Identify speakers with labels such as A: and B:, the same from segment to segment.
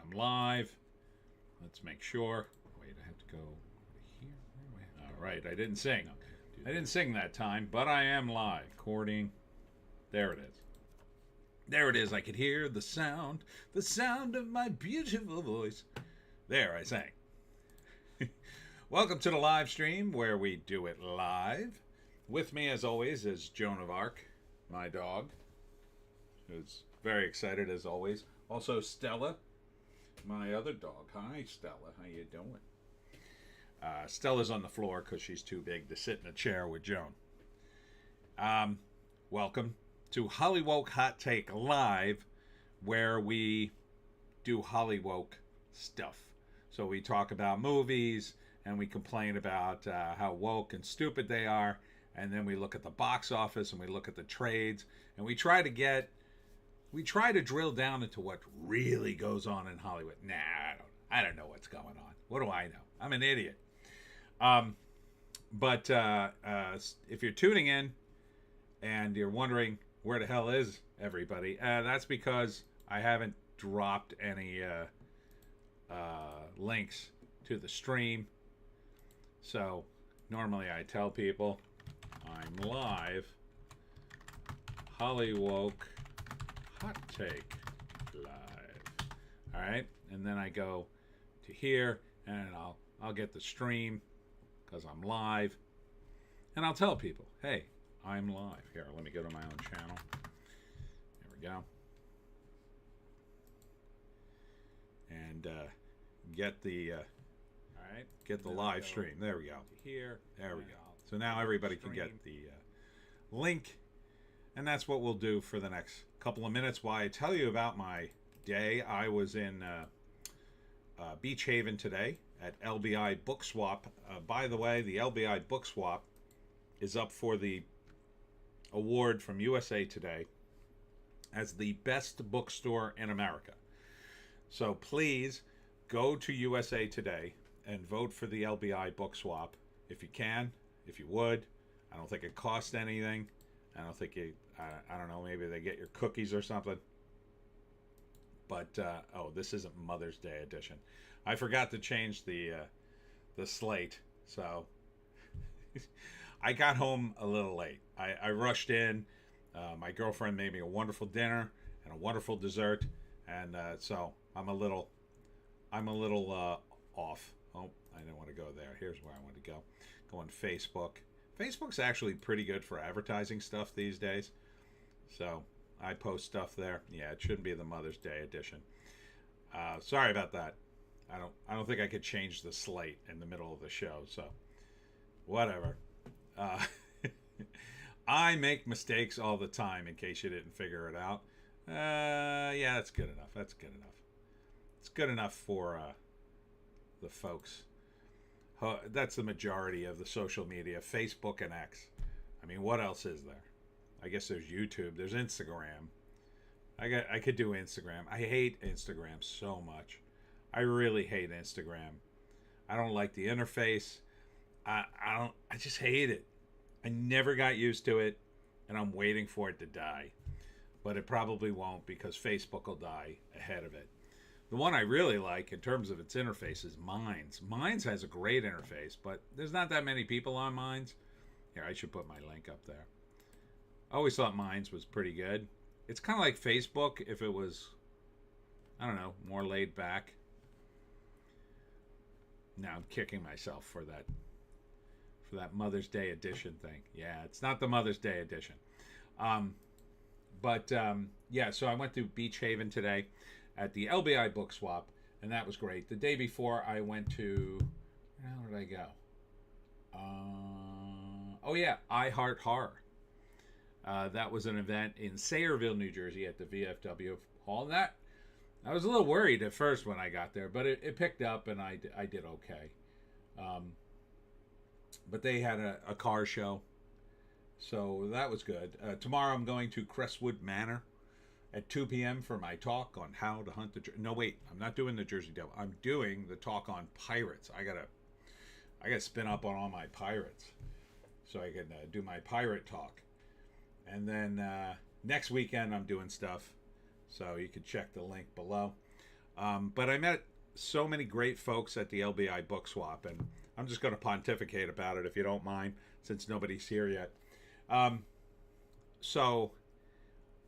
A: I'm live. Let's make sure. Wait, I have to go here. All right, I didn't sing. I didn't sing that time, but I am live. Recording. There it is. There it is. I could hear the sound of my beautiful voice. There, I sang. Welcome to the live stream where we do it live. With me, as always, is Joan of Arc, my dog, who's very excited as always. Also, Stella, my other dog. Hi, Stella. How you doing? Stella's on the floor because she's too big to sit in a chair with Joan. Welcome to Hollywoke Hot Take Live, where we do Hollywoke stuff. So we talk about movies, and we complain about how woke and stupid they are, and then we look at the box office, and we look at the trades, and we try to drill down into what really goes on in Hollywood. Nah, I don't know what's going on. What do I know? I'm an idiot. But if you're tuning in and you're wondering where the hell is everybody, that's because I haven't dropped any links to the stream. So normally I tell people I'm live. Hollywoke Hot Take Live. All right, and then I go to here, and I'll get the stream because I'm live, and I'll tell people, hey, I'm live. Here, let me go to my own channel. There we go, and get the get the live stream. There we go. Here, there we go. So now everybody can get the link. And that's what we'll do for the next couple of minutes while I tell you about my day. I was in Beach Haven today at LBI Book Swap. By the way, the LBI Book Swap is up for the award from USA Today as the best bookstore in America. So please go to USA Today and vote for the LBI Book Swap if you can, if you would. I don't think it costs anything. I don't think I don't know, maybe they get your cookies or something. But, oh, this isn't Mother's Day edition. I forgot to change the slate, so I got home a little late. I rushed in. My girlfriend made me a wonderful dinner and a wonderful dessert, and so I'm a little off. Oh, I didn't want to go there. Here's where I want to go. Go on Facebook. Facebook's actually pretty good for advertising stuff these days. So I post stuff there. Yeah, it shouldn't be the Mother's Day edition. Sorry about that. I don't think I could change the slate in the middle of the show. So whatever. I make mistakes all the time. In case you didn't figure it out. Yeah, that's good enough. That's good enough. It's good enough for the folks. That's the majority of the social media, Facebook and X. I mean, what else is there? I guess there's YouTube. There's Instagram. I could do Instagram. I hate Instagram so much. I really hate Instagram. I don't like the interface. I just hate it. I never got used to it, and I'm waiting for it to die. But it probably won't because Facebook will die ahead of it. The one I really like in terms of its interface is Minds. Minds has a great interface, but there's not that many people on Minds. Here, I should put my link up there. I always thought Minds was pretty good. It's kind of like Facebook if it was, I don't know, more laid back. Now I'm kicking myself for that Mother's Day edition thing. Yeah, it's not the Mother's Day edition. Yeah, so I went to Beach Haven today at the LBI Book Swap, and that was great. The day before, I went to, where did I go? Oh yeah, I Heart Horror. That was an event in Sayreville, New Jersey, at the VFW Hall. And that I was a little worried at first when I got there, but it picked up, and I did okay. But they had a car show, so that was good. Tomorrow, I'm going to Crestwood Manor at 2 p.m. for my talk on how to hunt the... No, wait. I'm not doing the Jersey Devil. I'm doing the talk on pirates. I gotta spin up on all my pirates so I can do my pirate talk. And then next weekend I'm doing stuff, so you can check the link below. But I met so many great folks at the LBI book swap, and I'm just going to pontificate about it if you don't mind, since nobody's here yet. So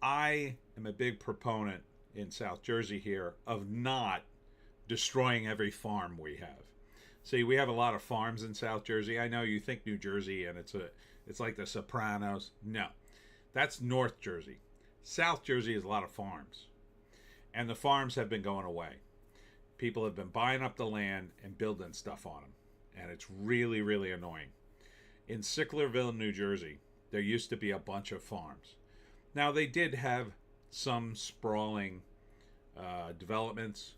A: I am a big proponent in South Jersey here of not destroying every farm we have. See, we have a lot of farms in South Jersey. I know you think New Jersey and it's like the Sopranos. No, that's North Jersey. South Jersey is a lot of farms, and the farms have been going away. People have been buying up the land and building stuff on them, and it's really, really annoying. In Sicklerville, New Jersey, there used to be a bunch of farms. Now, they did have some sprawling developments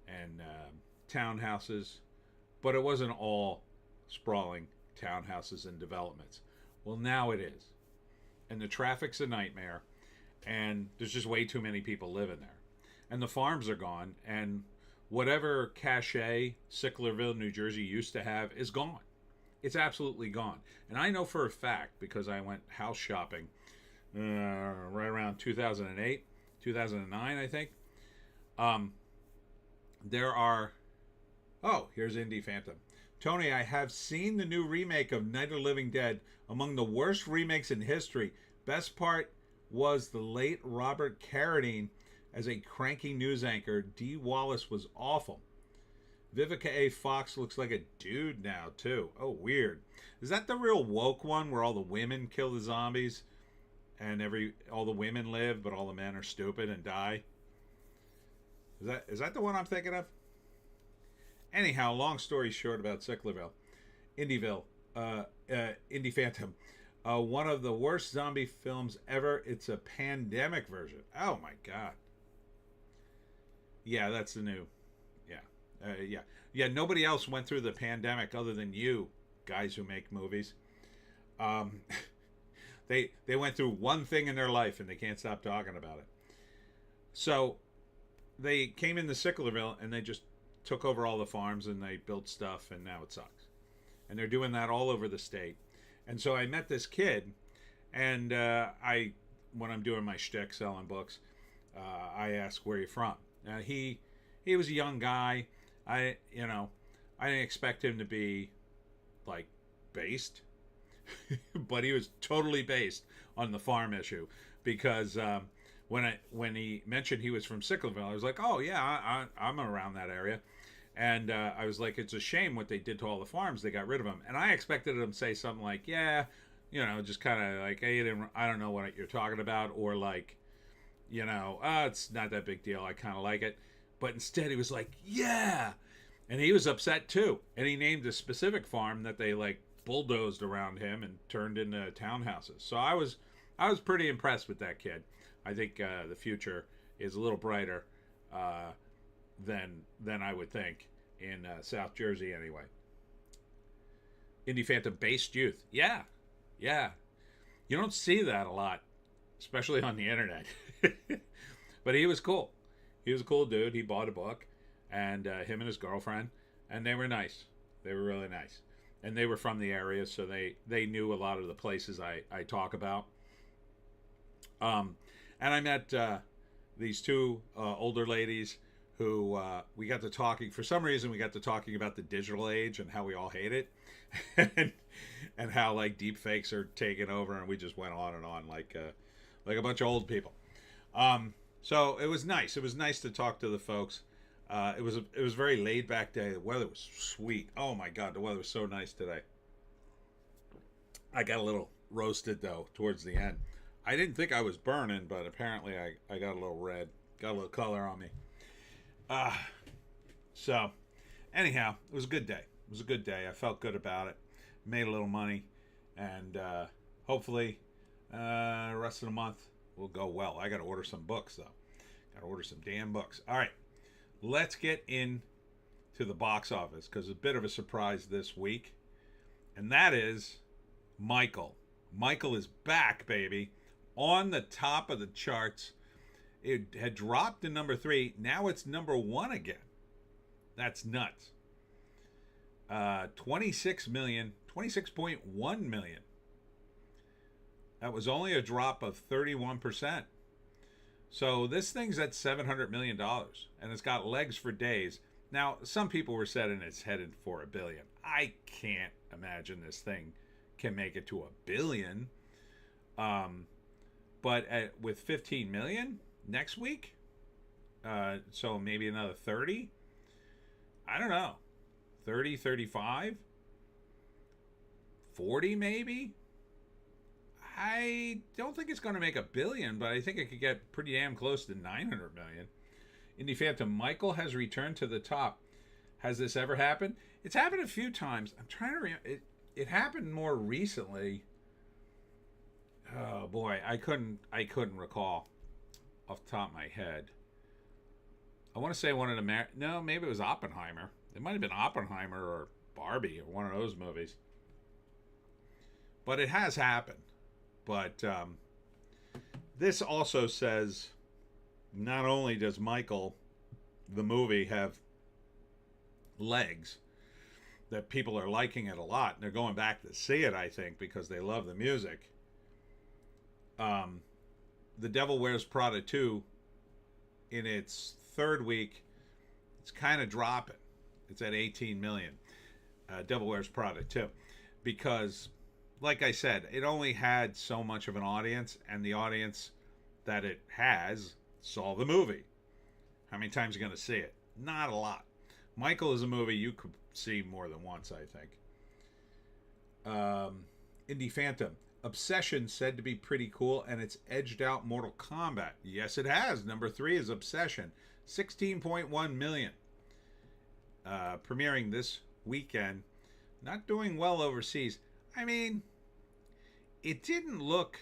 A: and townhouses, but it wasn't all sprawling townhouses and developments. Well, now it is. And the traffic's a nightmare, and there's just way too many people living there. And the farms are gone, and whatever cachet Sicklerville, New Jersey used to have is gone. It's absolutely gone. And I know for a fact, because I went house shopping right around 2008, 2009, I think. There are... Oh, here's Indie Phantom. Tony, I have seen the new remake of Night of the Living Dead, among the worst remakes in history. Best part was the late Robert Carradine as a cranky news anchor. Dee Wallace was awful. Vivica A. Fox looks like a dude now, too. Oh, weird. Is that the real woke one where all the women kill the zombies and all the women live, but all the men are stupid and die? Is that the one I'm thinking of? Anyhow, long story short about Sicklerville. Indieville. Indie Phantom. One of the worst zombie films ever. It's a pandemic version. Oh, my God. Yeah, that's the new... Yeah, nobody else went through the pandemic other than you guys who make movies. They went through one thing in their life and they can't stop talking about it. So they came into Sicklerville and they just took over all the farms and they built stuff, and now it sucks. And they're doing that all over the state. And so I met this kid, and when I'm doing my shtick selling books, I ask, where are you from? He was a young guy. I didn't expect him to be like based, but he was totally based on the farm issue, because when he mentioned he was from Sicklerville, I was like, oh yeah, I'm around that area, and I was like, it's a shame what they did to all the farms. They got rid of them, and I expected him to say something like, yeah, just kind of like, hey, I don't know what you're talking about, or like, it's not that big deal. I kind of like it. But instead he was like, yeah. And he was upset too. And he named a specific farm that they like bulldozed around him and turned into townhouses. So I was pretty impressed with that kid. I think the future is a little brighter than I would think in South Jersey anyway. Indie Phantom based youth. Yeah. You don't see that a lot, especially on the internet. But he was cool. He was a cool dude. He bought a book, and him and his girlfriend, and they were nice. They were really nice. And they were from the area, so they knew a lot of the places I talk about. And I met these two older ladies who we got to talking. For some reason, we got to talking about the digital age and how we all hate it, and how like deep fakes are taking over, and we just went on and on like a bunch of old people. So it was nice. It was nice to talk to the folks. It was a very laid back day. The weather was sweet. Oh my God, the weather was so nice today. I got a little roasted though towards the end. I didn't think I was burning, but apparently I got a little red, got a little color on me. So anyhow, it was a good day. It was a good day. I felt good about it. Made a little money, and hopefully the rest of the month will go well. I got to order some books though. Got to order some damn books. All right, let's get into the box office, because a bit of a surprise this week, and that is Michael. Michael is back, baby, on the top of the charts. It had dropped to number 3. Now it's number 1 again. That's nuts. 26.1 million. That was only a drop of 31%. So this thing's at $700 million, and it's got legs for days. Now, some people were saying it's headed for $1 billion. I can't imagine this thing can make it to $1 billion. But with 15 million next week, so maybe another 30. I don't know, 30, 35, 40 maybe. I don't think it's going to make $1 billion, but I think it could get pretty damn close to 900 million. Indie Phantom, Michael has returned to the top. Has this ever happened? It's happened a few times. I'm trying to remember. It happened more recently. Oh boy, I couldn't recall off the top of my head. I want to say one of the no, maybe it was Oppenheimer. It might have been Oppenheimer or Barbie or one of those movies. But it has happened. But this also says not only does Michael, the movie, have legs, that people are liking it a lot, and they're going back to see it, I think, because they love the music. The Devil Wears Prada 2, in its third week, it's kind of dropping. It's at 18 million. Devil Wears Prada 2. Because, like I said, it only had so much of an audience, and the audience that it has saw the movie. How many times are you going to see it? Not a lot. Michael is a movie you could see more than once, I think. Indie Phantom. Obsession said to be pretty cool, and it's edged out Mortal Kombat. Yes, it has. Number 3 is Obsession. 16.1 million. Premiering this weekend. Not doing well overseas. I mean, it didn't look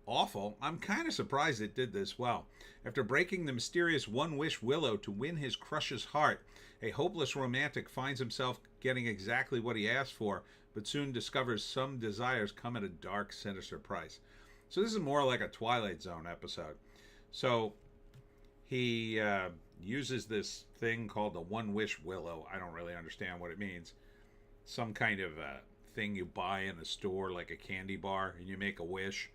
A: awful. I'm kind of surprised it did this well. After breaking the mysterious One-Wish Willow to win his crush's heart, a hopeless romantic finds himself getting exactly what he asked for, but soon discovers some desires come at a dark, sinister price. So this is more like a Twilight Zone episode. So he uses this thing called the One-Wish Willow. I don't really understand what it means. Some kind of thing you buy in a store, like a candy bar, and you make a wish,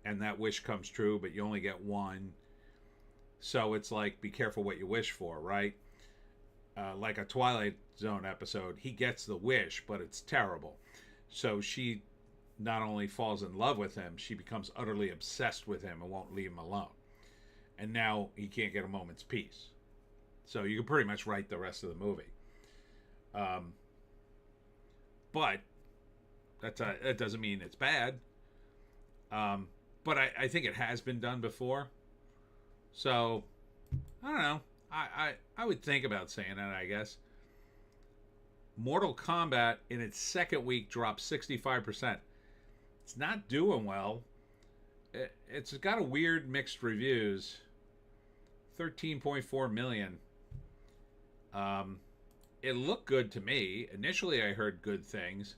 A: and that wish comes true, but you only get one. So it's like, be careful what you wish for, right? Like a Twilight Zone episode, he gets the wish, but it's terrible. So she not only falls in love with him, she becomes utterly obsessed with him and won't leave him alone. And now he can't get a moment's peace. So you can pretty much write the rest of the movie. But that doesn't mean it's bad. But I think it has been done before. So, I don't know. I would think about saying that, I guess. Mortal Kombat, in its second week, dropped 65%. It's not doing well. It's got a weird mixed reviews. 13.4 million. It looked good to me. Initially, I heard good things.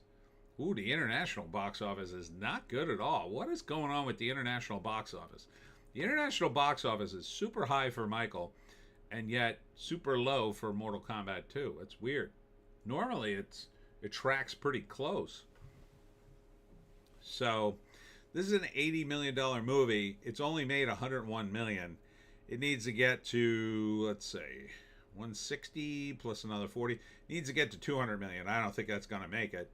A: Ooh, the international box office is not good at all. What is going on with the international box office? The international box office is super high for Michael, and yet super low for Mortal Kombat 2. It's weird. Normally, it tracks pretty close. So, this is an $80 million movie. It's only made $101 million. It needs to get to, let's say, 160 plus another 40. It needs to get to 200 million. I don't think that's going to make it,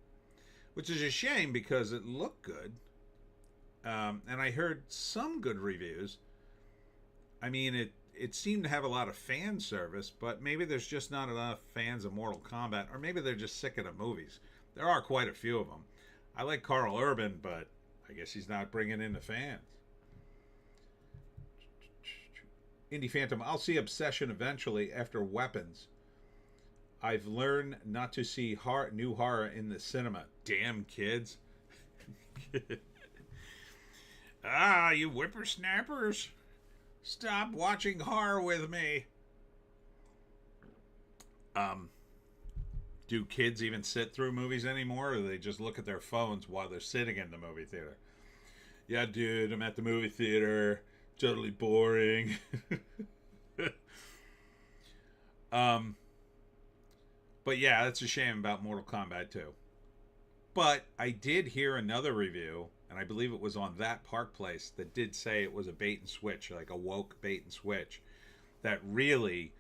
A: which is a shame because it looked good. And I heard some good reviews. I mean, it seemed to have a lot of fan service, but maybe there's just not enough fans of Mortal Kombat, or maybe they're just sick of the movies. There are quite a few of them. I like Carl Urban, but I guess he's not bringing in the fans. Indie Phantom, I'll see Obsession eventually after Weapons. I've learned not to see new horror in the cinema. Damn kids. You whippersnappers. Stop watching horror with me. Do kids even sit through movies anymore, or do they just look at their phones while they're sitting in the movie theater? Yeah, dude, I'm at the movie theater. Totally boring. But yeah, that's a shame about Mortal Kombat 2. But I did hear another review, and I believe it was on That Park Place, that did say it was a bait and switch, like a woke bait and switch. That really,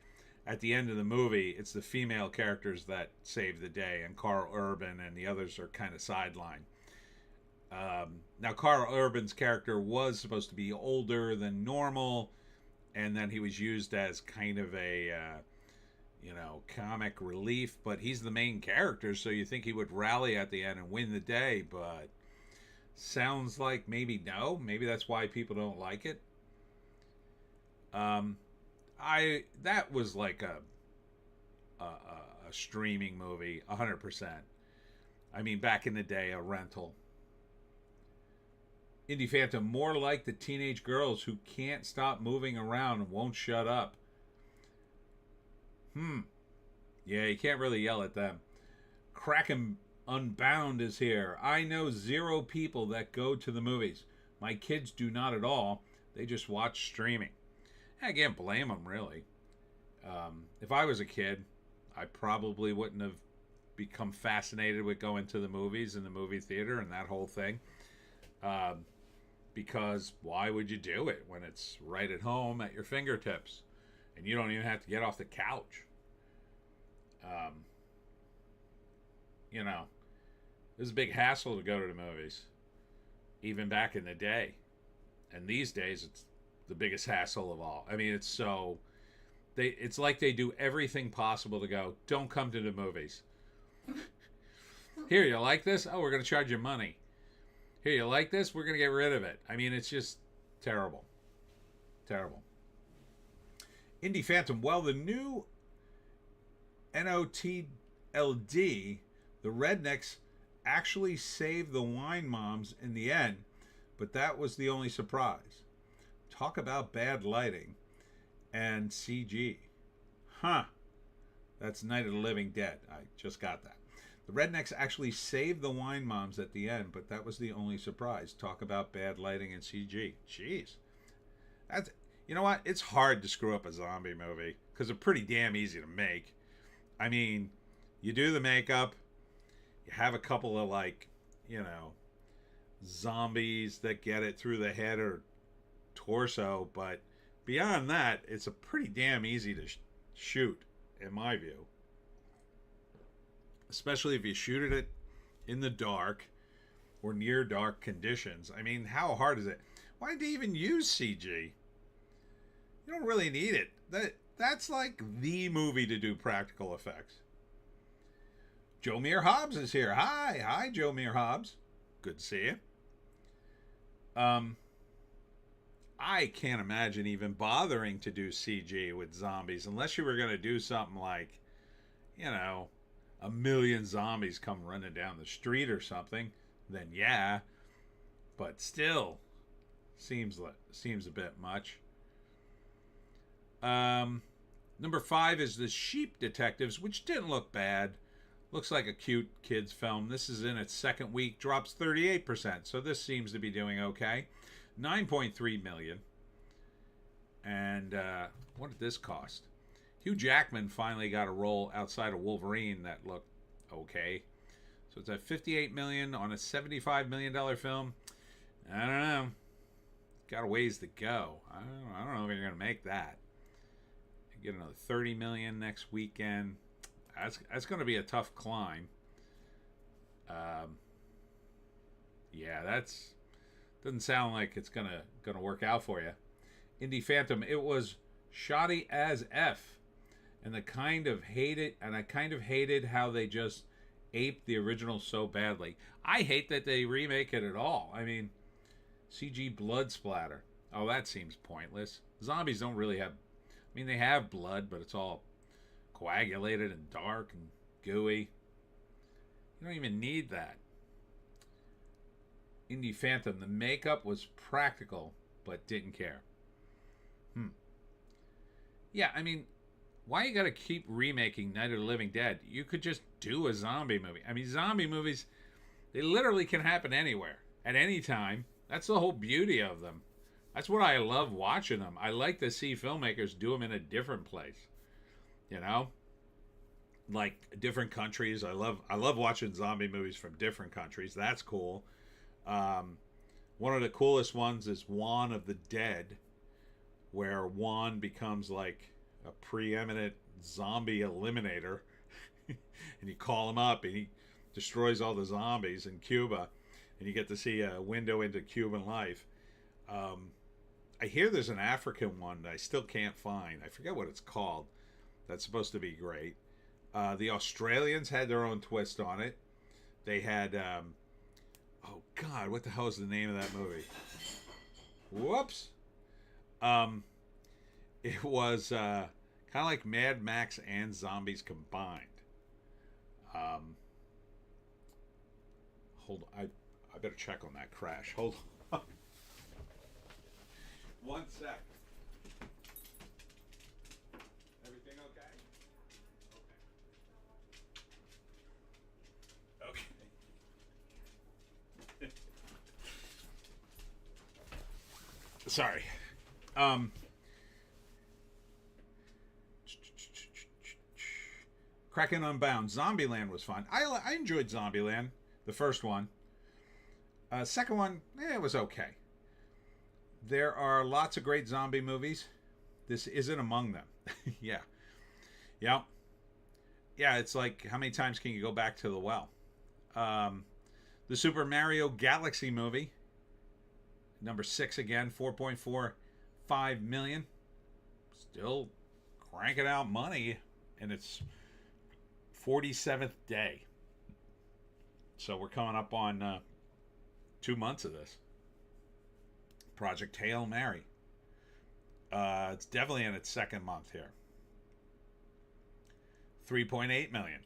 A: at the end of the movie, it's the female characters that save the day, and Carl Urban and the others are kind of sidelined. Now, Carl Urban's character was supposed to be older than normal, and then he was used as kind of a comic relief, but he's the main character, so you think he would rally at the end and win the day, but sounds like maybe no. Maybe that's why people don't like it. That was like a streaming movie, 100%. I mean, back in the day, a rental. Indie Phantom, more like the teenage girls who can't stop moving around and won't shut up. Yeah, you can't really yell at them. Kraken Unbound is here. I know 0 people that go to the movies. My kids do not at all. They just watch streaming. I can't blame them, really. If I was a kid, I probably wouldn't have become fascinated with going to the movies and the movie theater and that whole thing. Because why would you do it when it's right at home at your fingertips? And you don't even have to get off the couch. It was a big hassle to go to the movies, even back in the day. And these days, it's the biggest hassle of all. I mean, it's like they do everything possible to go, don't come to the movies. Here, you like this? Oh, we're going to charge you money. Here, you like this? We're going to get rid of it. I mean, it's just terrible. Terrible. Indie Phantom, well, the new NOTLD, the rednecks actually saved the wine moms in the end, but that was the only surprise. Talk about bad lighting and CG. That's Night of the Living Dead. I just got that. The rednecks actually saved the wine moms at the end, but that was the only surprise. Talk about bad lighting and CG. Jeez. You know what? It's hard to screw up a zombie movie because they're pretty damn easy to make. I mean, you do the makeup, you have a couple of zombies that get it through the head or torso, but beyond that, it's a pretty damn easy to shoot, in my view. Especially if you shoot it in the dark or near dark conditions. I mean, how hard is it? Why did they even use CG? You don't really need it. That's like the movie to do practical effects. Joe Meir Hobbs is here. Hi, Joe Meir Hobbs. Good to see you. I can't imagine even bothering to do CG with zombies unless you were going to do something like, 1,000,000 zombies come running down the street or something. Then yeah, but still, seems a bit much. Number 5 is The Sheep Detectives, which didn't look bad. Looks like a cute kids film. This is in its second week, drops 38%. So this seems to be doing okay. 9.3 million. And what did this cost? Hugh Jackman finally got a role outside of Wolverine that looked okay. So it's at 58 million on a $75 million film. I don't know. Got a ways to go. I don't know if you're going to make that. Get another 30 million next weekend. That's going to be a tough climb. That's doesn't sound like it's gonna work out for you. Indie Phantom, it was shoddy as F, and I kind of hated how they just aped the original so badly. I hate that they remake it at all. I mean, CG blood splatter. Oh, that seems pointless. Zombies don't really have. I mean, they have blood, but it's all coagulated and dark and gooey. You don't even need that. Indie Phantom, the makeup was practical, but didn't care. Yeah, I mean, why you gotta keep remaking Night of the Living Dead? You could just do a zombie movie. I mean, zombie movies, they literally can happen anywhere, at any time. That's the whole beauty of them. That's what I love watching them. I like to see filmmakers do them in a different place. like different countries. I love watching zombie movies from different countries. That's cool. One of the coolest ones is Juan of the Dead, where Juan becomes like a preeminent zombie eliminator, and you call him up and he destroys all the zombies in Cuba, and you get to see a window into Cuban life. I hear there's an African one that I still can't find. I forget what it's called. That's supposed to be great. The Australians had their own twist on it. They had, oh God, what the hell is the name of that movie? Whoops. It was kind of like Mad Max and zombies combined. Hold on, I better check on that crash. Hold on. 1 sec. Everything okay? Okay. Okay. Sorry. Kraken Unbound. Zombieland was fun. I enjoyed Zombieland, the first one. Second one, it was okay. There are lots of great zombie movies. This isn't among them. Yeah. Yeah. Yeah, it's like, how many times can you go back to the well? The Super Mario Galaxy movie. Number 6 again, 4.45 million. Still cranking out money. And it's 47th day. So we're coming up on 2 months of this. Project Hail Mary. It's definitely in its second month here. 3.8 million.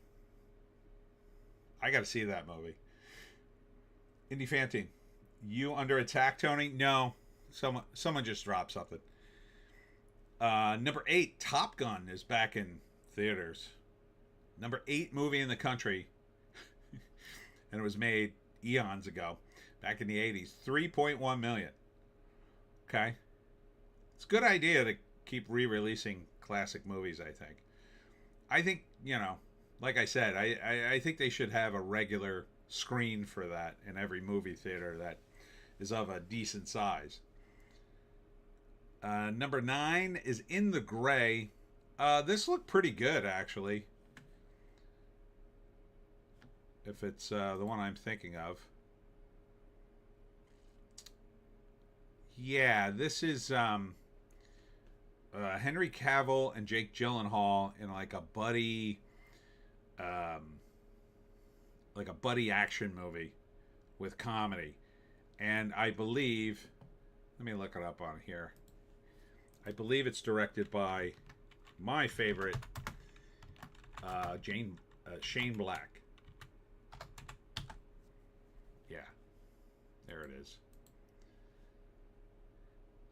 A: I got to see that movie. Indy Fantine. You Under Attack, Tony? No. Someone just dropped something. Number 8, Top Gun is back in theaters. Number 8 movie in the country. And it was made eons ago. Back in the 80s. 3.1 million. Okay. It's a good idea to keep re-releasing classic movies, I think. I think, like I said, I think they should have a regular screen for that in every movie theater that is of a decent size. Number 9 is In the Gray. This looked pretty good, actually. If it's the one I'm thinking of. Yeah, this is Henry Cavill and Jake Gyllenhaal in like a buddy action movie with comedy. And I believe, let me look it up on here. I believe it's directed by my favorite Shane Black. Yeah, there it is.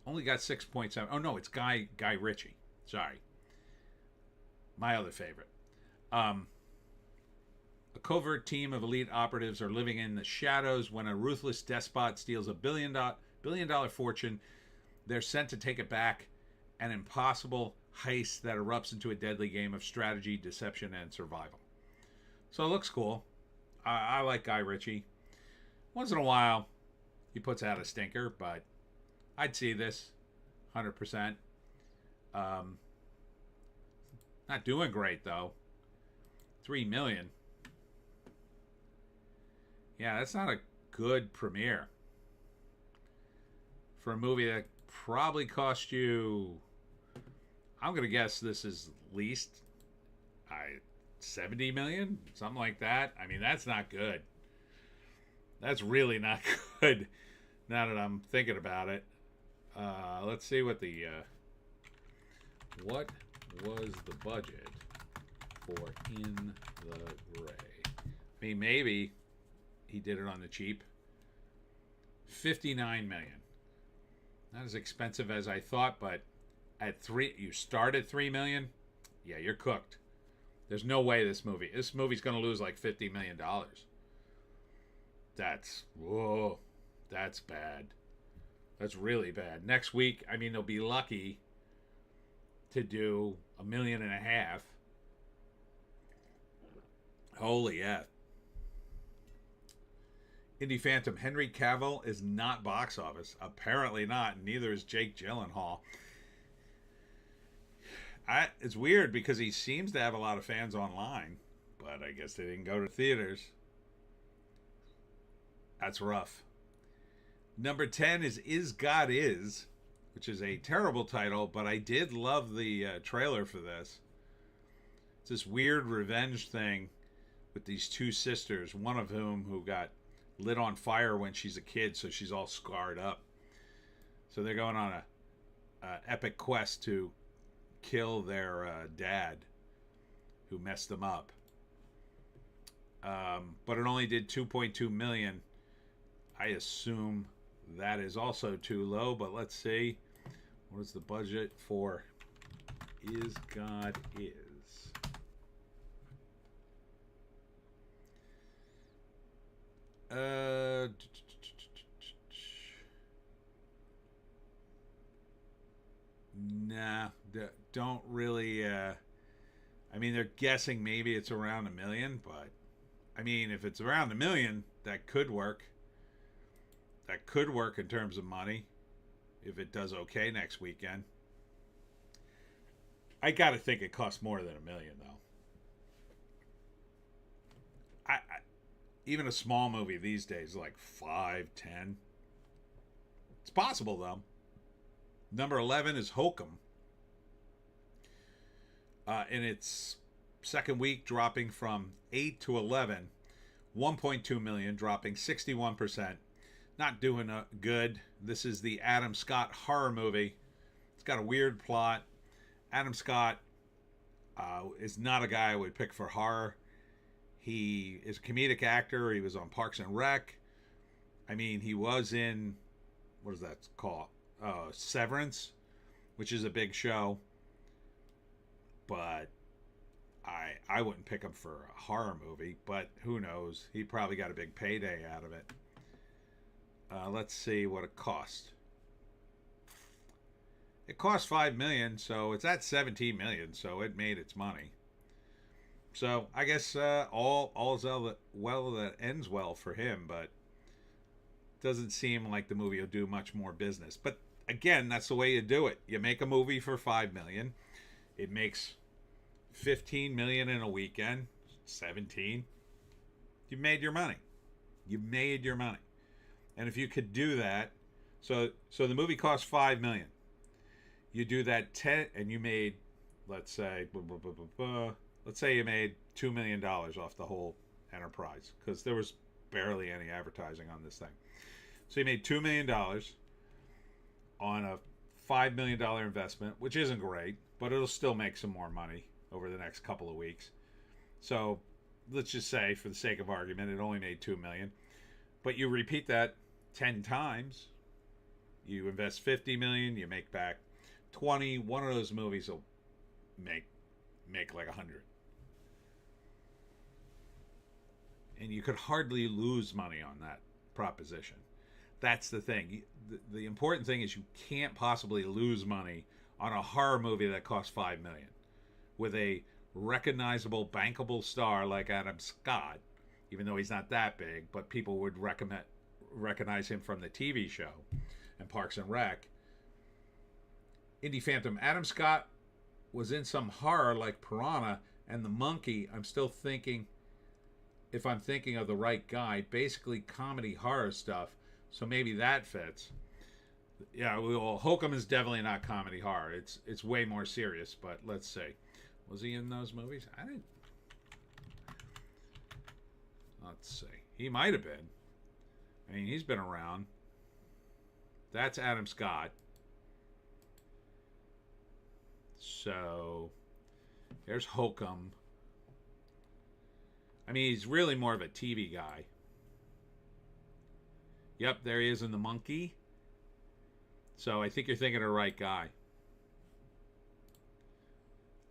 A: Only got 6.7. Oh no, it's Guy Ritchie. Sorry, my other favorite. A covert team of elite operatives are living in the shadows when a ruthless despot steals a billion dollar fortune. They're sent to take it back. An impossible heist that erupts into a deadly game of strategy, deception, and survival. So it looks cool. I like Guy Ritchie. Once in a while, he puts out a stinker, but I'd see this 100%. Not doing great, though. 3 million. Yeah, that's not a good premiere for a movie that probably cost you, I'm going to guess this is least 70 million, something like that. I mean, that's not good. That's really not good now that I'm thinking about it. Let's see what what was the budget for In the Gray? I mean, maybe he did it on the cheap. 59 million. Not as expensive as I thought, but you start at 3 million. Yeah, you're cooked. There's no way this movie's going to lose like $50 million. That's bad. That's really bad. Next week, I mean, they'll be lucky to do $1.5 million. Holy yeah. Indie Phantom. Henry Cavill is not box office. Apparently not. Neither is Jake Gyllenhaal. It's weird because he seems to have a lot of fans online, but I guess they didn't go to theaters. That's rough. Number 10 is God Is, which is a terrible title, but I did love the trailer for this. It's this weird revenge thing with these two sisters, one of whom who got lit on fire when she's a kid, so she's all scarred up. So they're going on a epic quest to kill their dad who messed them up. But it only did 2.2 million. I assume that is also too low, but let's see. What is the budget for Is God Is? Nah, don't really. I mean, they're guessing maybe it's around $1 million, but I mean, if it's around $1 million, that could work. That could work in terms of money if it does okay next weekend. I gotta think it costs more than $1 million, though. Even a small movie these days is like 5, 10. It's possible, though. Number 11 is Hokum. In its second week, dropping from 8 to 11. 1.2 million, dropping 61%. Not doing good. This is the Adam Scott horror movie. It's got a weird plot. Adam Scott is not a guy I would pick for horror. He is a comedic actor. He was on Parks and Rec. I mean, he was in, what is that called? Severance, which is a big show. But I wouldn't pick him for a horror movie. But who knows? He probably got a big payday out of it. Let's see what it cost. It cost $5 million, so it's at $17 million, so it made its money. So I guess all's well that ends well for him, but doesn't seem like the movie will do much more business. But again, that's the way you do it. You make a movie for $5 million. It makes $15 million in a weekend. 17. You made your money. You made your money. And if you could do that, so the movie cost $5 million. You do that 10, and you made, let's say you made $2 million off the whole enterprise, because there was barely any advertising on this thing. So you made $2 million on a $5 million investment, which isn't great, but it'll still make some more money over the next couple of weeks. So let's just say, for the sake of argument, it only made $2 million. But you repeat that 10 times. You invest $50 million, you make back 20. One of those movies will make like 100. And you could hardly lose money on that proposition. That's the thing. The important thing is you can't possibly lose money on a horror movie that costs $5 million with a recognizable, bankable star like Adam Scott, even though he's not that big, but people would recognize him from the TV show and Parks and Rec. Indie Phantom. Adam Scott was in some horror like Piranha and The Monkey. I'm still thinking if I'm thinking of the right guy. Basically comedy horror stuff. So maybe that fits. Yeah, well, Hokum is definitely not comedy horror. It's way more serious, but let's see. Was he in those movies? I didn't. Let's see. He might have been. I mean, he's been around. That's Adam Scott. So, there's Hokum. I mean, he's really more of a TV guy. Yep, there he is in The Monkey. So, I think you're thinking of the right guy.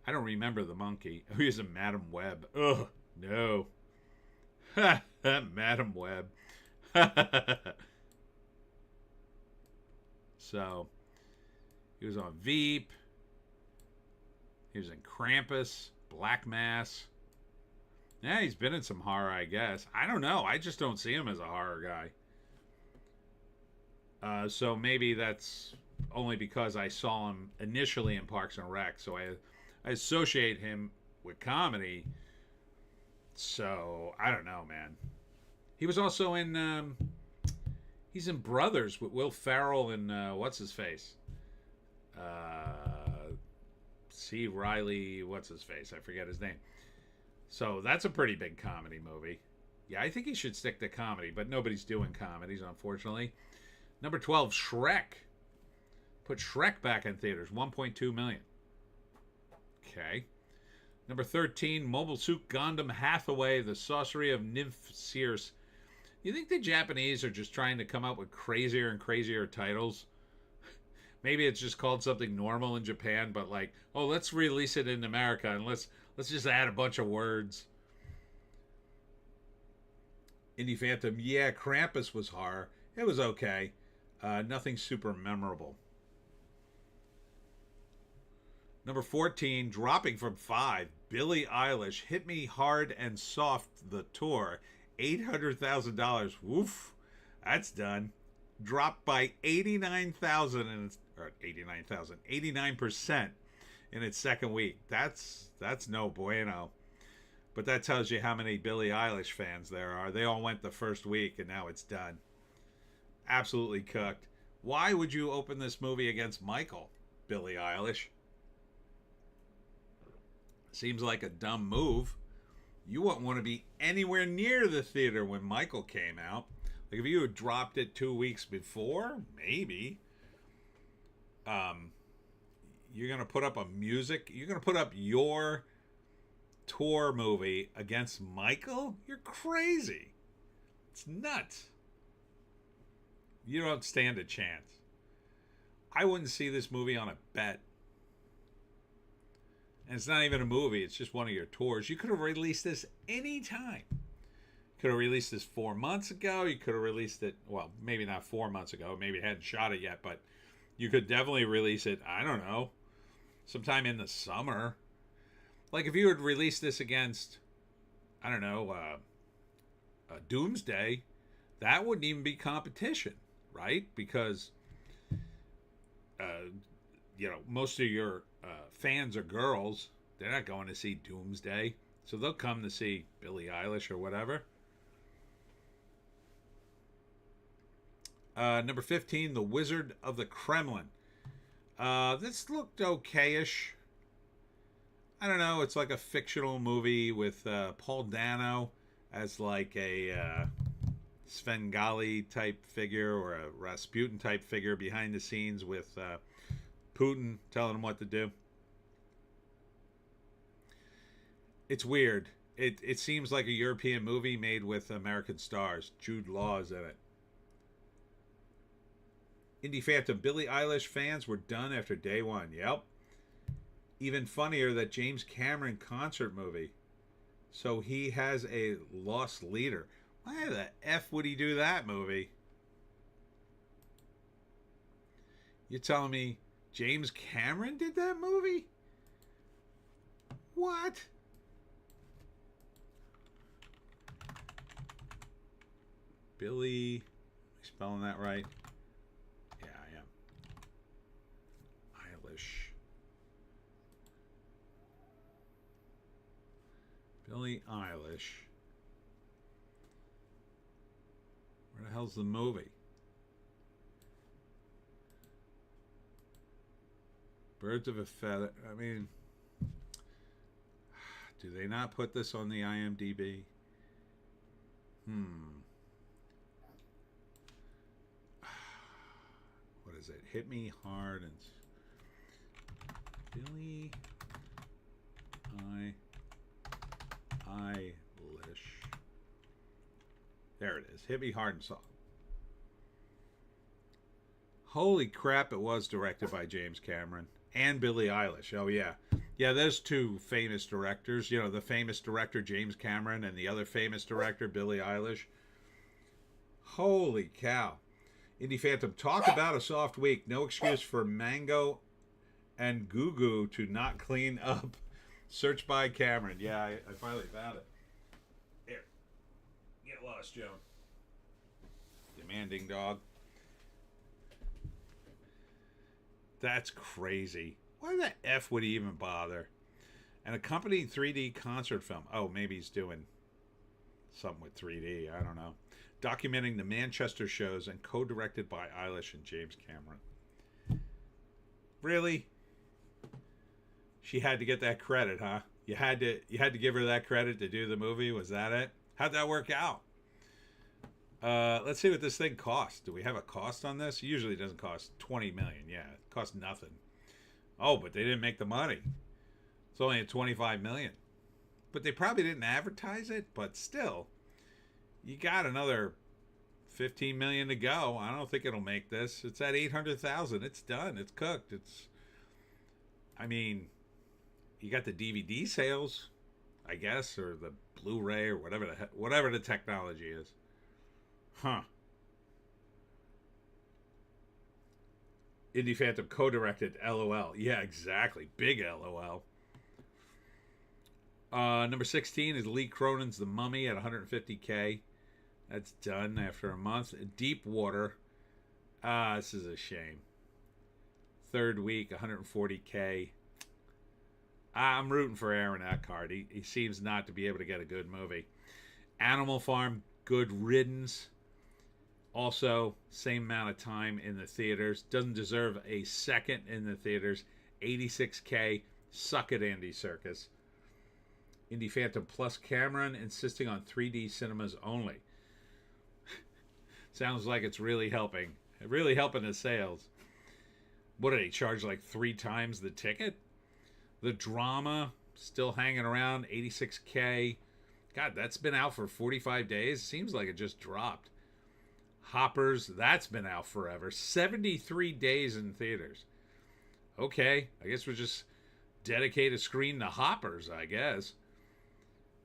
A: I don't remember The Monkey. Oh, he's a Madam Web. Ugh, no. Madam Web. So, he was on Veep. He was in Krampus, Black Mass. Yeah, he's been in some horror, I guess. I don't know. I just don't see him as a horror guy. So maybe that's only because I saw him initially in Parks and Rec. So I associate him with comedy. So I don't know, man. He was also in. He's in Brothers with Will Ferrell and what's his face. C. Riley, what's his face? I forget his name. So that's a pretty big comedy movie. Yeah, I think he should stick to comedy, but nobody's doing comedies, unfortunately. Number 12, Shrek. Put Shrek back in theaters, 1.2 million. Okay. Number 13, Mobile Suit Gundam Hathaway, The Sorcery of Nymph Circe. You think the Japanese are just trying to come up with crazier and crazier titles? Maybe it's just called something normal in Japan, but like, oh, let's release it in America and let's just add a bunch of words. Indie Phantom, yeah, Krampus was horror. It was okay. Nothing super memorable. Number 14, dropping from 5, Billie Eilish, Hit Me Hard and Soft, the tour, $800,000. Woof, that's done. Dropped by 89% in its second week. That's no bueno. But that tells you how many Billie Eilish fans there are. They all went the first week, and now it's done. Absolutely cooked. Why would you open this movie against Michael, Billie Eilish? Seems like a dumb move. You wouldn't want to be anywhere near the theater when Michael came out. Like if you had dropped it 2 weeks before, maybe. You're going to put up you're going to put up your tour movie against Michael? You're crazy. It's nuts. You don't stand a chance. I wouldn't see this movie on a bet. And it's not even a movie. It's just one of your tours. You could have released this anytime. You could have released this 4 months ago. You could have released it, well, maybe not 4 months ago. Maybe it hadn't shot it yet. But you could definitely release it, I don't know, sometime in the summer. Like if you had released this against, I don't know, Doomsday, that wouldn't even be competition, right? Because, most of your fans are girls. They're not going to see Doomsday. So they'll come to see Billie Eilish or whatever. Number 15, The Wizard of the Kremlin. This looked okay-ish. I don't know. It's like a fictional movie with Paul Dano as like a Svengali type figure or a Rasputin type figure behind the scenes with Putin telling him what to do. It's weird. It seems like a European movie made with American stars. Jude Law is in it. Indie Phantom, Billie Eilish fans were done after day one. Yep. Even funnier, that James Cameron concert movie. So he has a lost leader. Why the F would he do that movie? You're telling me James Cameron did that movie? What? Billie, am I spelling that right? Yeah, I am. Eilish. Billie Eilish. Where the hell's the movie? Birds of a Feather. I mean, do they not put this on the IMDb? What is it? Hit Me Hard and Billie Eilish. There it is. Hit Me Hard and Soft. Holy crap, it was directed by James Cameron and Billie Eilish. Oh, yeah. Yeah, there's two famous directors. You know, the famous director, James Cameron, and the other famous director, Billie Eilish. Holy cow. Indie Phantom, talk about a soft week. No excuse for Mango and Goo Goo to not clean up. Search by Cameron. Yeah, I finally found it. Get lost, Joan. Demanding dog. That's crazy. Why the F would he even bother? An accompanying 3D concert film. Oh, maybe he's doing something with 3D. I don't know. Documenting the Manchester shows and co-directed by Eilish and James Cameron. Really? She had to get that credit, huh? You had to give her that credit to do the movie. Was that it? How'd that work out? Let's see what this thing costs. Do we have a cost on this? Usually it doesn't cost $20 million. Yeah, it costs nothing. Oh, but they didn't make the money. It's only at $25 million. But they probably didn't advertise it, but still, you got another $15 million to go. I don't think it'll make this. It's at $800,000. It's done. It's cooked. I mean, you got the DVD sales, I guess, or the Blu-ray or whatever the technology is. Huh. Indie Phantom co-directed. LOL. Yeah, exactly. Big LOL. Number 16 is Lee Cronin's The Mummy at $150K. That's done after a month. Deep Water. This is a shame. Third week, $140K. I'm rooting for Aaron Eckhart. He seems not to be able to get a good movie. Animal Farm, good riddance. Also, same amount of time in the theaters. Doesn't deserve a second in the theaters. $86K. Suck it, Andy Serkis. Indie Phantom plus Cameron insisting on 3D cinemas only. Sounds like it's really helping. Really helping the sales. What did he charge, like 3 times the ticket? The Drama still hanging around, $86K. God, that's been out for 45 days. Seems like it just dropped. Hoppers, that's been out forever. 73 days in theaters. Okay, I guess we'll just dedicate a screen to Hoppers, I guess.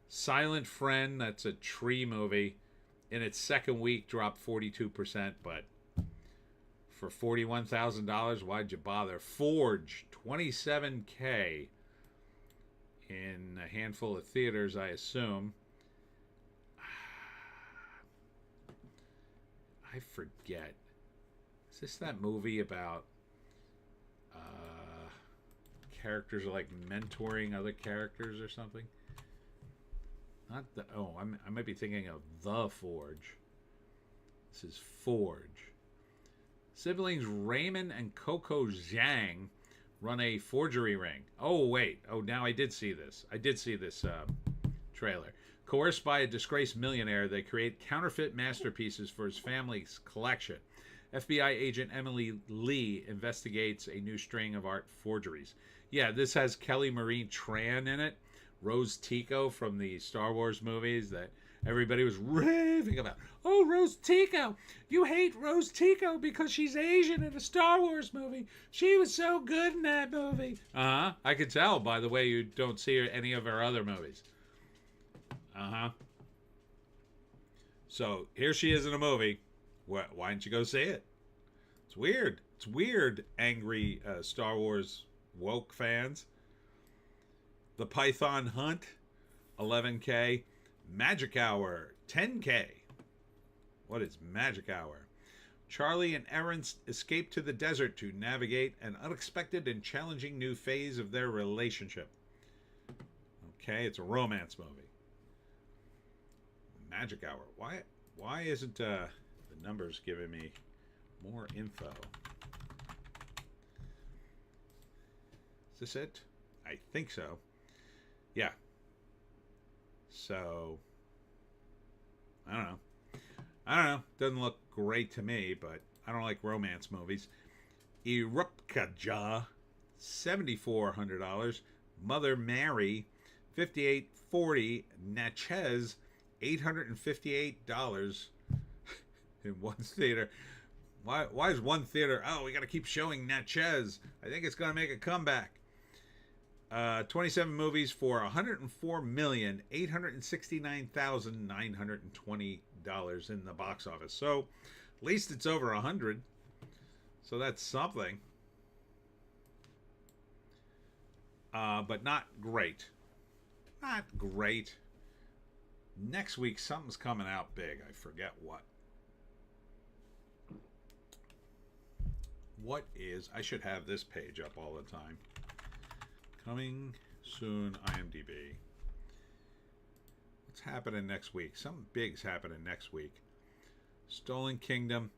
A: Silent Friend, that's a tree movie. In its second week, dropped 42%, but for $41,000, why'd you bother? Forge, $27K in a handful of theaters, I assume. I forget. Is this that movie about characters like mentoring other characters or something? Not the... Oh, I might be thinking of The Forge. This is Forge. Siblings Raymond and Coco Zhang run a forgery ring. Oh, wait. Oh, now I did see this. I did see this trailer. Coerced by a disgraced millionaire, they create counterfeit masterpieces for his family's collection. FBI agent Emily Lee investigates a new string of art forgeries. Yeah, this has Kelly Marie Tran in it. Rose Tico from the Star Wars movies that everybody was raving about. Oh, Rose Tico! You hate Rose Tico because she's Asian in a Star Wars movie. She was so good in that movie. Uh-huh. I could tell by the way you don't see any of her other movies. Uh-huh. So, here she is in a movie. Why didn't you go see it? It's weird. It's weird, angry Star Wars woke fans. The Python Hunt, $11K. Magic Hour, $10K. What is Magic Hour? Charlie and Erin escape to the desert to navigate an unexpected and challenging new phase of their relationship. Okay, it's a romance movie. Magic Hour. Why isn't the numbers giving me more info? Is this it? I think so. Yeah. So, I don't know. Doesn't look great to me, but I don't like romance movies. Irupkaja, $7,400. Mother Mary, $5,840. Natchez, $858 in one theater. Why is one theater? Oh, we got to keep showing Natchez. I think it's going to make a comeback. 27 movies for $104,869,920 in the box office. So at least it's over 100. So that's something. But not great. Not great. next week something's coming out big. I forget what. What is... I should have this page up all the time. Coming soon, IMDb. What's happening next week? Something big's happening next week. Stolen Kingdom.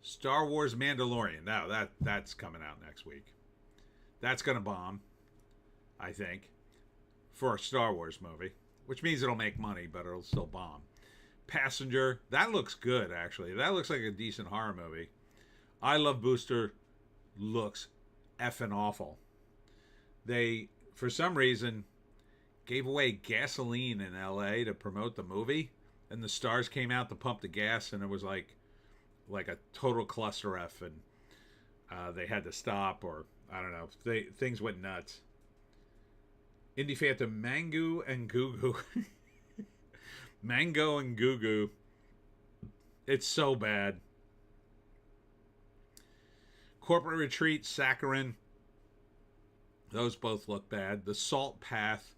A: Star Wars Mandalorian. Now, that's coming out next week. That's going to bomb, I think, for a Star Wars movie. Which means it'll make money, but it'll still bomb. Passenger. That looks good, actually. That looks like a decent horror movie. I Love Booster looks effing awful. They, for some reason, gave away gasoline in LA to promote the movie, and the stars came out to pump the gas, and it was like a total cluster F, and they had to stop, or I don't know, things went nuts. Indie Phantom, Mango and Goo Goo. Mango and Goo Goo. It's so bad. Corporate Retreat, Saccharin. Those both look bad. The Salt Path.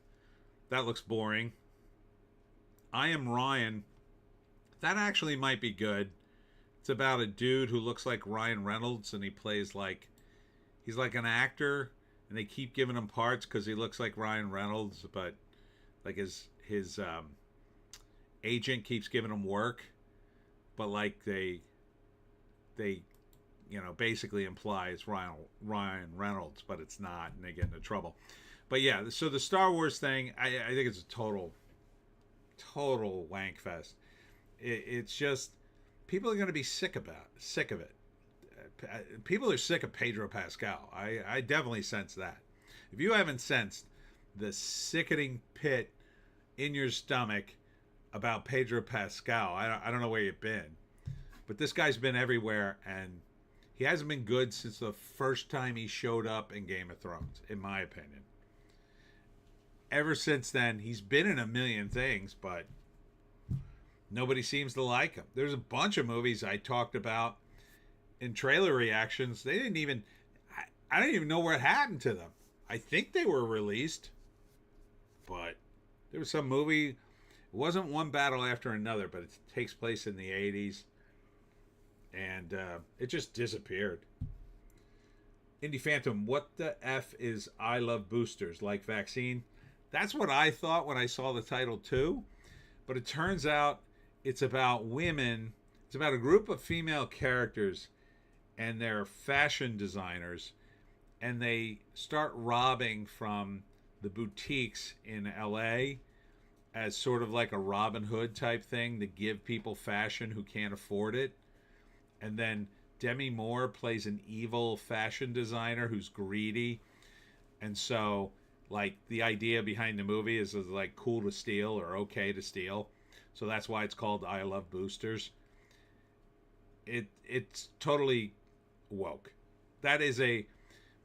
A: That looks boring. I Am Ryan. That actually might be good. It's about a dude who looks like Ryan Reynolds, and he plays like... He's like an actor, and they keep giving him parts because he looks like Ryan Reynolds, but like his agent keeps giving him work, but like they basically imply it's Ryan Reynolds, but it's not, and they get into trouble. But yeah, so the Star Wars thing, I think it's a total wank fest. It's just, people are going to be sick of it. People are sick of Pedro Pascal. I definitely sense that. If you haven't sensed the sickening pit in your stomach about Pedro Pascal, I don't know where you've been. But this guy's been everywhere, and he hasn't been good since the first time he showed up in Game of Thrones, in my opinion. Ever since then, he's been in a million things, but nobody seems to like him. There's a bunch of movies I talked about in trailer reactions. They didn't even... I don't even know what happened to them. I think they were released, but there was some movie... It wasn't one battle after another, but it takes place in the 80s. And it just disappeared. Indie Phantom, what the F is I Love Boosters? Like vaccine? That's what I thought when I saw the title too. But it turns out it's about women. It's about a group of female characters, and they're fashion designers. And they start robbing from the boutiques in LA as sort of like a Robin Hood type thing to give people fashion who can't afford it. And then Demi Moore plays an evil fashion designer who's greedy. And so, like, the idea behind the movie is like cool to steal or okay to steal. So that's why it's called I Love Boosters. It's totally woke. That is a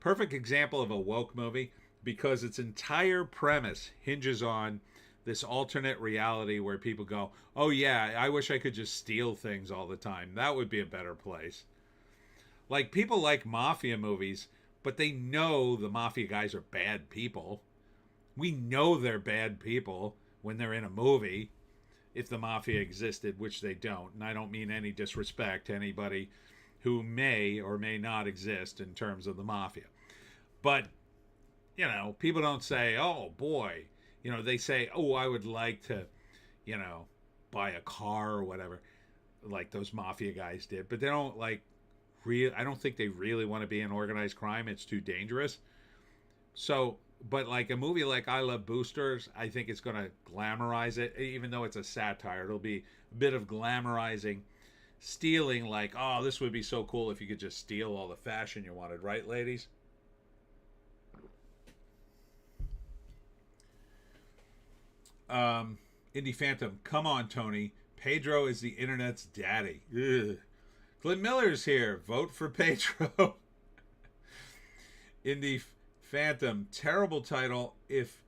A: perfect example of a woke movie because its entire premise hinges on this alternate reality where people go, oh yeah, I wish I could just steal things all the time. That would be a better place. Like, people like mafia movies, but they know the mafia guys are bad people. We know they're bad people when they're in a movie, if the mafia existed, which they don't. And I don't mean any disrespect to anybody who may or may not exist in terms of the mafia. But, you know, people don't say, oh boy, you know, they say, oh, I would like to, you know, buy a car or whatever, like those mafia guys did. But they don't, like, I don't think they really want to be in organized crime. It's too dangerous. So, but like a movie like I Love Boosters, I think it's going to glamorize it, even though it's a satire. It'll be a bit of glamorizing stealing, like, oh, this would be so cool if you could just steal all the fashion you wanted, right, ladies? Indie Phantom, come on, Tony. Pedro is the internet's daddy. Ugh. Clint Miller's here. Vote for Pedro. Indie Phantom, terrible title. If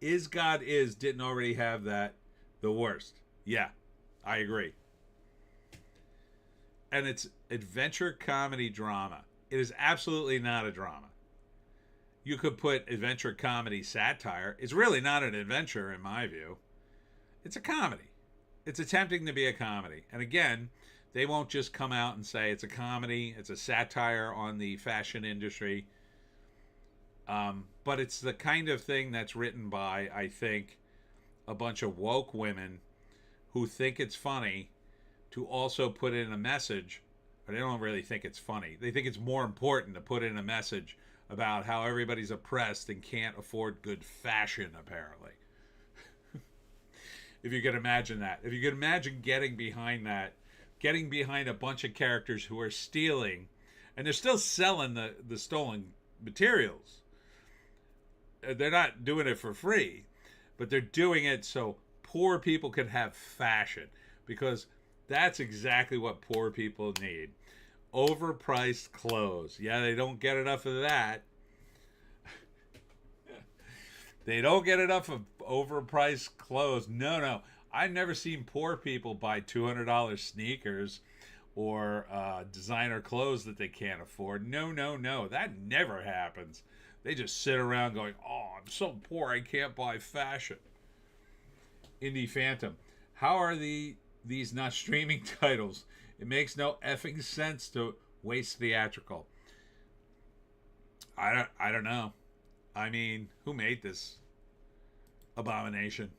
A: Is God Is didn't already have that, the worst. Yeah, I agree. And it's adventure comedy drama. It is absolutely not a drama. You could put adventure comedy satire. It's really not an adventure in my view. It's a comedy. It's attempting to be a comedy. And again, they won't just come out and say it's a comedy, it's a satire on the fashion industry. But it's the kind of thing that's written by, I think, a bunch of woke women who think it's funny to also put in a message, but they don't really think it's funny. They think it's more important to put in a message about how everybody's oppressed and can't afford good fashion, apparently. If you could imagine that. If you could imagine getting behind that, getting behind a bunch of characters who are stealing, and they're still selling the stolen materials. They're not doing it for free, but they're doing it so poor people can have fashion, because that's exactly what poor people need. Overpriced clothes. Yeah, they don't get enough of that. They don't get enough of overpriced clothes. No. I've never seen poor people buy $200 sneakers or designer clothes that they can't afford. No. That never happens. They just sit around going, oh, I'm so poor I can't buy fashion. Indie Phantom. How are these not streaming titles? It makes no effing sense to waste theatrical. I don't know. I mean, who made this abomination?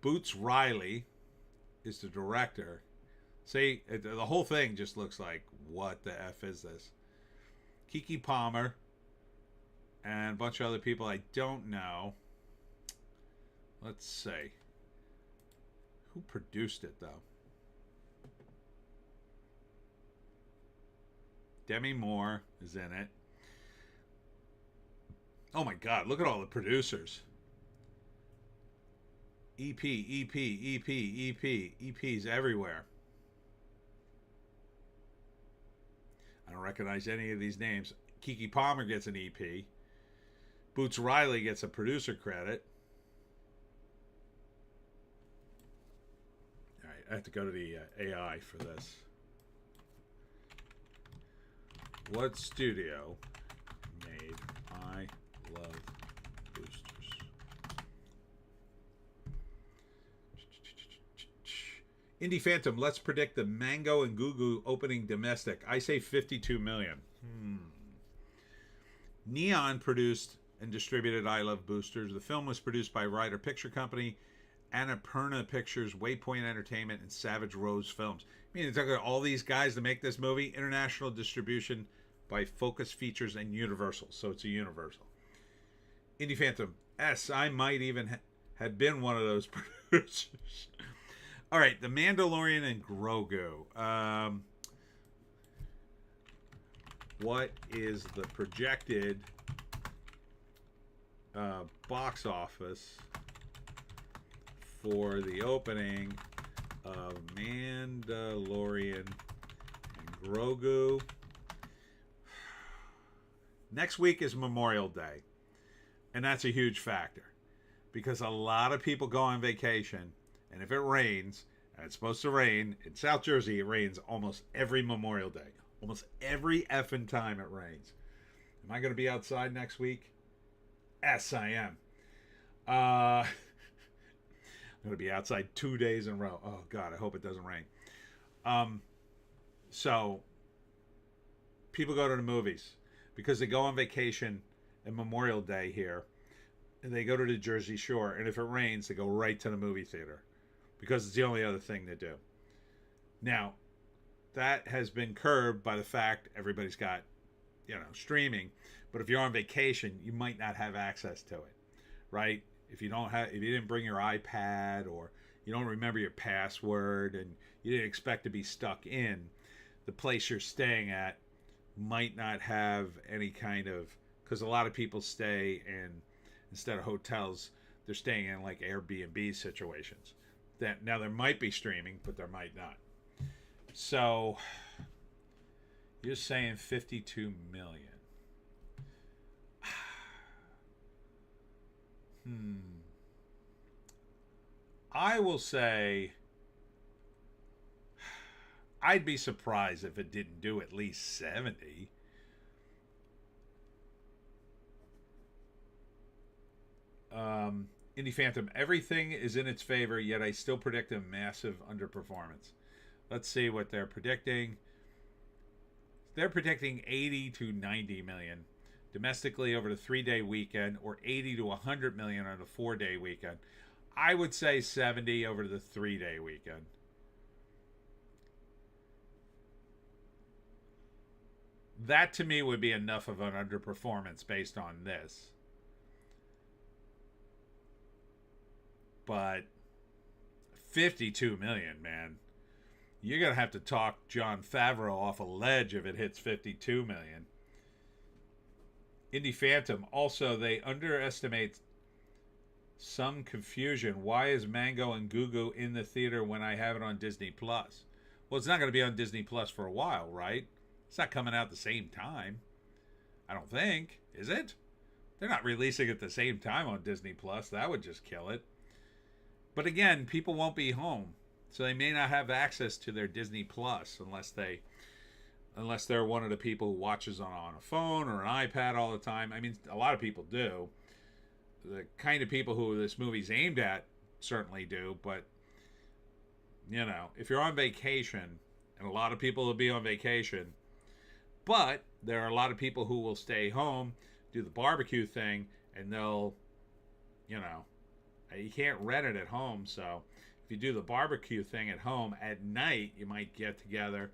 A: Boots Riley is the director. See, the whole thing just looks like, what the F is this? Keke Palmer and a bunch of other people I don't know. Let's see. Who produced it, though? Demi Moore is in it. Oh my God, look at all the producers. EPs everywhere. I don't recognize any of these names. Keke Palmer gets an EP. Boots Riley gets a producer credit. All right, I have to go to the AI for this. What studio made I Love Boosters? Indie Phantom, let's predict the Mango and Gugu opening domestic. I say 52 million. Neon produced and distributed I Love Boosters. The film was produced by Ryder Picture Company, Annapurna Pictures, Waypoint Entertainment, and Savage Rose Films. I mean, it took all these guys to make this movie. International distribution by Focus Features and Universal. So it's a Universal. Indie Phantom, I might even have been one of those producers. All right, The Mandalorian and Grogu. What is the projected box office for the opening of Mandalorian and Grogu? Next week is Memorial Day, and that's a huge factor because a lot of people go on vacation. And if it rains, and it's supposed to rain, in South Jersey, it rains almost every Memorial Day. Almost every effing time it rains. Am I going to be outside next week? Yes, I am. I'm going to be outside 2 days in a row. Oh, God, I hope it doesn't rain. So, people go to the movies because they go on vacation in Memorial Day here. And they go to the Jersey Shore. And if it rains, they go right to the movie theater. Because it's the only other thing to do. Now, that has been curbed by the fact everybody's got, streaming. But if you're on vacation, you might not have access to it, right? If you didn't bring your iPad or you don't remember your password and you didn't expect to be stuck in, the place you're staying at might not have any kind of, because a lot of people stay in, instead of hotels, they're staying in like Airbnb situations. That now there might be streaming, but there might not. So you're saying 52 million. I will say I'd be surprised if it didn't do at least 70. Indie Phantom, everything is in its favor, yet I still predict a massive underperformance. Let's see what they're predicting. They're predicting 80 to 90 million domestically over the 3-day weekend, or 80 to 100 million on the 4-day weekend. I would say 70 over the 3-day weekend. That to me would be enough of an underperformance based on this. But 52 million, man. You're going to have to talk Jon Favreau off a ledge if it hits 52 million. Indie Phantom, also, they underestimate some confusion. Why is Mango and Goo Goo in the theater when I have it on Disney Plus? Well, it's not going to be on Disney Plus for a while, right? It's not coming out at the same time. I don't think. Is it? They're not releasing it at the same time on Disney Plus. That would just kill it. But again, people won't be home, so they may not have access to their Disney Plus unless they're one of the people who watches on a phone or an iPad all the time. I mean, a lot of people do. The kind of people who this movie's aimed at certainly do, but you know, if you're on vacation, and a lot of people will be on vacation, but there are a lot of people who will stay home, do the barbecue thing, and they'll, you know, you can't rent it at home, so if you do the barbecue thing at home at night, you might get together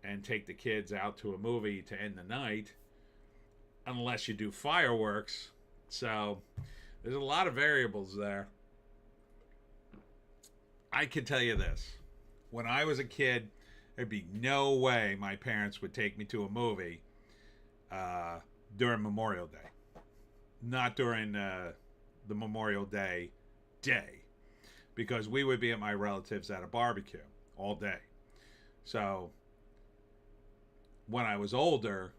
A: and take the kids out to a movie to end the night, unless you do fireworks. So there's a lot of variables there. I can tell you this. When I was a kid, there'd be no way my parents would take me to a movie during Memorial Day. Not during the Memorial Day, because we would be at my relatives at a barbecue all day. So when I was older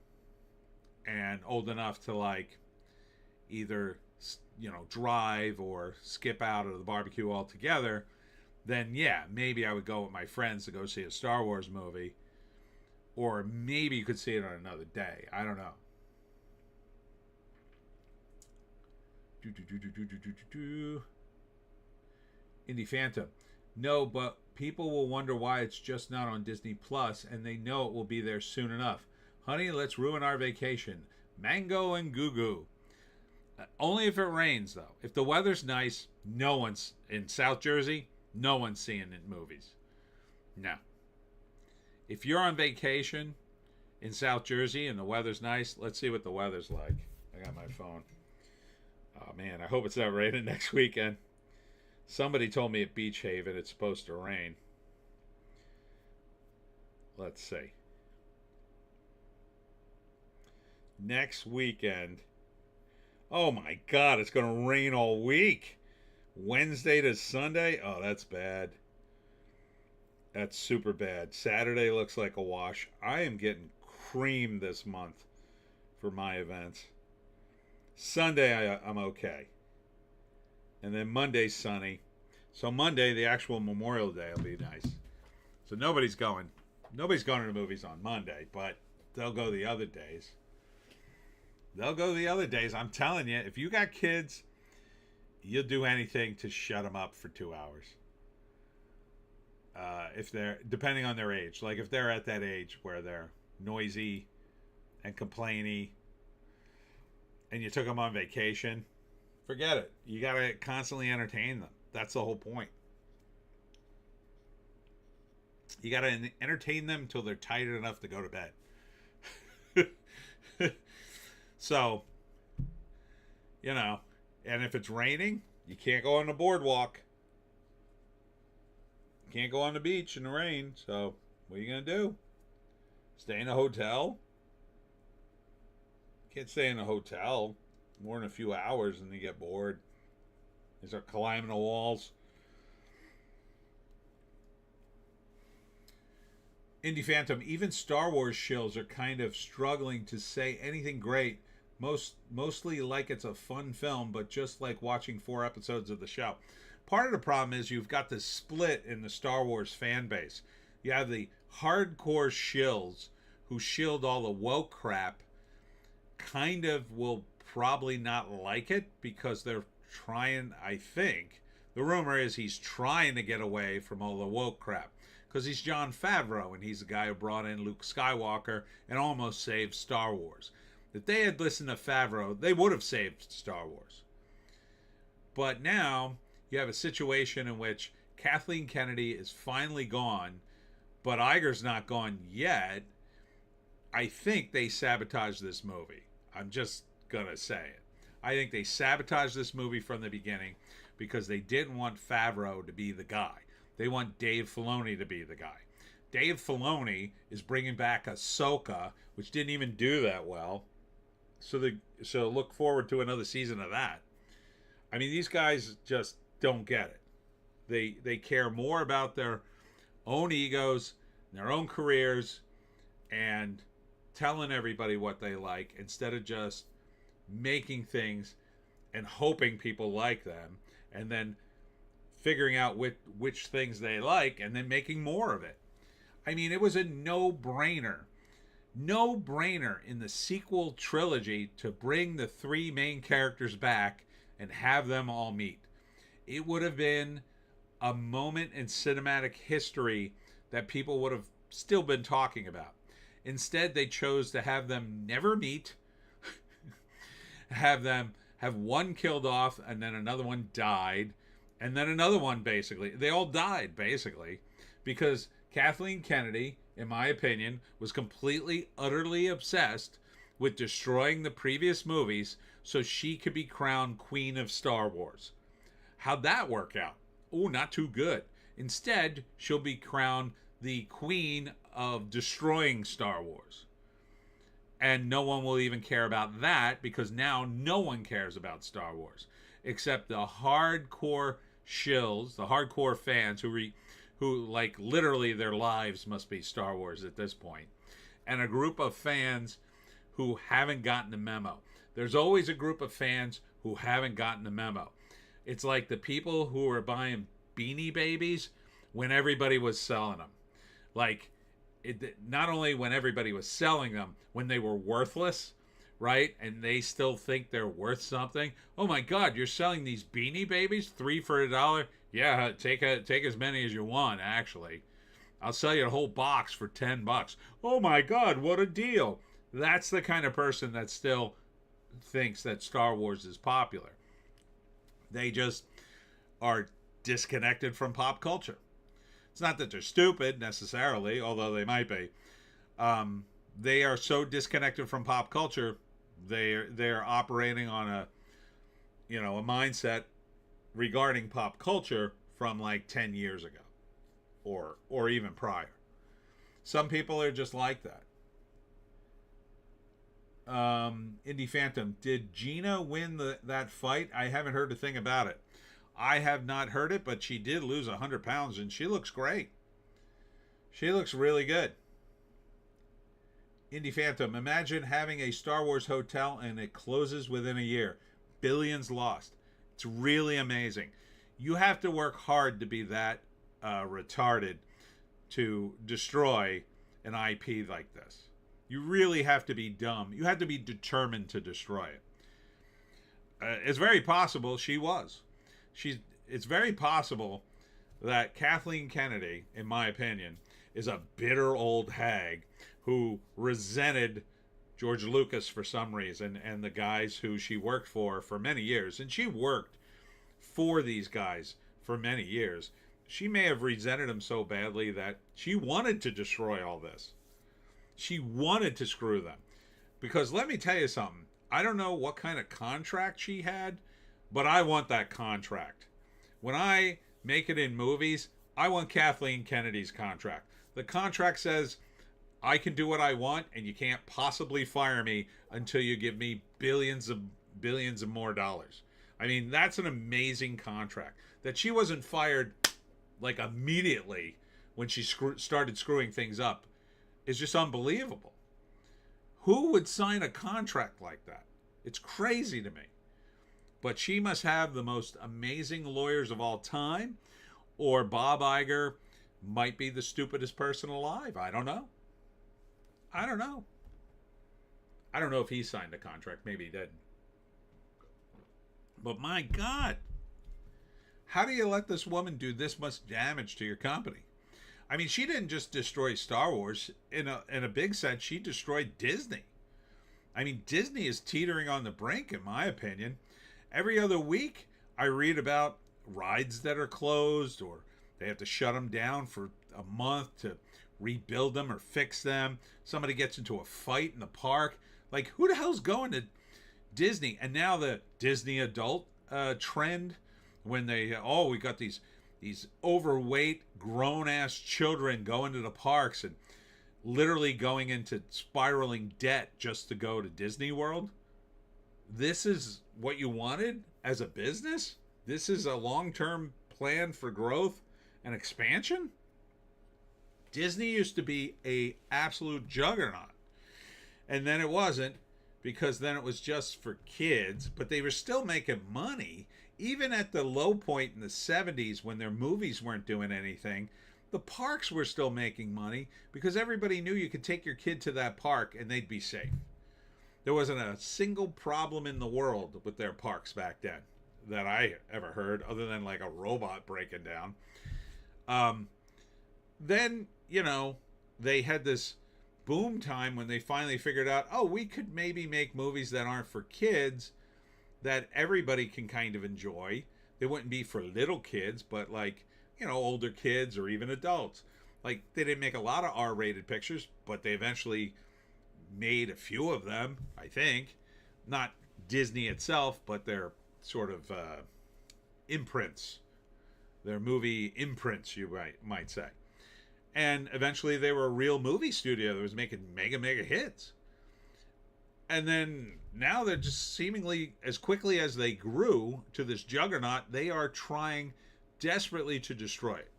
A: and old enough to like either, you know, drive or skip out of the barbecue altogether, then yeah, maybe I would go with my friends to go see a Star Wars movie, or maybe you could see it on another day. I don't know. Indie Phantom. No, but people will wonder why it's just not on Disney Plus, and they know it will be there soon enough. Honey, let's ruin our vacation. Mango and Goo Goo. Only if it rains, though. If the weather's nice, no one's in South Jersey, no one's seeing it in movies. No. If you're on vacation in South Jersey and the weather's nice, let's see what the weather's like. I got my phone. Oh, man, I hope it's not raining next weekend. Somebody told me at Beach Haven it's supposed to rain. Let's see. Next weekend. Oh my God, it's going to rain all week. Wednesday to Sunday. Oh, that's bad. That's super bad. Saturday looks like a wash. I am getting creamed this month for my events. Sunday, I'm okay. And then Monday's sunny. So Monday, the actual Memorial Day, will be nice. So nobody's going to the movies on Monday, but they'll go the other days. I'm telling you, if you got kids, you'll do anything to shut them up for 2 hours. If they're, depending on their age, like if they're at that age where they're noisy and complainy, and you took them on vacation, forget it. You got to constantly entertain them. That's the whole point. You got to entertain them until they're tired enough to go to bed. So, you know, and if it's raining, you can't go on the boardwalk. You can't go on the beach in the rain. So, what are you going to do? Stay in a hotel? You can't stay in a hotel more than a few hours and you get bored. You start climbing the walls. Indie Phantom, even Star Wars shills are kind of struggling to say anything great. Mostly like it's a fun film, but just like watching 4 episodes of the show. Part of the problem is you've got this split in the Star Wars fan base. You have the hardcore shills who shield all the woke crap, kind of will probably not like it because they're trying, I think, the rumor is he's trying to get away from all the woke crap. Because he's Jon Favreau, and he's the guy who brought in Luke Skywalker and almost saved Star Wars. If they had listened to Favreau, they would have saved Star Wars. But now you have a situation in which Kathleen Kennedy is finally gone, but Iger's not gone yet. I think they sabotaged this movie. I'm just going to say it. I think they sabotaged this movie from the beginning because they didn't want Favreau to be the guy. They want Dave Filoni to be the guy. Dave Filoni is bringing back Ahsoka, which didn't even do that well. So look forward to another season of that. I mean, these guys just don't get it. They care more about their own egos, their own careers, and telling everybody what they like instead of just making things and hoping people like them, and then figuring out which things they like and then making more of it. I mean, it was a no-brainer in the sequel trilogy to bring the three main characters back and have them all meet. It would have been a moment in cinematic history that people would have still been talking about. Instead, they chose to have them never meet, have one killed off, and then another one died, and then another one, basically. They all died, basically, because Kathleen Kennedy, in my opinion, was completely, utterly obsessed with destroying the previous movies so she could be crowned Queen of Star Wars. How'd that work out? Oh, not too good. Instead, she'll be crowned the Queen of destroying Star Wars. And no one will even care about that because now no one cares about Star Wars except the hardcore shills, the hardcore fans who like literally their lives must be Star Wars at this point, and a group of fans who haven't gotten the memo. There's always a group of fans who haven't gotten the memo. It's like the people who were buying Beanie Babies when everybody was selling them. Like, not only when everybody was selling them, when they were worthless, right? And they still think they're worth something. Oh my God, you're selling these Beanie Babies, 3 for $1? Yeah, take as many as you want, actually. I'll sell you a whole box for $10. Oh my God, what a deal. That's the kind of person that still thinks that Star Wars is popular. They just are disconnected from pop culture. It's not that they're stupid necessarily, although they might be. They are so disconnected from pop culture. They're operating on a mindset regarding pop culture from like 10 years ago, or even prior. Some people are just like that. Indie Phantom, did Gina win that fight? I haven't heard a thing about it. I have not heard it, but she did lose 100 pounds, and she looks great. She looks really good. Indie Phantom, imagine having a Star Wars hotel and it closes within a year. Billions lost. It's really amazing. You have to work hard to be that retarded to destroy an IP like this. You really have to be dumb. You have to be determined to destroy it. It's very possible she was. It's very possible that Kathleen Kennedy, in my opinion, is a bitter old hag who resented George Lucas for some reason and the guys who she worked for many years. And she worked for these guys for many years. She may have resented them so badly that she wanted to destroy all this. She wanted to screw them. Because let me tell you something. I don't know what kind of contract she had, but I want that contract. When I make it in movies, I want Kathleen Kennedy's contract. The contract says, I can do what I want, and you can't possibly fire me until you give me billions of more dollars. I mean, that's an amazing contract. That she wasn't fired like immediately when she started screwing things up is just unbelievable. Who would sign a contract like that? It's crazy to me. But she must have the most amazing lawyers of all time, or Bob Iger might be the stupidest person alive. I don't know. I don't know if he signed a contract. Maybe he didn't. But my God, how do you let this woman do this much damage to your company? I mean, she didn't just destroy Star Wars. In a big sense, she destroyed Disney. I mean, Disney is teetering on the brink, in my opinion. Every other week, I read about rides that are closed, or they have to shut them down for a month to rebuild them or fix them. Somebody gets into a fight in the park. Like, who the hell's going to Disney? And now the Disney adult trend, when we got these overweight grown ass children going to the parks and literally going into spiraling debt just to go to Disney World. This is what you wanted as a business? This is a long-term plan for growth and expansion? Disney used to be a absolute juggernaut. And then it wasn't, because then it was just for kids, but they were still making money. Even at the low point in the 70s, when their movies weren't doing anything, the parks were still making money because everybody knew you could take your kid to that park and they'd be safe. There wasn't a single problem in the world with their parks back then that I ever heard, other than like a robot breaking down. Then, they had this boom time when they finally figured out, we could maybe make movies that aren't for kids, that everybody can kind of enjoy. They wouldn't be for little kids, but older kids or even adults. Like, they didn't make a lot of R-rated pictures, but they eventually made a few of them, I think. Not Disney itself, but their sort of imprints. Their movie imprints, you might say. And eventually they were a real movie studio that was making mega hits. And then now they're just seemingly, as quickly as they grew to this juggernaut, they are trying desperately to destroy it.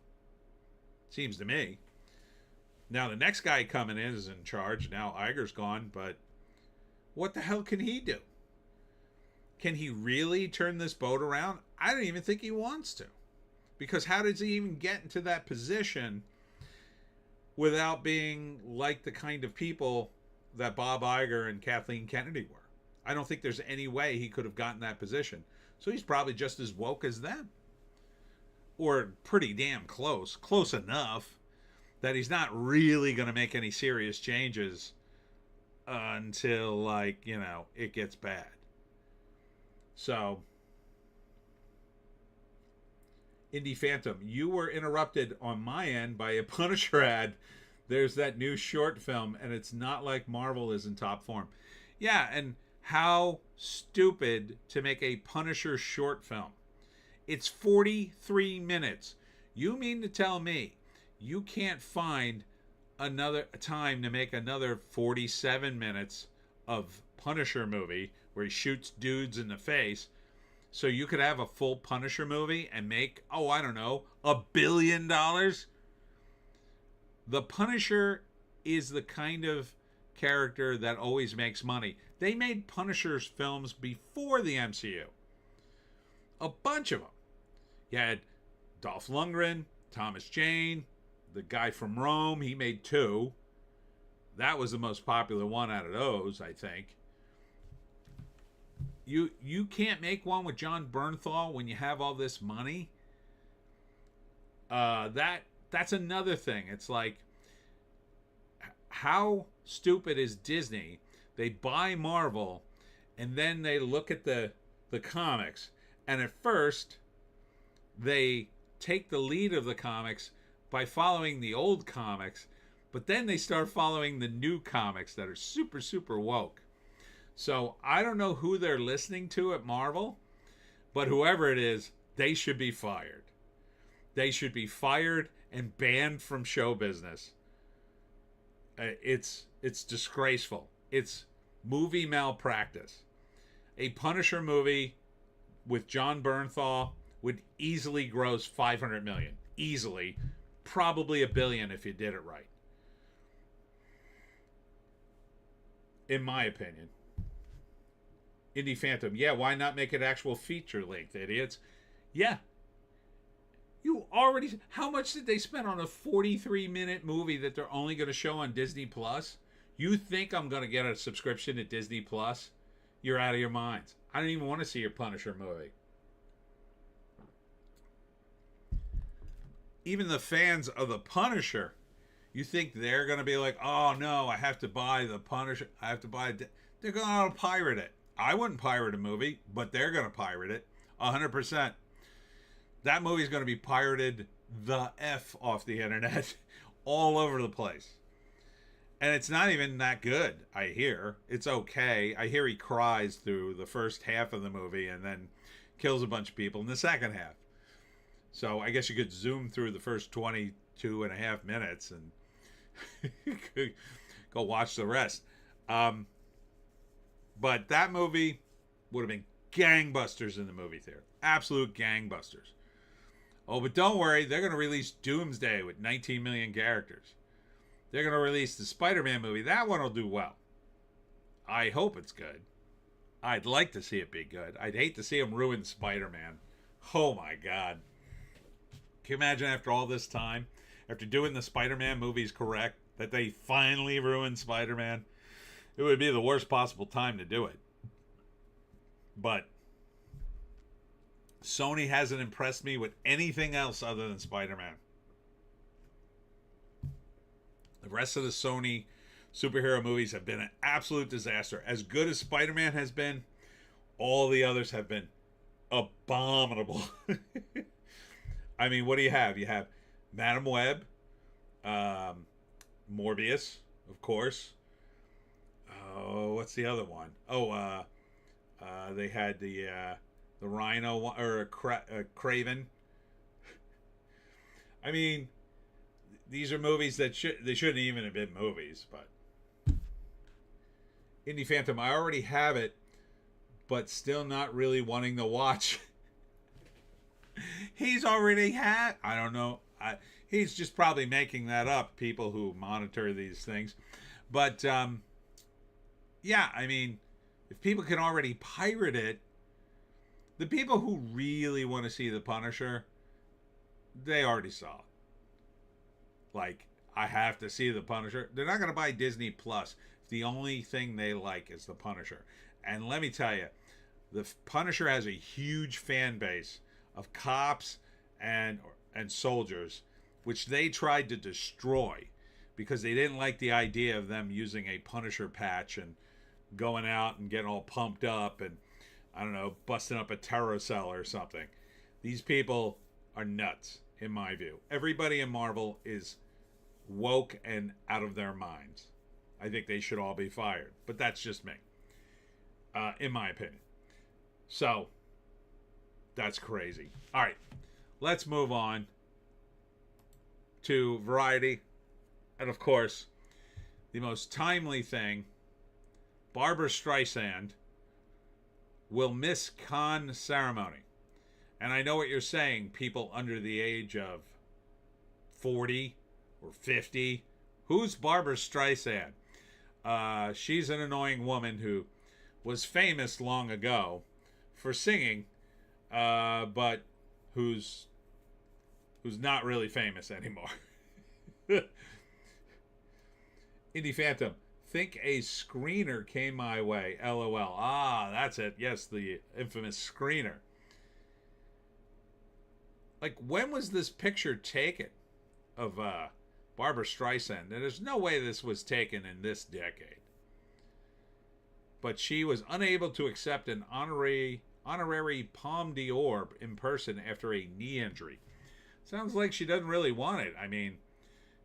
A: Seems to me. Now the next guy coming in is in charge. Now Iger's gone, but what the hell can he do? Can he really turn this boat around? I don't even think he wants to. Because how does he even get into that position without being like the kind of people that Bob Iger and Kathleen Kennedy were? I don't think there's any way he could have gotten that position. So he's probably just as woke as them. Or pretty damn close. Close enough that he's not really going to make any serious changes until, it gets bad. So, Indie Phantom, you were interrupted on my end by a Punisher ad. There's that new short film, and it's not like Marvel is in top form. Yeah, and how stupid to make a Punisher short film. It's 43 minutes. You mean to tell me you can't find another time to make another 47 minutes of Punisher movie where he shoots dudes in the face, so you could have a full Punisher movie and make, $1 billion? The Punisher is the kind of character that always makes money. They made Punisher's films before the MCU. A bunch of them. You had Dolph Lundgren, Thomas Jane, the guy from Rome. He made 2. That was the most popular one out of those, I think. You can't make one with John Bernthal when you have all this money. That's another thing. It's like, how stupid is Disney? They buy Marvel, and then they look at the comics, and at first they take the lead of the comics by following the old comics, but then they start following the new comics that are super, super woke. So I don't know who they're listening to at Marvel, but whoever it is, they should be fired. They should be fired and banned from show business. It's disgraceful. It's movie malpractice. A Punisher movie with John Bernthal would easily gross $500 million. Easily. Probably $1 billion if you did it right. In my opinion. Indie Phantom. Yeah, why not make it actual feature length, idiots? Yeah. You already... How much did they spend on a 43-minute movie that they're only going to show on Disney Plus? You think I'm going to get a subscription to Disney Plus? You're out of your minds. I don't even want to see your Punisher movie. Even the fans of the Punisher, you think they're going to be like, oh no, I have to buy the Punisher. I have to buy it. They're going to pirate it. I wouldn't pirate a movie, but they're going to pirate it 100%. That movie's going to be pirated the F off the internet all over the place. And it's not even that good, I hear. It's okay. I hear he cries through the first half of the movie and then kills a bunch of people in the second half. So I guess you could zoom through the first 22 and a half minutes and go watch the rest. But that movie would have been gangbusters in the movie theater. Absolute gangbusters. Oh, but don't worry. They're going to release Doomsday with 19 million characters. They're going to release the Spider-Man movie. That one will do well. I hope it's good. I'd like to see it be good. I'd hate to see them ruin Spider-Man. Oh, my God. Can you imagine after all this time, after doing the Spider-Man movies correct, that they finally ruined Spider-Man? It would be the worst possible time to do it. But Sony hasn't impressed me with anything else other than Spider-Man. The rest of the Sony superhero movies have been an absolute disaster. As good as Spider-Man has been, all the others have been abominable. I mean, what do you have? You have Madam Web, Morbius, of course. Oh, what's the other one? Oh, they had the Rhino one, or Craven. I mean, these are movies that they shouldn't even have been movies, but Indie Phantom, I already have it, but still not really wanting to watch. He's already had. I don't know. He's just probably making that up. People who monitor these things, but yeah, I mean, if people can already pirate it, the people who really want to see the Punisher, they already saw it. Like, I have to see the Punisher. They're not going to buy Disney Plus if the only thing they like is the Punisher. And let me tell you, the Punisher has a huge fan base of cops and soldiers, which they tried to destroy because they didn't like the idea of them using a Punisher patch and going out and getting all pumped up and, I don't know, busting up a terror cell or something. These people are nuts, in my view. Everybody in Marvel is woke and out of their minds. I think they should all be fired. But that's just me, in my opinion. So, that's crazy. All right, let's move on to Variety. And, of course, the most timely thing, Barbra Streisand will miss Cannes ceremony. And I know what you're saying, people under the age of 40 or 50. Who's Barbra Streisand? She's an annoying woman who was famous long ago for singing, but who's not really famous anymore. Indie Phantom, think a screener came my way. LOL. Ah, that's it. Yes, the infamous screener. Like, when was this picture taken of Barbra Streisand? And there's no way this was taken in this decade. But she was unable to accept an honorary Palme d'Or in person after a knee injury. Sounds like she doesn't really want it. I mean,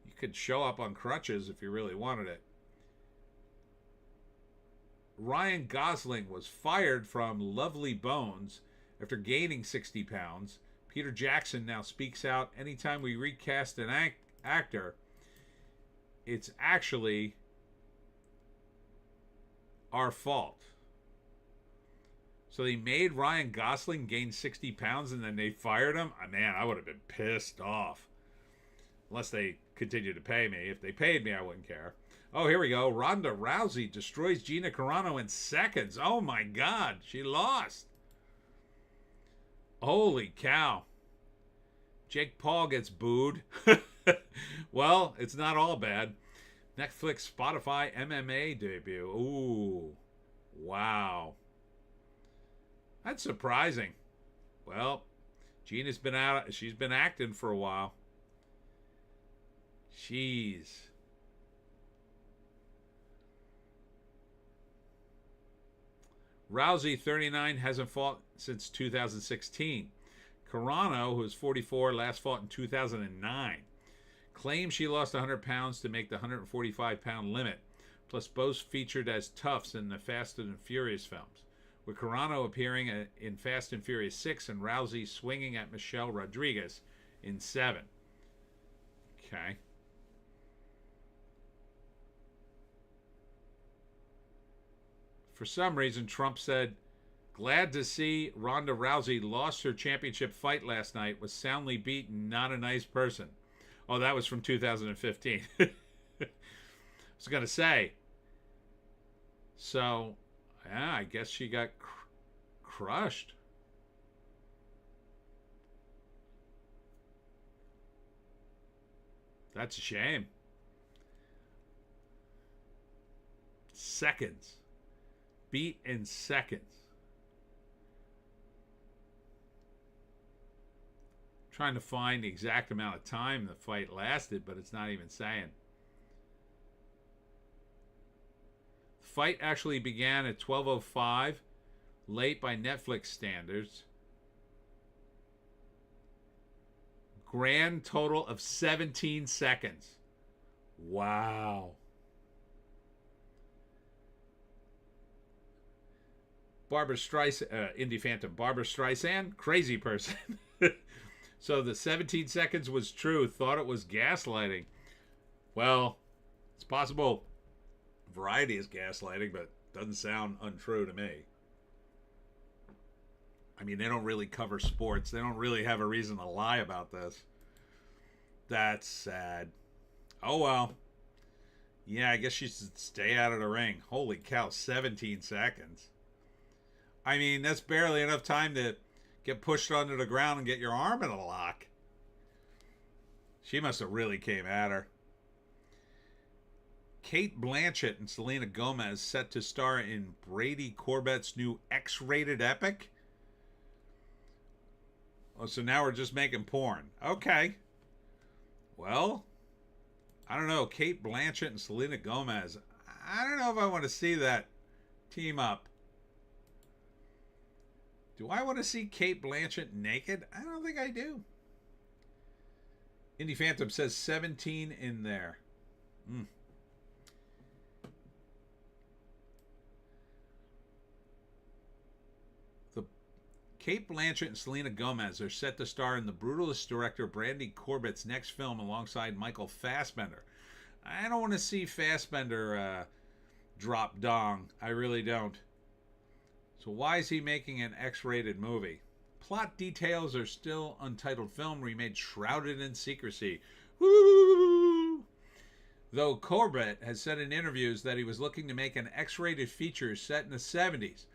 A: you could show up on crutches if you really wanted it. Ryan Gosling was fired from Lovely Bones after gaining 60 pounds. Peter Jackson now speaks out anytime we recast an actor. It's actually our fault. So they made Ryan Gosling gain 60 pounds and then they fired him? Man, I would have been pissed off. Unless they continued to pay me. If they paid me, I wouldn't care. Oh, here we go. Ronda Rousey destroys Gina Carano in seconds. Oh, my God. She lost. Holy cow. Jake Paul gets booed. Well, it's not all bad. Netflix, Spotify, MMA debut. Ooh. Wow. That's surprising. Well, Gina's been out. She's been acting for a while. Jeez. Rousey, 39, hasn't fought since 2016. Carano, who is 44, last fought in 2009. Claims she lost 100 pounds to make the 145-pound limit. Plus, both featured as toughs in the Fast and Furious films, with Carano appearing in Fast and Furious 6 and Rousey swinging at Michelle Rodriguez in 7. Okay. For some reason, Trump said, glad to see Ronda Rousey lost her championship fight last night, was soundly beaten, not a nice person. Oh, that was from 2015. I was going to say. So, yeah, I guess she got crushed. That's a shame. Seconds. Beat in seconds. Trying to find the exact amount of time the fight lasted, but it's not even saying. The fight actually began at 12:05, late by Netflix standards. Grand total of 17 seconds. Wow. Barbara Streisand, Indie Phantom. Barbara Streisand, crazy person. So the 17 seconds was true. Thought it was gaslighting. Well, it's possible Variety is gaslighting, but doesn't sound untrue to me. I mean, they don't really cover sports. They don't really have a reason to lie about this. That's sad. Oh, well. Yeah, I guess she should stay out of the ring. Holy cow, 17 seconds. I mean, that's barely enough time to get pushed onto the ground and get your arm in a lock. She must have really came at her. Kate Blanchett and Selena Gomez set to star in Brady Corbett's new X-rated epic. Oh, so now we're just making porn. Okay. Well, I don't know. Kate Blanchett and Selena Gomez. I don't know if I want to see that team up. Do I want to see Kate Blanchett naked? I don't think I do. Indie Phantom says 17 in there. Kate Blanchett and Selena Gomez are set to star in the brutalist director Brady Corbett's next film alongside Michael Fassbender. I don't want to see Fassbender drop dong. I really don't. So why is he making an X-rated movie? Plot details are still untitled film remained shrouded in secrecy. Woo! Though Corbett has said in interviews that he was looking to make an X-rated feature set in the 70s.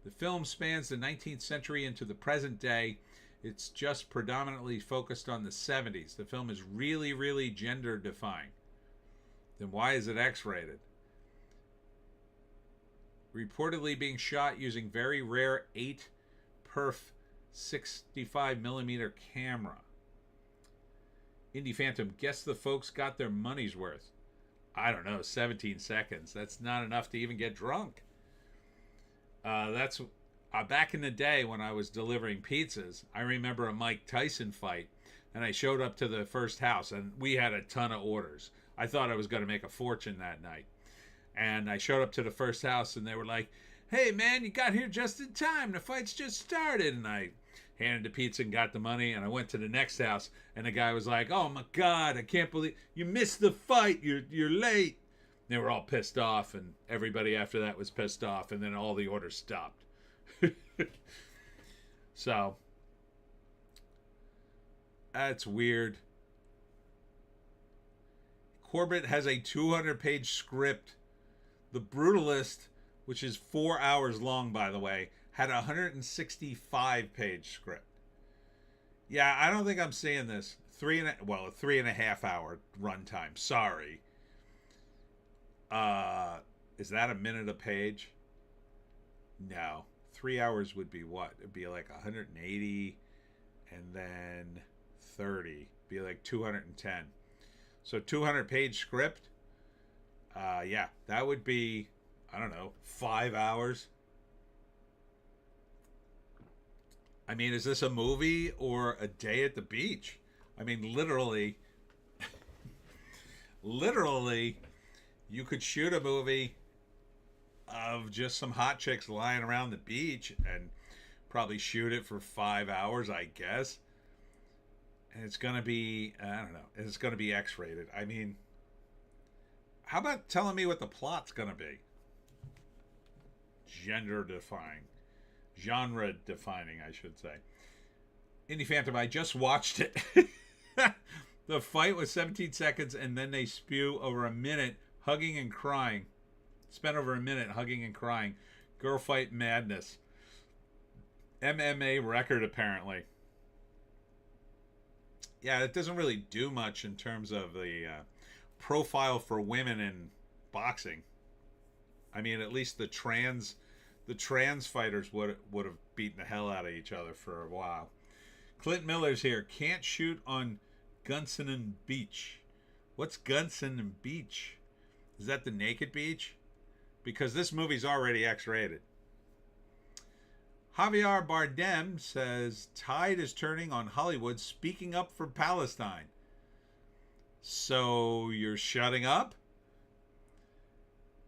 A: The film spans the 19th century into the present day. It's just predominantly focused on the 70s. The film is really, really gender defying. Then why is it X-rated? Reportedly being shot using very rare 8-perf 65mm camera. Indie Phantom, guess the folks got their money's worth. I don't know, 17 seconds. That's not enough to even get drunk. That's back in the day when I was delivering pizzas. I remember a Mike Tyson fight, and I showed up to the first house, and we had a ton of orders. I thought I was going to make a fortune that night. And I showed up to the first house, and they were like, hey, man, you got here just in time. The fight's just started. And I handed the pizza and got the money, and I went to the next house, and the guy was like, oh, my God, I can't believe you missed the fight. You're late. They were all pissed off, and everybody after that was pissed off, and then all the orders stopped. So, that's weird. Corbett has a 200-page script. The Brutalist, which is 4 hours long, by the way, had a 165-page script. Yeah, I don't think I'm seeing this. A 3.5 hour runtime. Sorry. Is that a minute a page? No. 3 hours would be what? It'd be like 180 and then 30. Be like 210. So 200-page script. Yeah, that would be, I don't know, 5 hours. I mean, is this a movie or a day at the beach? I mean, literally, you could shoot a movie of just some hot chicks lying around the beach and probably shoot it for 5 hours, I guess. And it's going to be, I don't know, it's going to be X-rated. I mean, how about telling me what the plot's going to be? Genre defining, I should say. Indie Phantom, I just watched it. The fight was 17 seconds, and then they spew over a minute hugging and crying. Spent over a minute hugging and crying. Girl fight madness. MMA record, apparently. Yeah, it doesn't really do much in terms of the profile for women in boxing. I mean, at least the trans fighters would have beaten the hell out of each other for a while. Clint Miller's here. Can't shoot on Gunson Beach. What's Gunson Beach? Is that the naked beach? Because this movie's already X-rated. Javier Bardem says, tide is turning on Hollywood, speaking up for Palestine. So you're shutting up?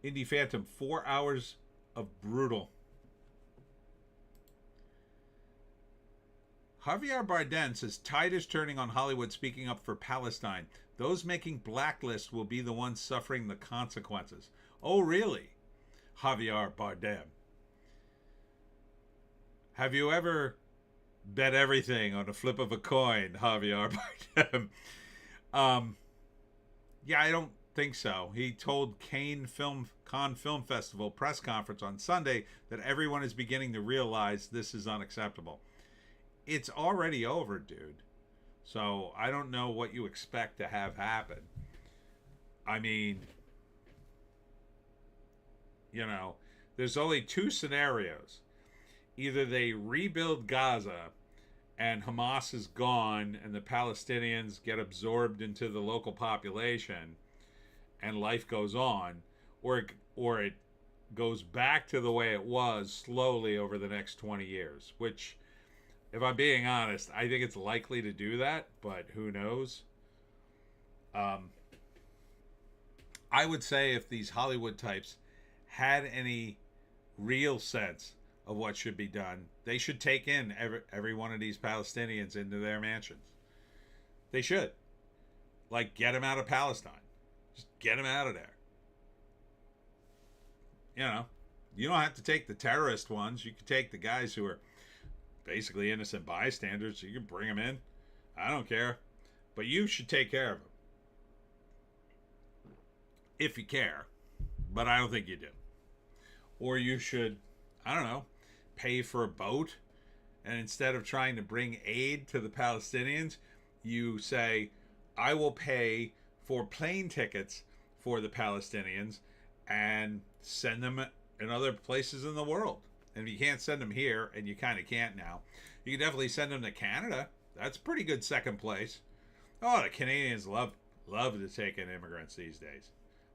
A: Indie Phantom, 4 hours of brutal. Javier Bardem says, tide is turning on Hollywood, speaking up for Palestine. Those making Blacklist will be the ones suffering the consequences. Oh, really? Javier Bardem. Have you ever bet everything on a flip of a coin, Javier Bardem? Yeah, I don't think so. He told Cannes Film Festival press conference on Sunday that everyone is beginning to realize this is unacceptable. It's already over, dude. So I don't know what you expect to have happen. I mean, you know, there's only two scenarios. Either they rebuild Gaza and Hamas is gone and the Palestinians get absorbed into the local population and life goes on, or it goes back to the way it was slowly over the next 20 years, which, if I'm being honest, I think it's likely to do that, but who knows? I would say if these Hollywood types had any real sense of what should be done, they should take in every one of these Palestinians into their mansions. They should. Like, get them out of Palestine. Just get them out of there. You know, you don't have to take the terrorist ones. You can take the guys who are basically innocent bystanders. You can bring them in. I don't care. But you should take care of them. If you care. But I don't think you do. Or you should, I don't know, pay for a boat, and instead of trying to bring aid to the Palestinians, you say, I will pay for plane tickets for the Palestinians and send them in other places in the world. And if you can't send them here, and you kind of can't now, you can definitely send them to Canada. That's pretty good second place. Oh, the Canadians love to take in immigrants these days.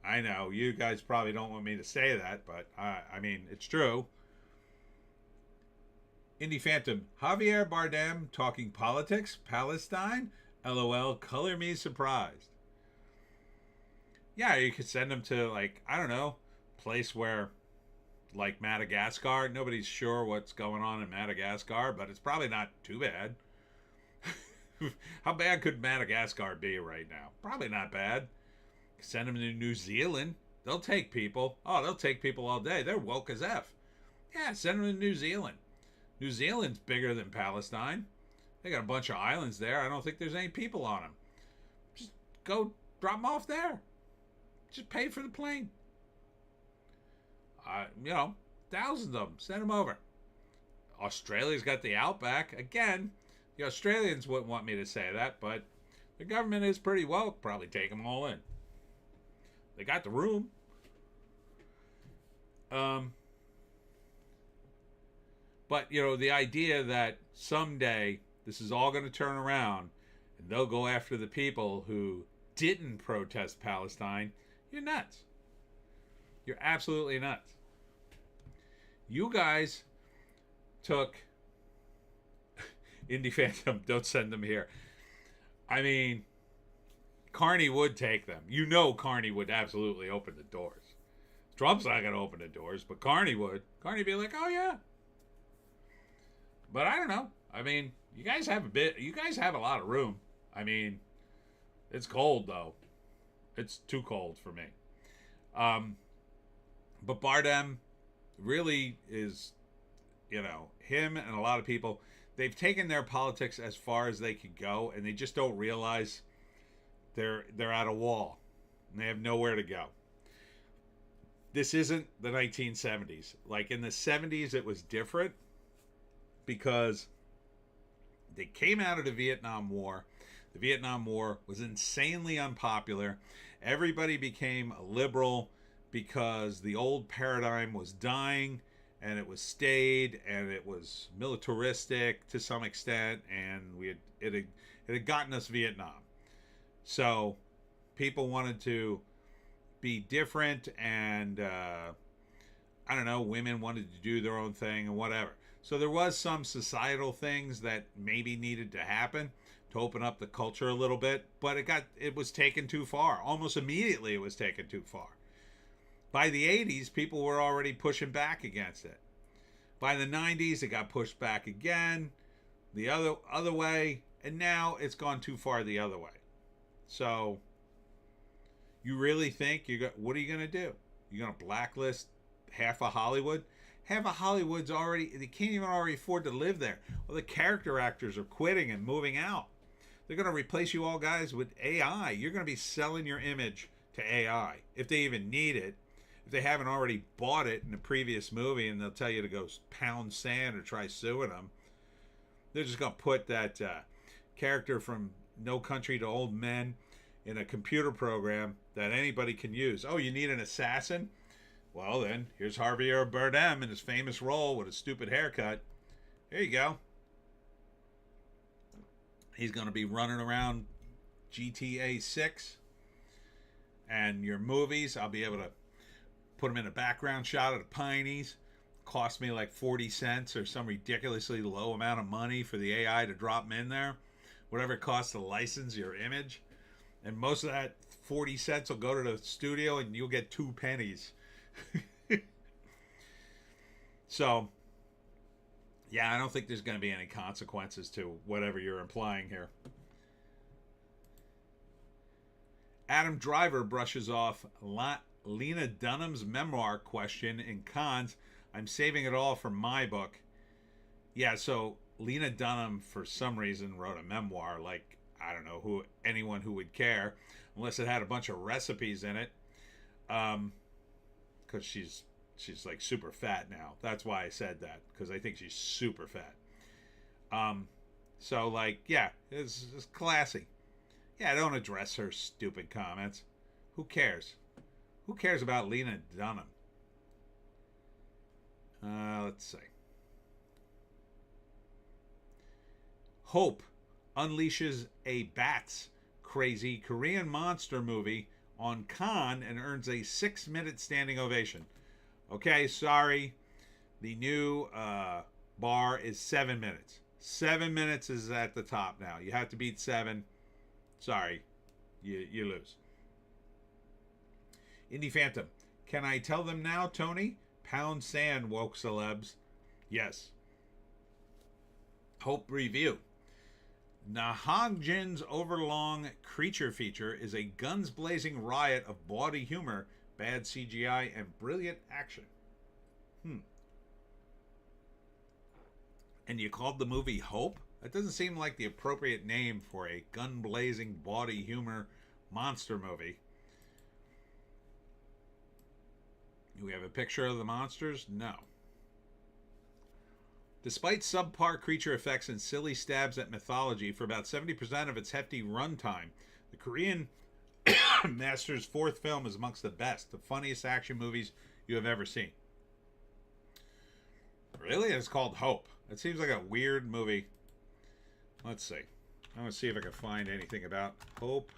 A: I know, you guys probably don't want me to say that, but I mean, it's true. Indie Phantom, Javier Bardem talking politics, Palestine? LOL, color me surprised. Yeah, you could send them to, like, I don't know, place where, like Madagascar. Nobody's sure what's going on in Madagascar, but it's probably not too bad. How bad could Madagascar be right now? Probably not bad. Send them to New Zealand. They'll take people. Oh, they'll take people all day. They're woke as F. Yeah, send them to New Zealand. New Zealand's bigger than Palestine. They got a bunch of islands there. I don't think there's any people on them. Just go drop them off there. Just pay for the plane. You know, thousands of them. Send them over. Australia's got the outback. Again, the Australians wouldn't want me to say that, but the government is pretty woke. Probably take them all in. They got the room. But, you know, the idea that someday this is all going to turn around and they'll go after the people who didn't protest Palestine, you're nuts. You're absolutely nuts. You guys took Indie Phantom, don't send them here. I mean, Carney would take them. You know Carney would absolutely open the doors. Trump's not going to open the doors, but Carney would. Carney would be like, oh, yeah. But I don't know. I mean, you guys have a lot of room. I mean, it's cold, though. It's too cold for me. But Bardem really is, you know, him and a lot of people, they've taken their politics as far as they could go, and they just don't realize they're at a wall, and they have nowhere to go. This isn't the 1970s. Like in the 70s, it was different because they came out of the Vietnam War. The Vietnam War was insanely unpopular. Everybody became a liberal because the old paradigm was dying, and it was staid, and it was militaristic to some extent, and it had gotten us Vietnam. So people wanted to be different, and I don't know, women wanted to do their own thing and whatever. So there was some societal things that maybe needed to happen to open up the culture a little bit, but it was taken too far. Almost immediately it was taken too far. By the 80s, people were already pushing back against it. By the 90s, it got pushed back again, the other way, and now it's gone too far the other way. So, you really think what are you going to do? You're going to blacklist half of Hollywood? Half of Hollywood's they can't even already afford to live there. Well, the character actors are quitting and moving out. They're going to replace you all guys with AI. You're going to be selling your image to AI, if they even need it. If they haven't already bought it in the previous movie, and they'll tell you to go pound sand or try suing them, they're just going to put that character from No Country to Old Men in a computer program that anybody can use. Oh, you need an assassin? Well, then, here's Javier Bardem in his famous role with a stupid haircut. There you go. He's going to be running around GTA 6. And your movies, I'll be able to put them in a background shot of the Pineys. Cost me like 40 cents or some ridiculously low amount of money for the AI to drop them in there. Whatever it costs to license your image. And most of that 40 cents will go to the studio and you'll get 2 pennies. So, yeah, I don't think there's going to be any consequences to whatever you're implying here. Adam Driver brushes off Lena Dunham's memoir question in cons. I'm saving it all for my book. Yeah, so Lena Dunham, for some reason, wrote a memoir. Like, I don't know anyone who would care, unless it had a bunch of recipes in it. Because she's like super fat now. That's why I said that, because I think she's super fat. So like, yeah, it's classy. Yeah, don't address her stupid comments. Who cares? Who cares about Lena Dunham? Let's see. Hope unleashes a Bats crazy Korean monster movie on Cannes and earns a 6-minute standing ovation. Okay, sorry. The new bar is 7 minutes. 7 minutes is at the top now. You have to beat 7. Sorry, you lose. Indie Phantom. Can I tell them now, Tony? Pound sand, woke celebs. Yes. Hope review. Nahangjin's overlong creature feature is a guns-blazing riot of bawdy humor, bad CGI, and brilliant action. And you called the movie Hope? That doesn't seem like the appropriate name for a gun-blazing, bawdy humor monster movie. Do we have a picture of the monsters? No. Despite subpar creature effects and silly stabs at mythology for about 70% of its hefty runtime, the Korean master's fourth film is amongst the best, the funniest action movies you have ever seen. Really? It's called Hope. It seems like a weird movie. Let's see. I'm going to see if I can find anything about Hope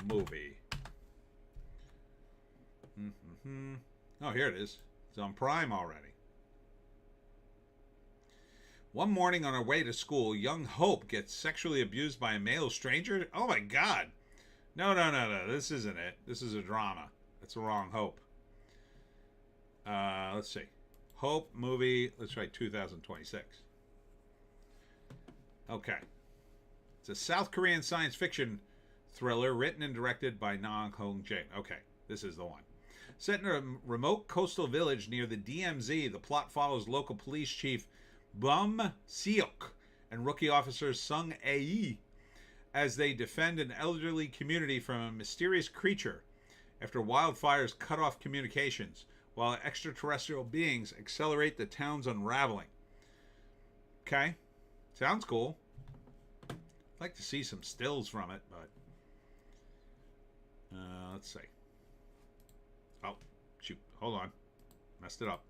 A: movie. Oh, here it is. It's on Prime already. One morning on her way to school, young Hope gets sexually abused by a male stranger. Oh my God. No. This isn't it. This is a drama. That's the wrong Hope. Let's see. Hope movie. Let's write 2026. Okay. It's a South Korean science fiction thriller written and directed by Na Hong-jin. Okay, this is the one. Set in a remote coastal village near the DMZ, the plot follows local police chief Bum Seok and rookie officer Sung Ae as they defend an elderly community from a mysterious creature after wildfires cut off communications, while extraterrestrial beings accelerate the town's unraveling. Okay, sounds cool. I'd like to see some stills from it, but let's see. Oh, shoot. Hold on. Messed it up.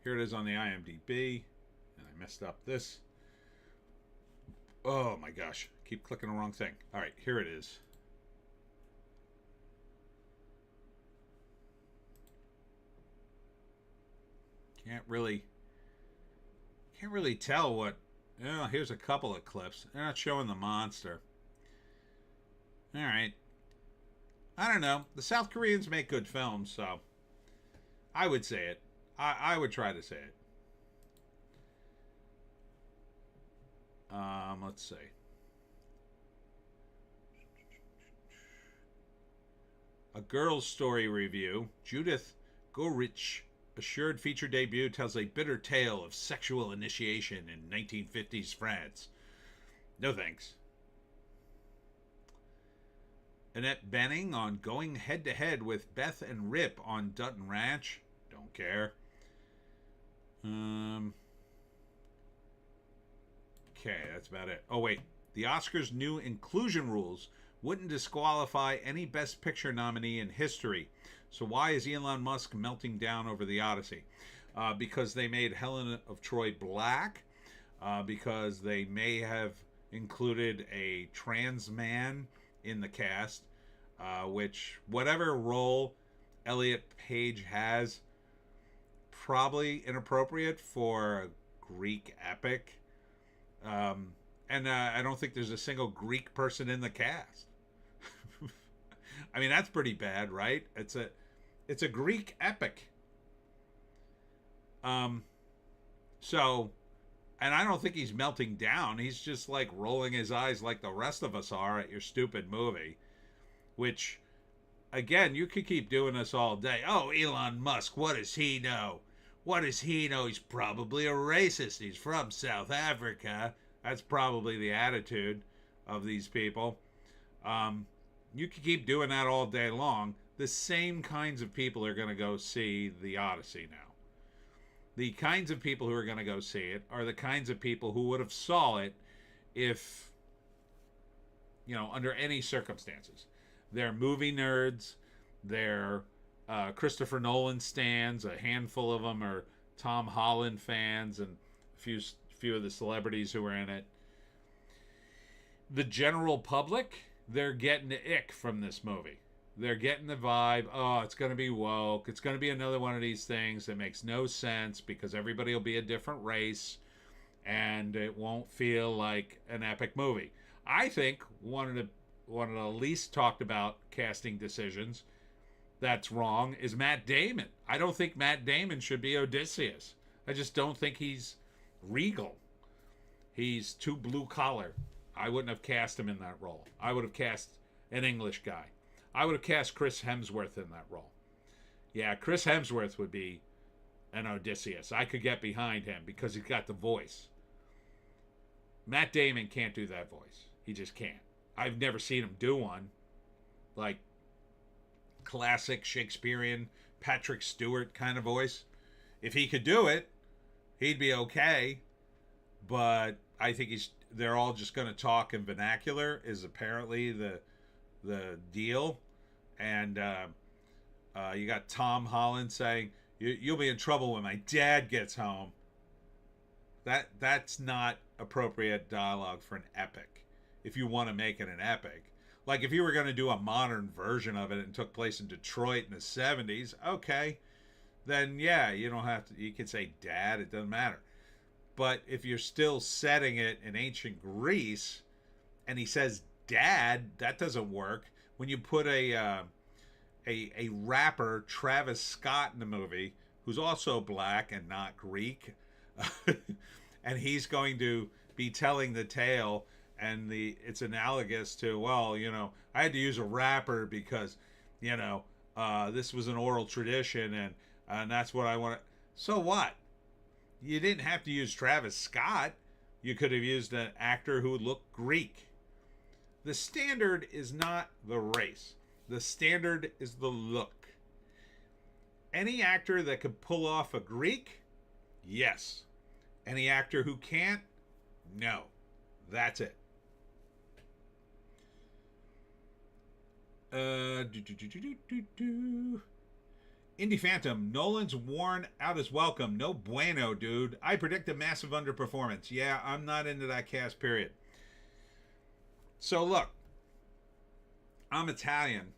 A: Here it is on the IMDb. And I messed up this. Oh my gosh. Keep clicking the wrong thing. All right, here it is. Can't really tell what. Oh, here's a couple of clips. They're not showing the monster. All right. I don't know. The South Koreans make good films, so I would say it. I would try to say it. Let's see. A Girl's Story review. Judith Gorich assured feature debut tells a bitter tale of sexual initiation in 1950s France. No thanks. Annette Bening on going head-to-head with Beth and Rip on Dutton Ranch. Don't care. Okay, that's about it. Oh, wait. The Oscars' new inclusion rules wouldn't disqualify any Best Picture nominee in history. So why is Elon Musk melting down over the Odyssey? Because they made Helen of Troy black. Because they may have included a trans man in the cast. Which, whatever role Elliot Page has, probably inappropriate for a Greek epic. And I don't think there's a single Greek person in the cast. I mean, that's pretty bad, right? It's a Greek epic. So, and I don't think he's melting down. He's just like rolling his eyes like the rest of us are at your stupid movie. Which, again, you could keep doing this all day. Oh, Elon Musk, what does he know? What does he know? He's probably a racist. He's from South Africa. That's probably the attitude of these people. You could keep doing that all day long. The same kinds of people are going to go see the Odysee now. The kinds of people who are going to go see it are the kinds of people who would have saw it if, under any circumstances. They're movie nerds. They're Christopher Nolan stans. A handful of them are Tom Holland fans, and a few of the celebrities who were in it. The general public, they're getting the ick from this movie. They're getting the vibe, oh, it's going to be woke. It's going to be another one of these things that makes no sense because everybody will be a different race and it won't feel like an epic movie. I think one of the least talked about casting decisions that's wrong is Matt Damon. I don't think Matt Damon should be Odysseus. I just don't think he's regal. He's too blue collar. I wouldn't have cast him in that role. I would have cast an English guy. I would have cast Chris Hemsworth in that role. Yeah, Chris Hemsworth would be an Odysseus. I could get behind him because he's got the voice. Matt Damon can't do that voice. He just can't. I've never seen him do one. Like classic Shakespearean Patrick Stewart kind of voice. If he could do it, he'd be okay. But I think they're all just going to talk in vernacular is apparently the deal. And You got Tom Holland saying, "You'll be in trouble when my dad gets home." That's not appropriate dialogue for an epic. If you want to make it an epic, like if you were going to do a modern version of it and took place in Detroit in the 70s, okay, then yeah, you don't have to. You can say dad; it doesn't matter. But if you're still setting it in ancient Greece, and he says dad, that doesn't work. When you put a rapper, Travis Scott, in the movie, who's also black and not Greek, and he's going to be telling the tale, and it's analogous to, well, I had to use a rapper because, this was an oral tradition, and that's what I want. So what? You didn't have to use Travis Scott. You could have used an actor who looked Greek. The standard is not the race. The standard is the look. Any actor that could pull off a Greek, yes. Any actor who can't, no. That's it. Indie Phantom, Nolan's worn out his welcome. No bueno, dude. I predict a massive underperformance. Yeah, I'm not into that cast, period. So look, I'm Italian.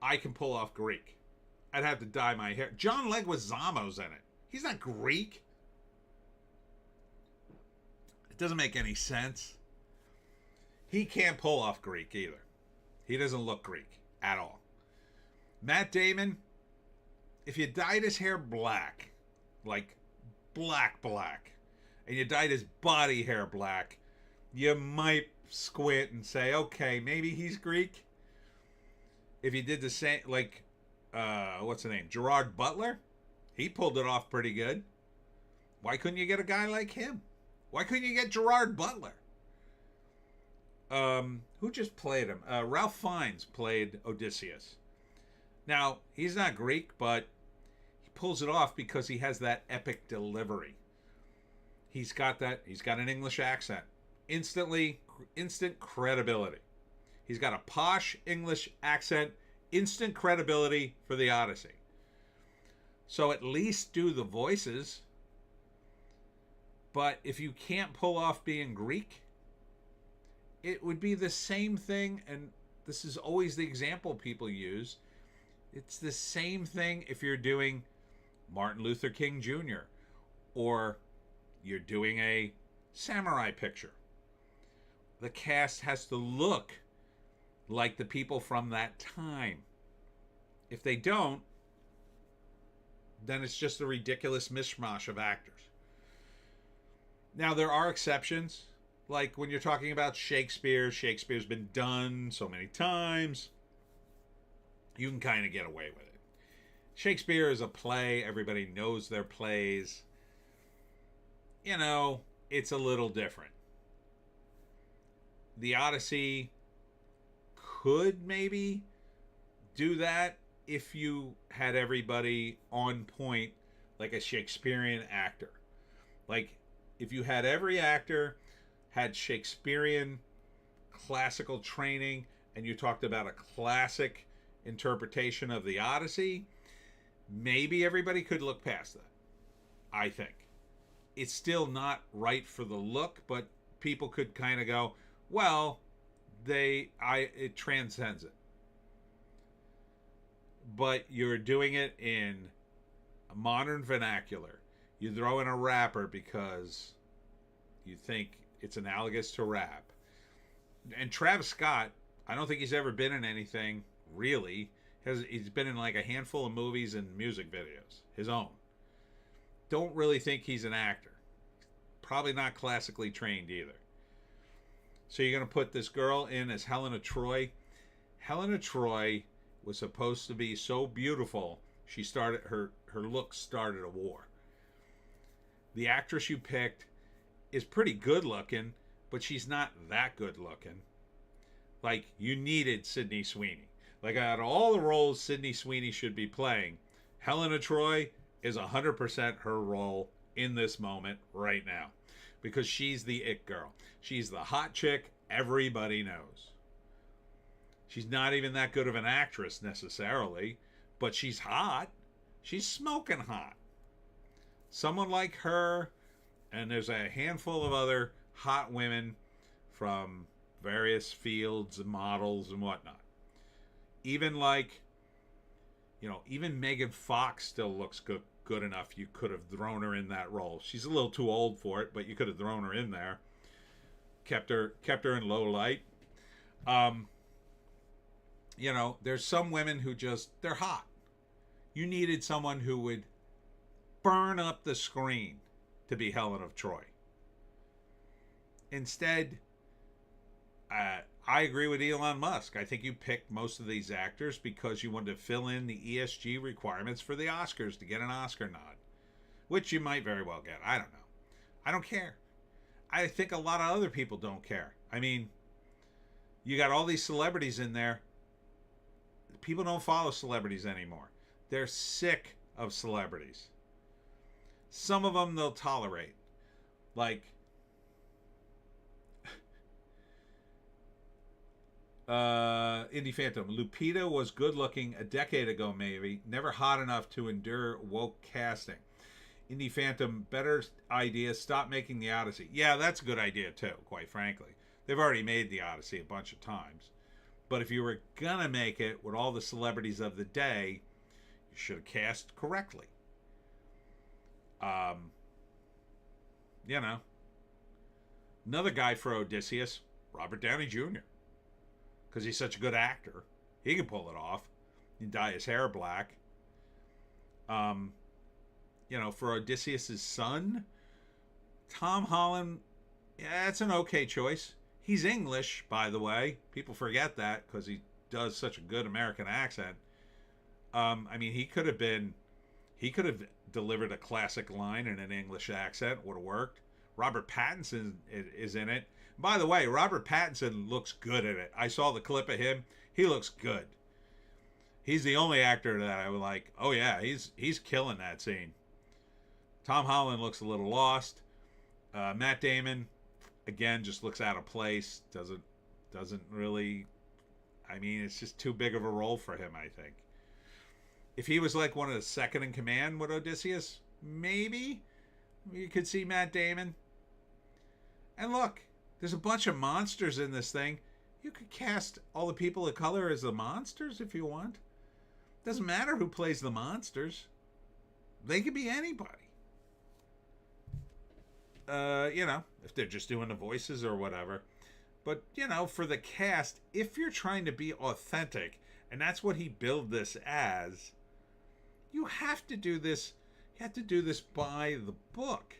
A: I can pull off Greek. I'd have to dye my hair. John Leguizamo's in it. He's not Greek. It doesn't make any sense. He can't pull off Greek either. He doesn't look Greek at all. Matt Damon, if you dyed his hair black, like black, and you dyed his body hair black, you might squint and say, okay, maybe he's Greek. If you did the same, like, what's the name? Gerard Butler? He pulled it off pretty good. Why couldn't you get a guy like him? Why couldn't you get Gerard Butler? Who just played him? Ralph Fiennes played Odysseus. Now, he's not Greek, but he pulls it off because he has that epic delivery. He's got an English accent. Instant credibility. He's got a posh English accent, instant credibility for the Odyssey. So at least do the voices. But if you can't pull off being Greek, it would be the same thing, and this is always the example people use. It's the same thing if you're doing Martin Luther King Jr. or you're doing a samurai picture. The cast has to look like the people from that time. If they don't, then it's just a ridiculous mishmash of actors. Now, there are exceptions. Like when you're talking about Shakespeare's been done so many times, you can kind of get away with it. Shakespeare is a play. Everybody knows their plays. It's a little different. The Odyssey could maybe do that if you had everybody on point like a Shakespearean actor. Like if you had every actor had Shakespearean classical training and you talked about a classic interpretation of the Odyssey, maybe everybody could look past that. I think. It's still not right for the look, but people could kind of go, well, it transcends it. But you're doing it in a modern vernacular. You throw in a rapper because you think it's analogous to rap. And Travis Scott, I don't think he's ever been in anything, really. He's been in like a handful of movies and music videos, his own. Don't really think he's an actor. Probably not classically trained either. So you're going to put this girl in as Helena Troy. Helena Troy was supposed to be so beautiful, her look started a war. The actress you picked is pretty good looking, but she's not that good looking. Like, you needed Sydney Sweeney. Like, out of all the roles Sydney Sweeney should be playing, Helena Troy is 100% her role in this moment right now. Because she's the it girl. She's the hot chick everybody knows. She's not even that good of an actress necessarily, but she's hot. She's smoking hot. Someone like her, and there's a handful of other hot women from various fields and models and whatnot. Even like, even Megan Fox still looks good enough. You could have thrown her in that role. She's a little too old for it, but you could have thrown her in there. Kept her in low light. There's some women who they're hot. You needed someone who would burn up the screen to be Helen of Troy. Instead, I agree with Elon Musk. I think you picked most of these actors because you wanted to fill in the ESG requirements for the Oscars to get an Oscar nod, which you might very well get. I don't know. I don't care. I think a lot of other people don't care. I mean, you got all these celebrities in there. People don't follow celebrities anymore. They're sick of celebrities. Some of them they'll tolerate. Like, Indie Phantom. Lupita was good looking a decade ago, maybe. Never hot enough to endure woke casting. Indie Phantom, better idea. Stop making the Odyssey. Yeah, that's a good idea too, quite frankly. They've already made the Odyssey a bunch of times. But if you were going to make it with all the celebrities of the day, you should have cast correctly. Another guy for Odysseus, Robert Downey Jr. Because he's such a good actor. He can pull it off. He can dye his hair black. For Odysseus' son, Tom Holland, yeah, that's an okay choice. He's English, by the way. People forget that because he does such a good American accent. He could have delivered a classic line in an English accent. Would have worked. Robert Pattinson is in it. By the way, Robert Pattinson looks good in it. I saw the clip of him. He looks good. He's the only actor that I would like. Oh yeah, he's killing that scene. Tom Holland looks a little lost. Matt Damon, again, just looks out of place. Doesn't really. It's just too big of a role for him, I think. If he was like one of the second in command with Odysseus, maybe you could see Matt Damon. And look, there's a bunch of monsters in this thing. You could cast all the people of color as the monsters if you want. Doesn't matter who plays the monsters. They could be anybody. If they're just doing the voices or whatever. But, for the cast, if you're trying to be authentic, and that's what he billed this as, you have to do this. You have to do this by the book.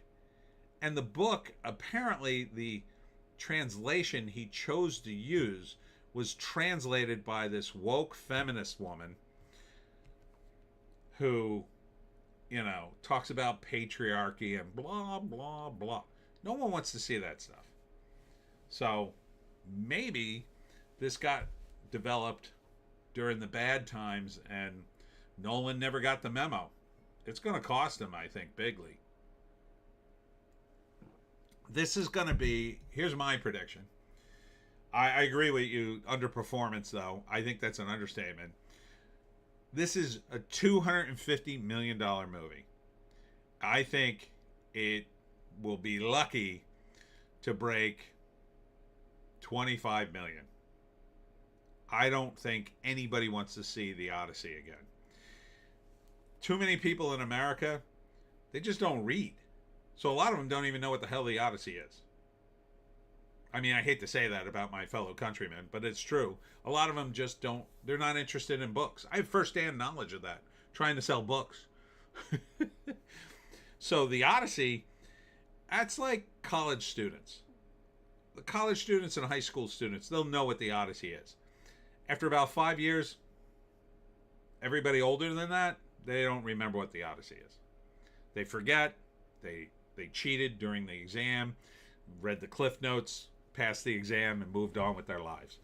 A: And the book, apparently, the translation he chose to use was translated by this woke feminist woman who, talks about patriarchy and blah, blah, blah. No one wants to see that stuff. So maybe this got developed during the bad times and Nolan never got the memo. It's going to cost him, I think, bigly. This is going to be, here's my prediction. I agree with you, underperformance though. I think that's an understatement. This is a $250 million movie. I think it will be lucky to break 25 million. I don't think anybody wants to see the Odyssey again. Too many people in America, they just don't read. So a lot of them don't even know what the hell the Odyssey is. I hate to say that about my fellow countrymen, but it's true. A lot of them just don't, they're not interested in books. I have firsthand knowledge of that, trying to sell books. So the Odyssey, that's like college students. The college students and high school students, they'll know what the Odyssey is. After about 5 years, everybody older than that, they don't remember what the Odyssey is. They forget. They cheated during the exam, read the Cliff Notes, passed the exam, and moved on with their lives.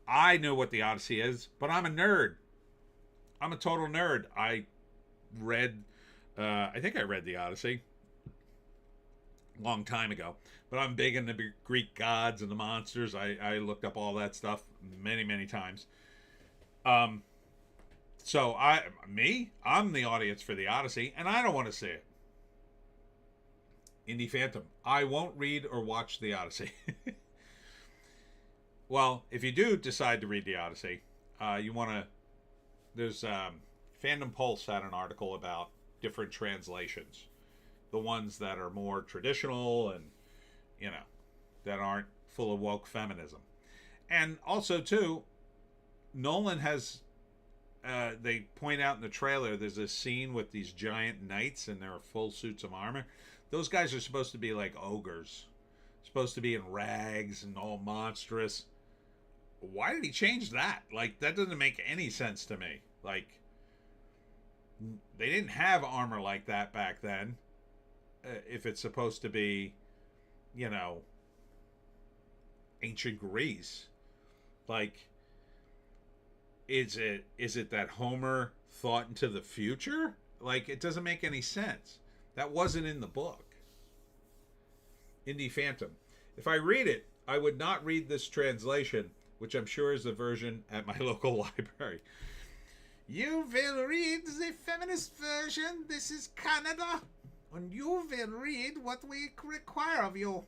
A: I know what the Odyssey is, but I'm a nerd. I'm a total nerd. I think I read the Odyssey a long time ago, but I'm big into the Greek gods and the monsters. I looked up all that stuff many, many times. So I'm the audience for the Odyssey, and I don't want to see it. Indie Phantom, I won't read or watch the Odyssey. Well, if you do decide to read the Odyssey, you want to. There's Fandom Pulse had an article about different translations, the ones that are more traditional and that aren't full of woke feminism, and also too, Nolan has. They point out in the trailer there's a scene with these giant knights in their full suits of armor. Those guys are supposed to be like ogres, supposed to be in rags and all monstrous. Why did he change that? Like, that doesn't make any sense to me. Like, they didn't have armor like that back then. If it's supposed to be, ancient Greece. Like, is it that Homer thought into the future? Like, it doesn't make any sense. That wasn't in the book. Indie Phantom. If I read it, I would not read this translation, which I'm sure is the version at my local library. You will read the feminist version. This is Canada. And you will read what we require of you.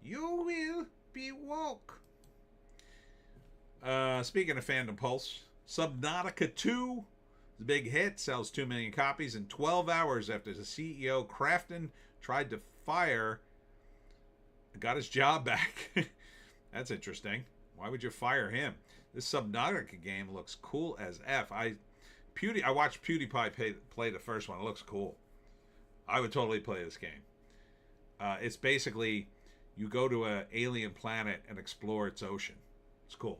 A: You will be woke. Speaking of Fandom Pulse, Subnautica 2 is a big hit, sells 2 million copies in 12 hours after the CEO Crafton tried to fire, got his job back. That's interesting. Why would you fire him? This Subnautica game looks cool as F. I watched PewDiePie play the first one. It looks cool. I would totally play this game. It's basically you go to an alien planet and explore its ocean. It's cool.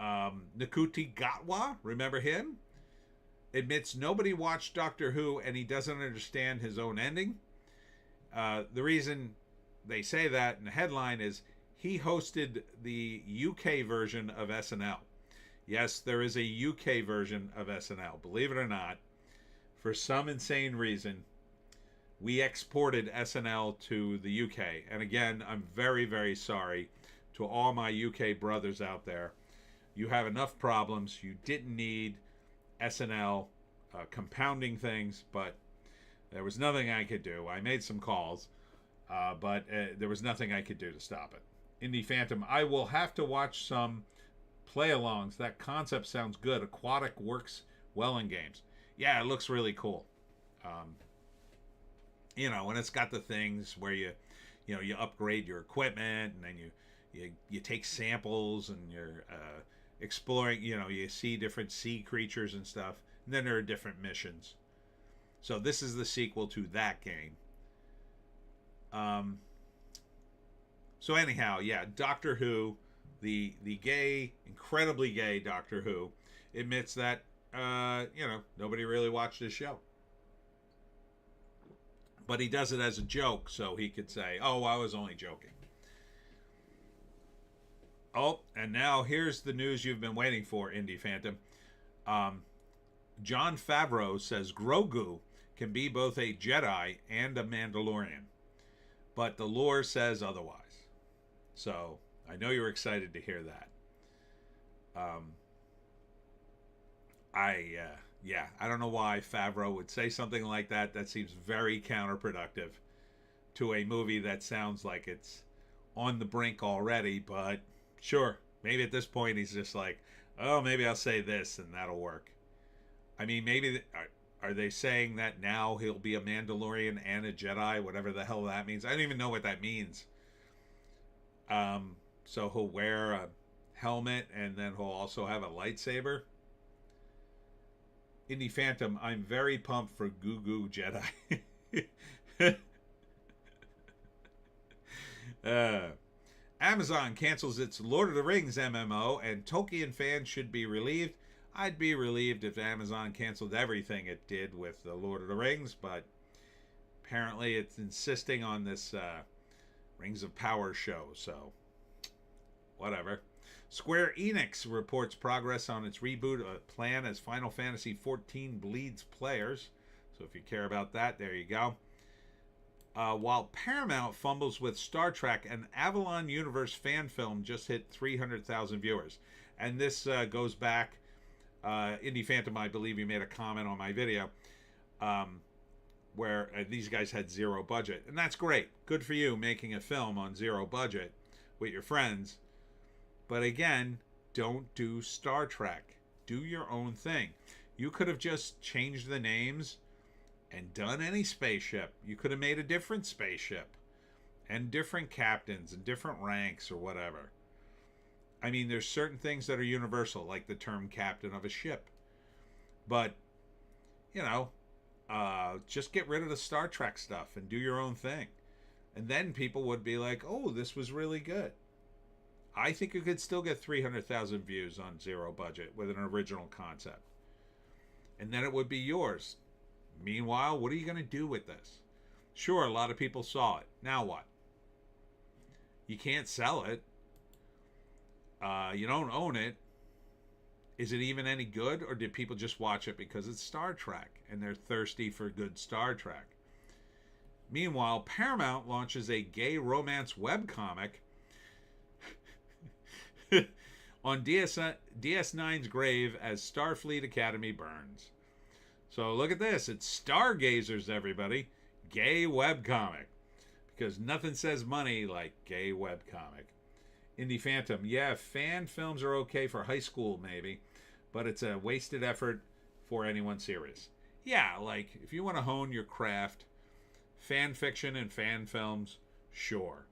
A: Nakuti Gatwa, remember him? Admits nobody watched Doctor Who and he doesn't understand his own ending. The reason they say that in the headline is he hosted the UK version of SNL. Yes, there is a UK version of SNL. Believe it or not, for some insane reason, we exported SNL to the UK. And again, I'm very, very sorry to all my UK brothers out there. You have enough problems. You didn't need SNL compounding things, but there was nothing I could do. I made some calls, but there was nothing I could do to stop it. Indie Phantom, I will have to watch some play-alongs. That concept sounds good. Aquatic works well in games. Yeah, it looks really cool. And it's got the things where you upgrade your equipment, and then you take samples, and you're exploring. You see different sea creatures and stuff. And then there are different missions. So this is the sequel to that game. So anyhow, yeah, Doctor Who, the gay, incredibly gay Doctor Who, admits that nobody really watched his show. But he does it as a joke, so he could say, "Oh, I was only joking." Oh, and now here's the news you've been waiting for, Indie Phantom. Jon Favreau says Grogu can be both a Jedi and a Mandalorian, but the lore says otherwise. So I know you're excited to hear that. I don't know why Favreau would say something like that. That seems very counterproductive to a movie that sounds like it's on the brink already, but sure, maybe at this point he's just like, oh, maybe I'll say this and that'll work. I mean, maybe are they saying that now he'll be a Mandalorian and a Jedi, whatever the hell that means? I don't even know what that means. So he'll wear a helmet and then he'll also have a lightsaber. Indie Phantom, I'm very pumped for Goo Goo Jedi. Amazon cancels its Lord of the Rings MMO, and Tolkien fans should be relieved. I'd be relieved if Amazon canceled everything it did with the Lord of the Rings, but apparently it's insisting on this Rings of Power show, so whatever. Square Enix reports progress on its reboot plan as Final Fantasy XIV bleeds players. So if you care about that, there you go. While Paramount fumbles with Star Trek, an Avalon Universe fan film just hit 300,000 viewers. And this goes back, Indie Phantom, I believe you made a comment on my video, where these guys had zero budget. And that's great. Good for you making a film on zero budget with your friends. But again, don't do Star Trek. Do your own thing. You could have just changed the names and done any spaceship. You could have made a different spaceship and different captains and different ranks or whatever. I mean, there's certain things that are universal, like the term captain of a ship. But, you know, just get rid of the Star Trek stuff and do your own thing. And then people would be like, oh, this was really good. I think you could still get 300,000 views on zero budget with an original concept. And then it would be yours. Meanwhile, what are you going to do with this? Sure, a lot of people saw it. Now what? You can't sell it. You don't own it. Is it even any good? Or did people just watch it because it's Star Trek and they're thirsty for good Star Trek? Meanwhile, Paramount launches a gay romance webcomic on DS9's grave as Starfleet Academy burns. So look at this. It's Stargazers, everybody. Gay webcomic. Because nothing says money like gay webcomic. Indie Phantom. Yeah, fan films are okay for high school, maybe. But it's a wasted effort for anyone serious. Yeah, like, if you want to hone your craft, fan fiction and fan films, sure.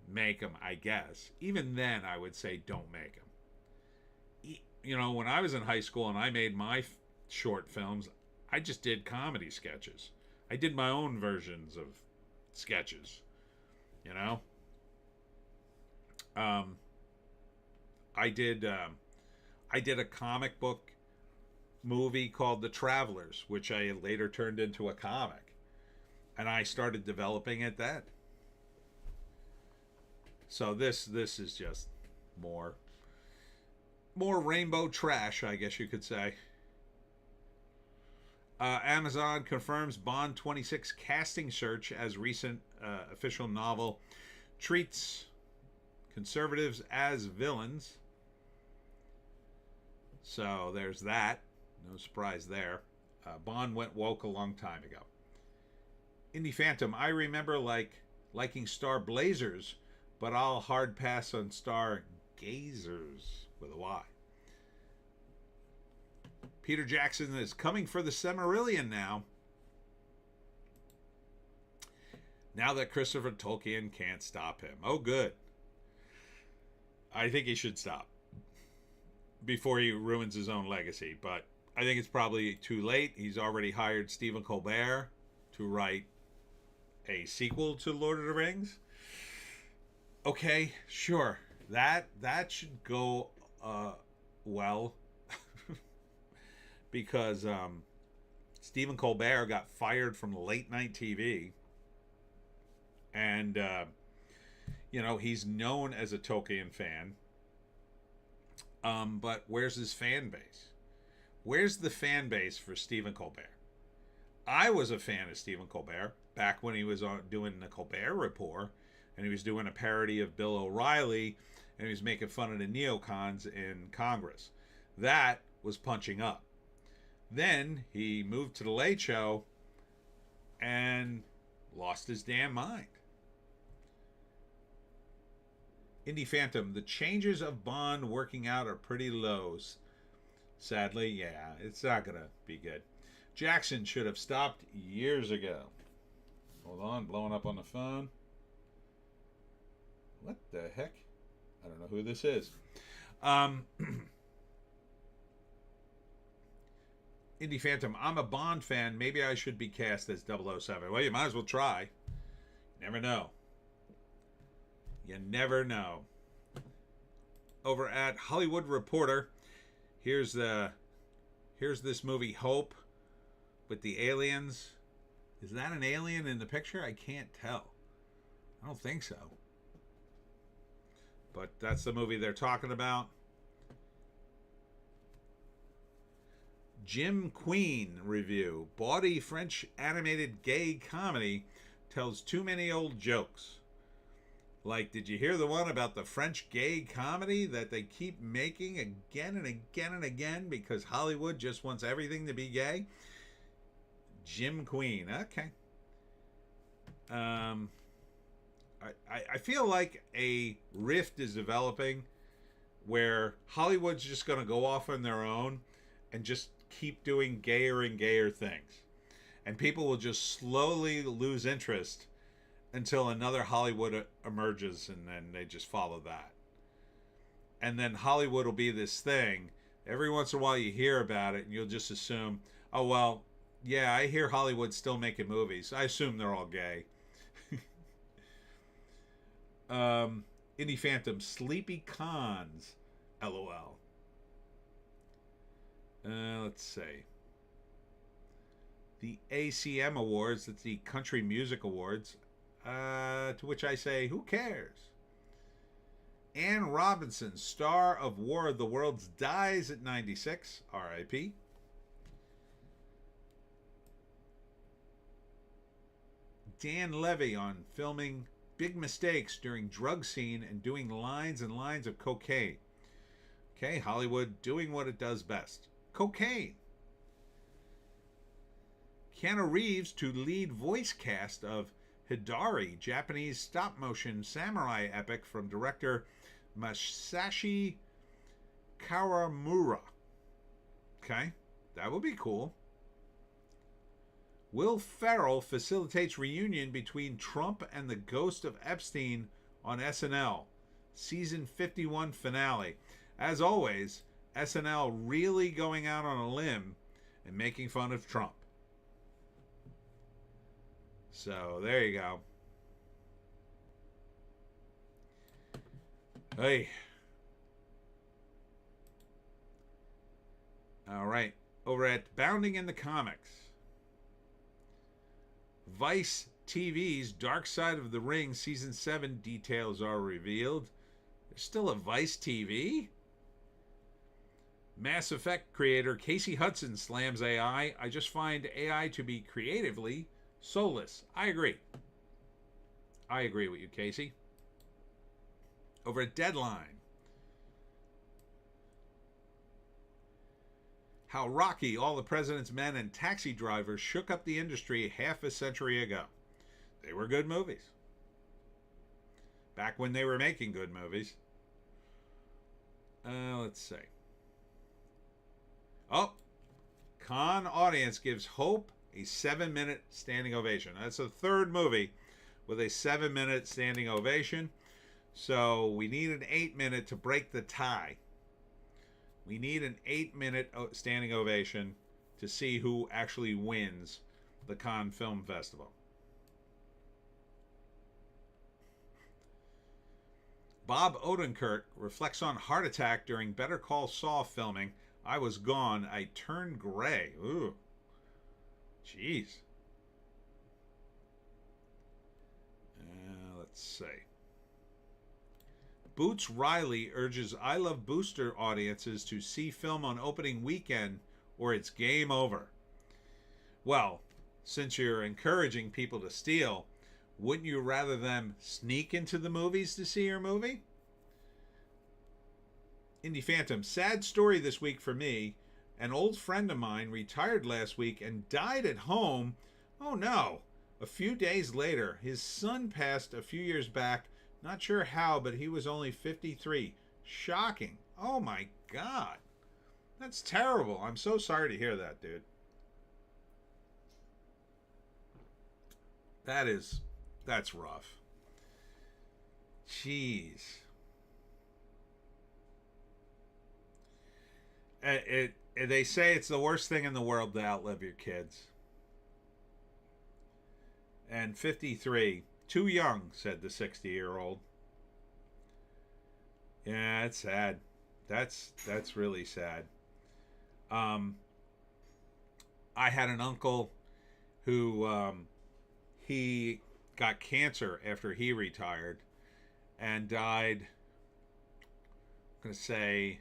A: Make them, I guess. Even then, I would say don't make them. You know, when I was in high school and I made my short films, I just did comedy sketches. I did my own versions of sketches, you know. I did a comic book movie called The Travelers, which I later turned into a comic, and I started developing it then. So this is just more rainbow trash, I guess you could say. Amazon confirms Bond 26 casting search as recent official novel treats conservatives as villains. So there's that. No surprise there. Bond went woke a long time ago. Indie Phantom. I remember liking Star Blazers, but I'll hard pass on Star Gazers with a Y. Peter Jackson is coming for the Silmarillion now. Now that Christopher Tolkien can't stop him. Oh, good. I think he should stop before he ruins his own legacy. But I think it's probably too late. He's already hired Stephen Colbert to write a sequel to Lord of the Rings. Okay, sure. That should go well. Because Stephen Colbert got fired from late night TV. And, you know, he's known as a Tolkien fan. But where's his fan base? Where's the fan base for Stephen Colbert? I was a fan of Stephen Colbert back when he was doing the Colbert Report. And he was doing a parody of Bill O'Reilly. And he was making fun of the neocons in Congress. That was punching up. Then he moved to the Late Show and lost his damn mind. Indie Phantom, the changes of Bond working out are pretty low. Sadly, yeah, it's not going to be good. Jackson should have stopped years ago. Hold on, blowing up on the phone. What the heck? I don't know who this is. Indie Phantom, I'm a Bond fan. Maybe I should be cast as 007. Well, you might as well try. Never know. You never know. Over at Hollywood Reporter, here's this movie Hope with the aliens. Is that an alien in the picture? I can't tell. I don't think so. But that's the movie they're talking about. Jim Queen review. Bawdy French animated gay comedy tells too many old jokes. Like, did you hear the one about the French gay comedy that they keep making again and again and again because Hollywood just wants everything to be gay? Jim Queen. Okay. I feel like a rift is developing where Hollywood's just going to go off on their own and just keep doing gayer and gayer things. And people will just slowly lose interest until another Hollywood emerges, and then they just follow that. And then Hollywood will be this thing. Every once in a while you hear about it, and you'll just assume, oh, well, yeah, I hear Hollywood's still making movies. I assume they're all gay. Indie Phantom, Sleepy Cons, LOL. Let's see. The ACM Awards, that's the Country Music Awards, to which I say, who cares? Anne Robinson, star of War of the Worlds, dies at 96, R.I.P. Dan Levy on filming big mistakes during drug scene and doing lines and lines of cocaine. Okay, Hollywood doing what it does best. Cocaine. Keanu Reeves to lead voice cast of Hidari, Japanese stop-motion samurai epic from director Masashi Kawamura. Okay, that would be cool. Will Ferrell facilitates reunion between Trump and the ghost of Epstein on SNL. Season 51 finale. As always, SNL really going out on a limb and making fun of Trump. So, there you go. Hey. All right. Over at Bounding in the Comics. Vice TV's Dark Side of the Ring Season 7 details are revealed. There's still a Vice TV? Mass Effect creator Casey Hudson slams AI. I just find AI to be creatively soulless. I agree. I agree with you, Casey. Over at Deadline. How Rocky, All the President's Men, and Taxi Drivers shook up the industry half a century ago. They were good movies. Back when they were making good movies. Let's see. Oh, Cannes audience gives Hope a 7-minute standing ovation. That's the third movie with a 7-minute standing ovation. So we need an 8-minute to break the tie. We need an 8-minute standing ovation to see who actually wins the Cannes Film Festival. Bob Odenkirk reflects on heart attack during Better Call Saul filming. I was gone. I turned gray. Ooh. Jeez. Let's see. Boots Riley urges I Love Booster audiences to see film on opening weekend or it's game over. Well, since you're encouraging people to steal, wouldn't you rather them sneak into the movies to see your movie? Indie Phantom, sad story this week for me. An old friend of mine retired last week and died at home. Oh no. A few days later, his son passed a few years back. Not sure how, but he was only 53. Shocking. Oh my God. That's terrible. I'm so sorry to hear that, dude. That's rough. Jeez. They say it's the worst thing in the world to outlive your kids. And 53, too young, said the 60-year-old. Yeah, it's sad. That's really sad. I had an uncle who he got cancer after he retired and died, I'm going to say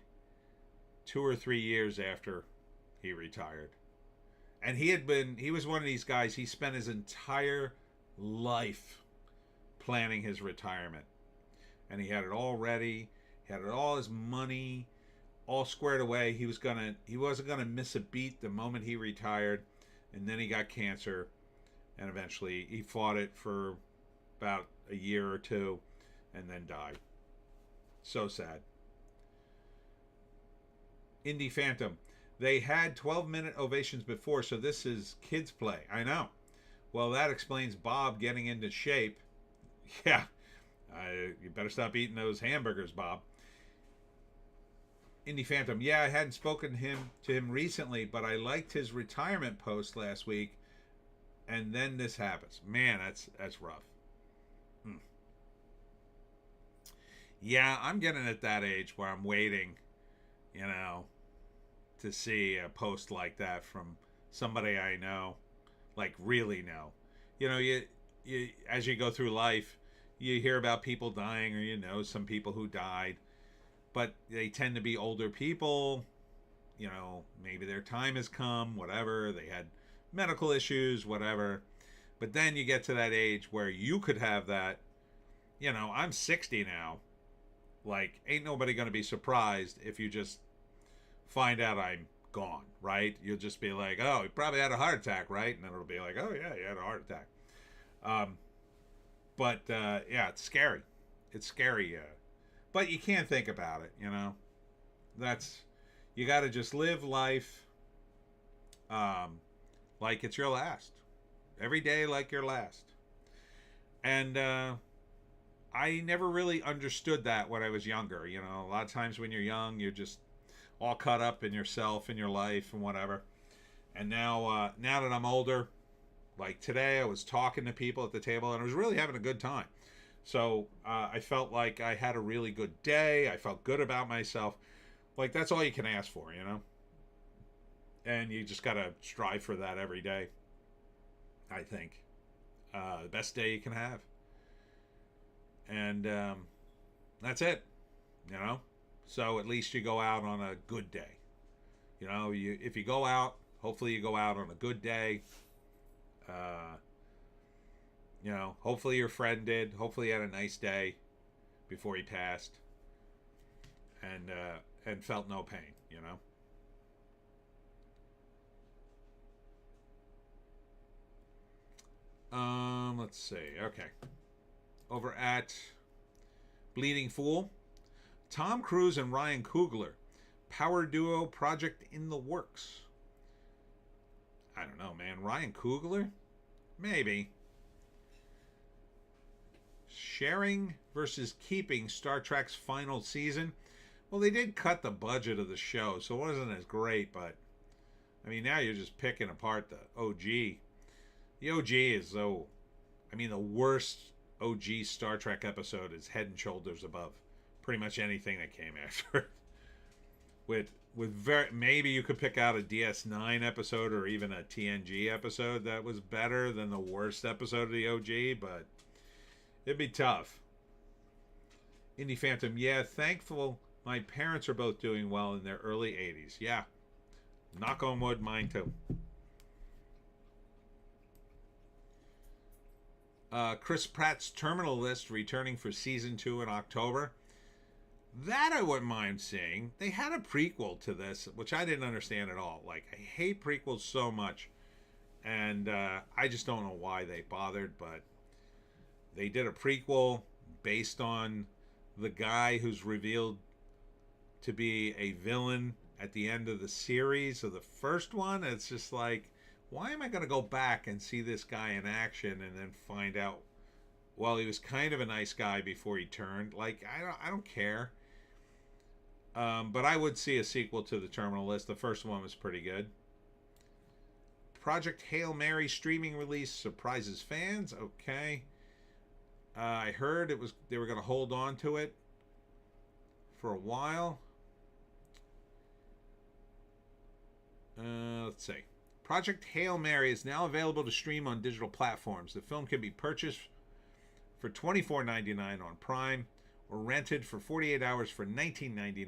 A: 2 or 3 years after he retired. And he was one of these guys, he spent his entire life planning his retirement. and he had it all ready. He had all his money all squared away. He wasn't gonna miss a beat the moment he retired, and then he got cancer, and eventually he fought it for about a year or two, and then died. So sad. Indie Phantom. They had 12-minute ovations before, so this is kids play. I know. Well, that explains Bob getting into shape. Yeah. You better stop eating those hamburgers, Bob. Indie Phantom. Yeah, I hadn't spoken to him recently, but I liked his retirement post last week, and then this happens. Man, that's rough. Yeah, I'm getting at that age where I'm waiting, to see a post like that from somebody I know, like really know. You as you go through life, you hear about people dying, or some people who died, but they tend to be older people. Maybe their time has come, whatever. They had medical issues, whatever. But then you get to that age where you could have that. I'm 60 now. Like, ain't nobody going to be surprised if you just find out I'm gone, right? You'll just be like, oh, he probably had a heart attack, right? And then it'll be like, oh, yeah, he had a heart attack. But yeah, it's scary. It's scary. But you can't think about it, you got to just live life like it's your last. Every day like your last. And I never really understood that when I was younger. A lot of times when you're young, you're just all caught up in yourself and your life and whatever. And now that I'm older, like today, I was talking to people at the table and I was really having a good time. So I felt like I had a really good day. I felt good about myself. Like, that's all you can ask for, And you just got to strive for that every day, I think. The best day you can have. And that's it, So at least you go out on a good day. If you go out, hopefully you go out on a good day. Hopefully your friend did. Hopefully he had a nice day before he passed. And felt no pain, Let's see. Okay. Over at Bleeding Fool, Tom Cruise and Ryan Coogler, power duo project in the works. I don't know, man. Ryan Coogler? Maybe. Sharing versus keeping Star Trek's final season. Well, they did cut the budget of the show, so it wasn't as great, but now you're just picking apart the OG. The OG is the worst OG Star Trek episode is head and shoulders above pretty much anything that came after. Maybe you could pick out a DS9 episode or even a TNG episode that was better than the worst episode of the OG, but it'd be tough. Indie Phantom, yeah, thankful my parents are both doing well in their early 80s. Yeah, knock on wood, mine too. Chris Pratt's Terminal List returning for season 2 in October. That I wouldn't mind seeing. They had a prequel to this, which I didn't understand at all. Like, I hate prequels so much. And I just don't know why they bothered, but they did a prequel based on the guy who's revealed to be a villain at the end of the series of the first one. It's just like, why am I going to go back and see this guy in action and then find out, well, he was kind of a nice guy before he turned? Like, I don't care. But I would see a sequel to the Terminal List. The first one was pretty good. Project Hail Mary streaming release surprises fans. Okay. I heard they were going to hold on to it for a while. Let's see. Project Hail Mary is now available to stream on digital platforms. The film can be purchased for $24.99 on Prime or rented for 48 hours for $19.99.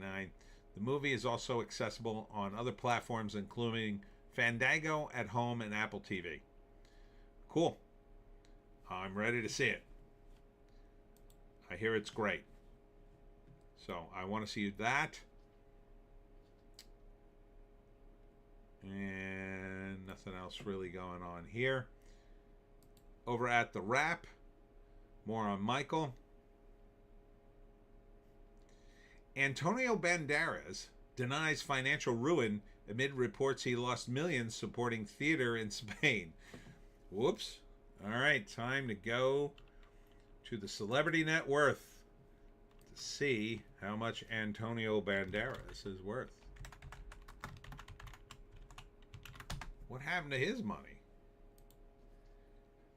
A: The movie is also accessible on other platforms, including Fandango, At Home, and Apple TV. Cool. I'm ready to see it. I hear it's great. So I want to see that. And nothing else really going on here. Over at The Wrap, more on Michael. Antonio Banderas denies financial ruin amid reports he lost millions supporting theater in Spain. Whoops. All right, time to go to the celebrity net worth to see how much Antonio Banderas is worth. What happened to his money?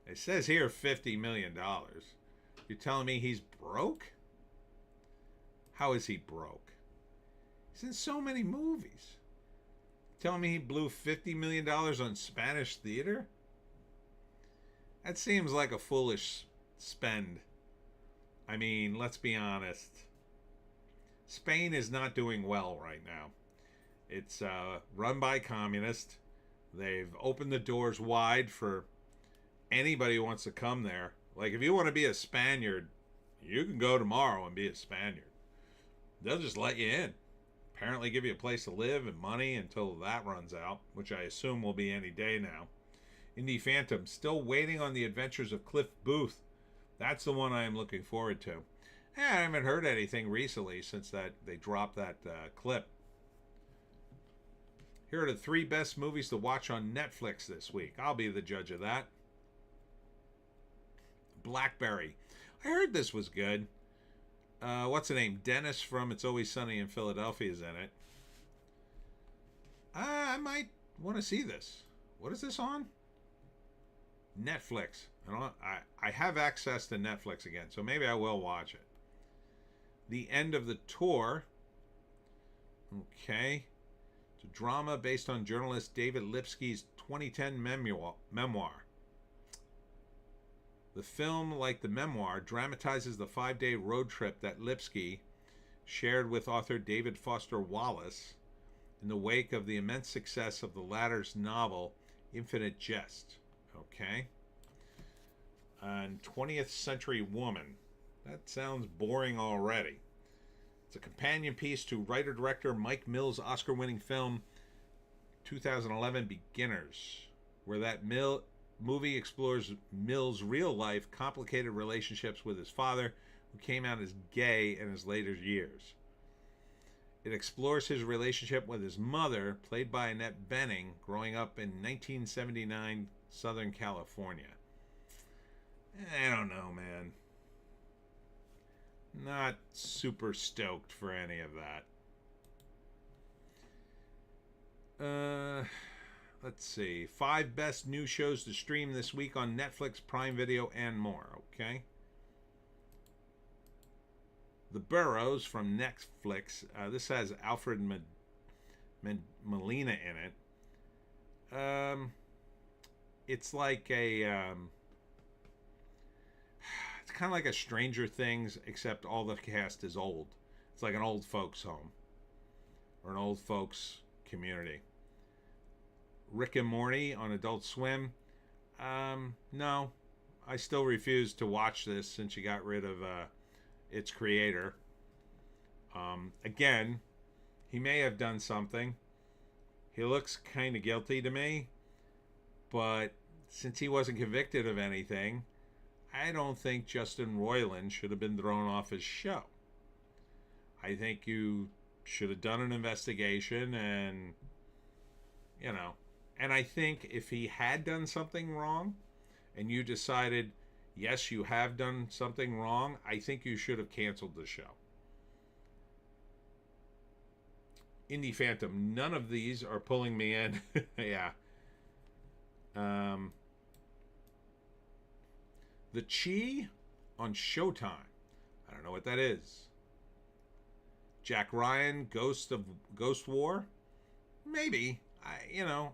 A: It says here $50 million. You're telling me he's broke? How is he broke? He's in so many movies. Telling me he blew $50 million on Spanish theater? That seems like a foolish spend. I mean, let's be honest. Spain is not doing well right now. It's run by communists. They've opened the doors wide for anybody who wants to come there. Like, if you want to be a Spaniard, you can go tomorrow and be a Spaniard. They'll just let you in. Apparently give you a place to live and money until that runs out, which I assume will be any day now. Indie Phantom, still waiting on the adventures of Cliff Booth. That's the one I am looking forward to. I haven't heard anything recently since that they dropped that clip. Here are the 3 best movies to watch on Netflix this week. I'll be the judge of that. Blackberry. I heard this was good. What's the name? Dennis from It's Always Sunny in Philadelphia is in it. I might want to see this. What is this on? Netflix. I have access to Netflix again, so maybe I will watch it. The End of the Tour. Okay. It's a drama based on journalist David Lipsky's 2010 memoir. The film, like the memoir, dramatizes the 5-day road trip that Lipsky shared with author David Foster Wallace in the wake of the immense success of the latter's novel, Infinite Jest. Okay. And 20th Century Woman. That sounds boring already. It's a companion piece to writer-director Mike Mills' Oscar-winning film 2011 Beginners, where that movie explores Mills' real-life complicated relationships with his father, who came out as gay in his later years. It explores his relationship with his mother, played by Annette Bening, growing up in 1979 Southern California. I don't know, man. Not super stoked for any of that. Let's see. 5 best new shows to stream this week on Netflix, Prime Video, and more. Okay. The Burrows from Netflix. This has Alfred Molina in it. It's like a... it's kind of like a Stranger Things, except all the cast is old. It's like an old folks home. Or an old folks community. Rick and Morty on Adult Swim. No. I still refuse to watch this since you got rid of its creator. Again, he may have done something. He looks kind of guilty to me. But since he wasn't convicted of anything, I don't think Justin Roiland should have been thrown off his show. I think you should have done an investigation and, you know. And I think if he had done something wrong and you decided, yes, you have done something wrong, I think you should have canceled the show. Indie Phantom, none of these are pulling me in. Yeah. The Chi on Showtime. I don't know what that is. Jack Ryan, Ghost War? Maybe. I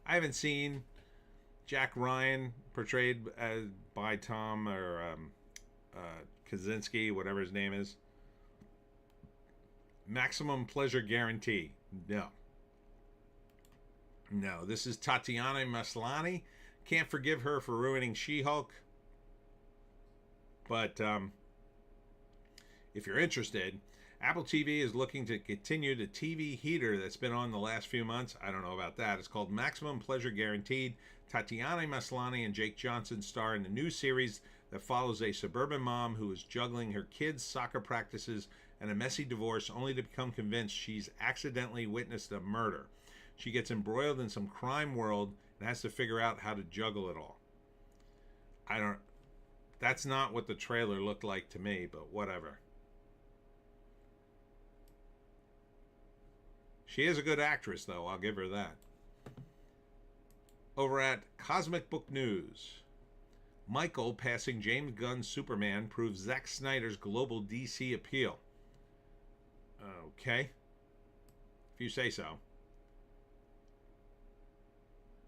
A: haven't seen Jack Ryan portrayed by Tom or Kaczynski, whatever his name is. Maximum Pleasure Guarantee. No, this is Tatiana Maslany. Can't forgive her for ruining She-Hulk. But if you're interested, Apple TV is looking to continue the TV heater that's been on the last few months. I don't know about that. It's called Maximum Pleasure Guaranteed. Tatiana Maslany and Jake Johnson star in the new series that follows a suburban mom who is juggling her kids' soccer practices and a messy divorce only to become convinced she's accidentally witnessed a murder. She gets embroiled in some crime world and has to figure out how to juggle it all. That's not what the trailer looked like to me, but whatever. She is a good actress, though. I'll give her that. Over at Cosmic Book News, Michael passing James Gunn's Superman proves Zack Snyder's global DC appeal. Okay. If you say so.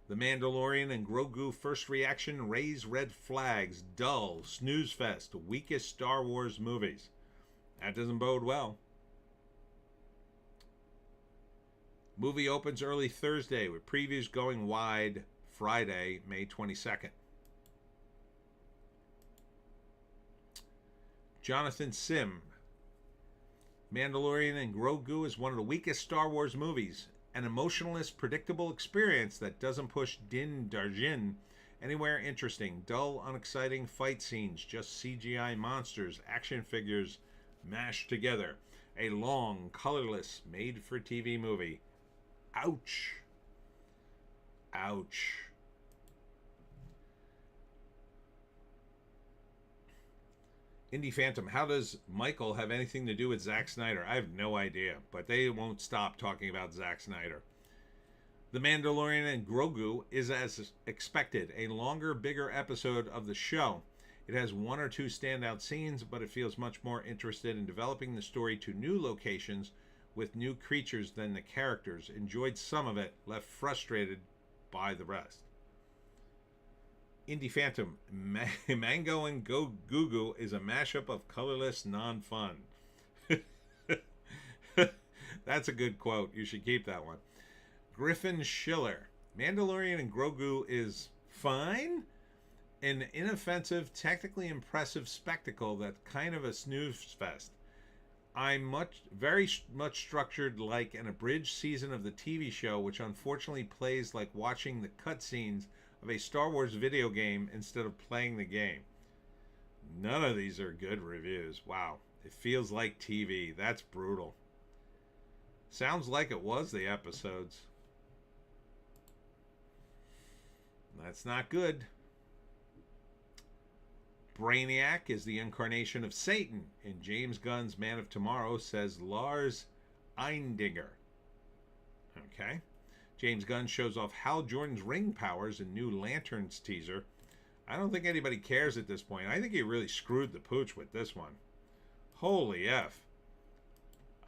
A: The Mandalorian and Grogu first reaction raise red flags. Dull, snooze fest, weakest Star Wars movies. That doesn't bode well. Movie opens early Thursday with previews going wide Friday, May 22nd. Jonathan Sim. Mandalorian and Grogu is one of the weakest Star Wars movies. An emotionless, predictable experience that doesn't push Din Djarin anywhere interesting. Dull, unexciting fight scenes, just CGI monsters, action figures mashed together. A long, colorless, made-for-TV movie. Ouch. Ouch. Indie Phantom, how does Michael have anything to do with Zack Snyder? I have no idea, but they won't stop talking about Zack Snyder. The Mandalorian and Grogu is as expected, a longer, bigger episode of the show. It has one or two standout scenes, but it feels much more interested in developing the story to new locations with new creatures than the characters. Enjoyed some of it, left frustrated by the rest. Indie Phantom, Mango and Go Goo is a mashup of colorless non-fun. That's a good quote. You should keep that one. Griffin Schiller, Mandalorian and Grogu is fine. An inoffensive, technically impressive spectacle that's kind of a snooze fest. I'm very much structured like an abridged season of the TV show, which unfortunately plays like watching the cutscenes of a Star Wars video game instead of playing the game. None of these are good reviews. Wow. It feels like TV. That's brutal. Sounds like it was the episodes. That's not good. Brainiac is the incarnation of Satan in James Gunn's Man of Tomorrow, says Lars Eindinger. Okay. James Gunn shows off Hal Jordan's ring powers in new Lanterns teaser. I don't think anybody cares at this point. I think he really screwed the pooch with this one. Holy F.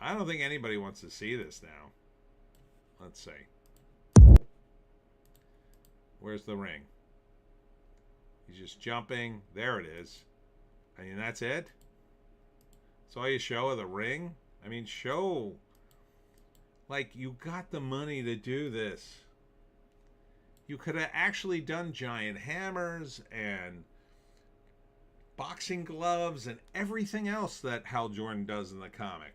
A: I don't think anybody wants to see this now. Let's see. Where's the ring? He's just jumping. There it is. I mean, that's it? That's all you show of the ring? I mean, show... Like, you got the money to do this. You could have actually done giant hammers and boxing gloves and everything else that Hal Jordan does in the comic.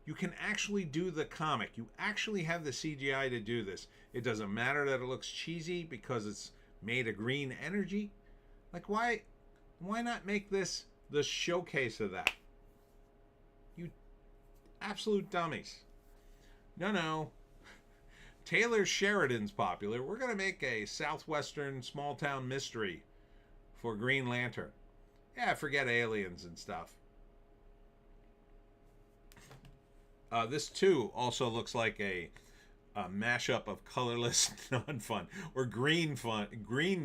A: You can actually do the comic. You actually have the CGI to do this. It doesn't matter that it looks cheesy because it's made of green energy. Like, why not make this the showcase of that? You absolute dummies. No. Taylor Sheridan's popular. We're going to make a southwestern small town mystery for Green Lantern. Yeah, forget aliens and stuff. This too also looks like a mashup of colorless non-fun or green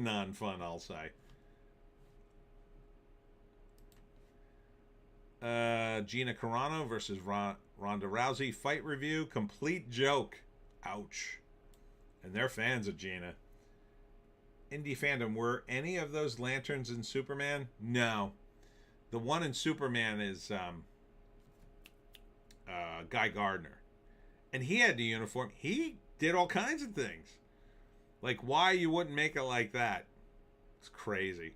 A: non-fun, I'll say. Gina Carano versus Ronda Rousey fight review. Complete joke. Ouch. And they're fans of Gina. Indie Fandom, were any of those lanterns in Superman? No. The one in Superman is Guy Gardner. And he had the uniform. He did all kinds of things. Like, why you wouldn't make it like that? It's crazy.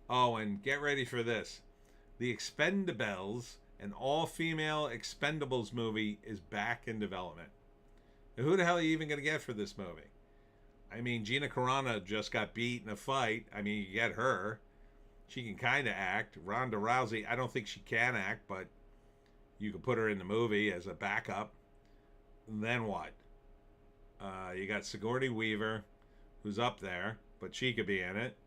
A: Oh, and get ready for this. The Expendables, an all-female Expendables movie, is back in development. Now, who the hell are you even going to get for this movie? I mean, Gina Carano just got beat in a fight. I mean, you get her. She can kind of act. Ronda Rousey, I don't think she can act, but you could put her in the movie as a backup. Then what? You got Sigourney Weaver, who's up there, but she could be in it.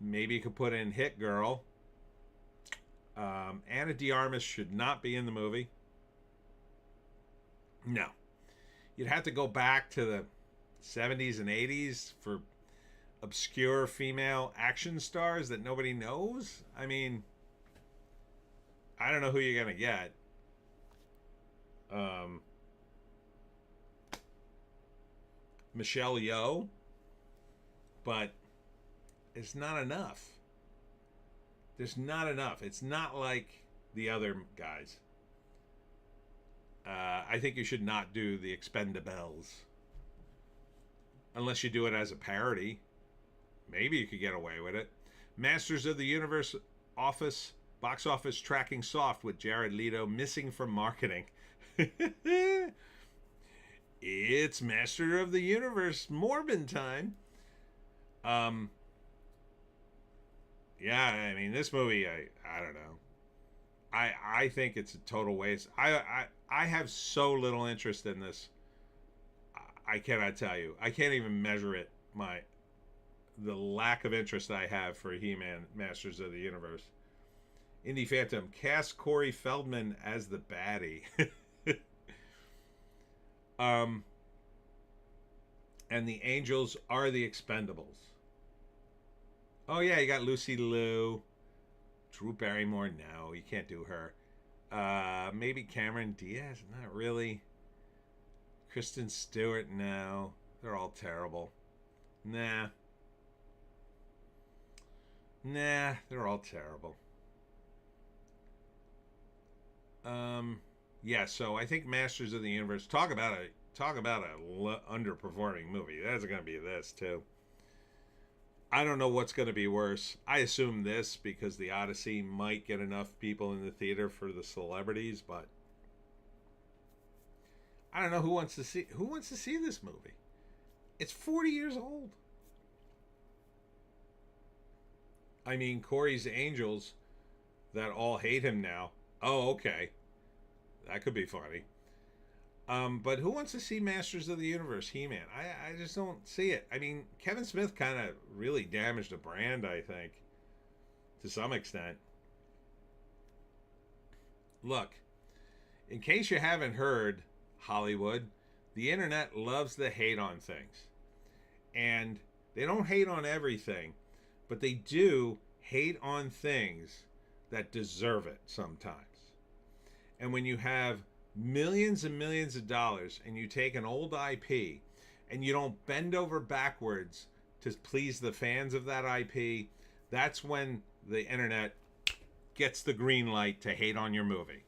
A: Maybe you could put in Hit Girl. Anna de Armas should not be in the movie. No. You'd have to go back to the 70s and 80s for obscure female action stars that nobody knows. I mean, I don't know who you're going to get. Michelle Yeoh, but it's not enough. There's not enough. It's not like the other guys. I think you should not do the Expendables. Unless you do it as a parody. Maybe you could get away with it. Masters of the Universe box office tracking soft with Jared Leto missing from marketing. It's Master of the Universe Morbin time. Yeah, I mean, this movie, I don't know. I think it's a total waste. I have so little interest in this. I cannot tell you. I can't even measure it. The lack of interest I have for He-Man Masters of the Universe. Indie Phantom cast Corey Feldman as the baddie. And the Angels are the Expendables. Oh yeah, you got Lucy Liu. Drew Barrymore, no, you can't do her. Maybe Cameron Diaz, not really. Kristen Stewart, no. They're all terrible. Nah, they're all terrible. Yeah, so I think Masters of the Universe, talk about a underperforming movie. That's going to be this too. I don't know what's going to be worse. I assume this because the Odysee might get enough people in the theater for the celebrities, but I don't know who wants to see this movie. It's 40 years old. I mean, Corey's Angels that all hate him now. Oh, okay. That could be funny. But who wants to see Masters of the Universe He-Man? I just don't see it. I mean, Kevin Smith kind of really damaged the brand, I think, to some extent. Look, in case you haven't heard, Hollywood, the internet loves to hate on things. And they don't hate on everything, but they do hate on things that deserve it sometimes. And when you have millions and millions of dollars and you take an old IP and you don't bend over backwards to please the fans of that IP, that's when the internet gets the green light to hate on your movie.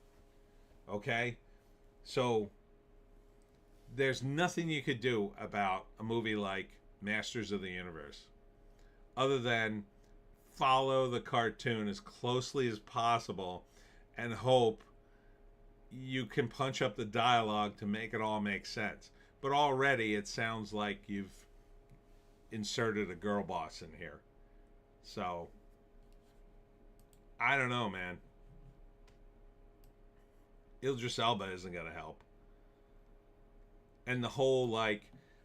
A: Okay? So there's nothing you could do about a movie like Masters of the Universe other than follow the cartoon as closely as possible and hope you can punch up the dialogue to make it all make sense. But already it sounds like you've inserted a girl boss in here. So I don't know, man. Idris Elba isn't going to help. And the whole, like,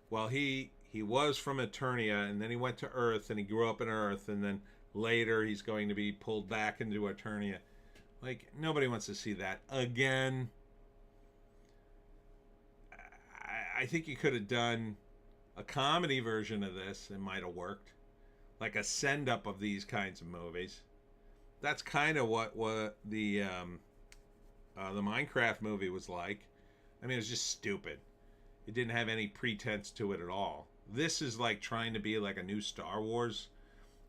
A: well, he was from Eternia, and then he went to Earth, and he grew up in Earth, and then later he's going to be pulled back into Eternia. Like, nobody wants to see that again. I think you could have done a comedy version of this. It might have worked. Like a send-up of these kinds of movies. That's kind of what the Minecraft movie was like. I mean, it was just stupid. It didn't have any pretense to it at all. This is like trying to be like a new Star Wars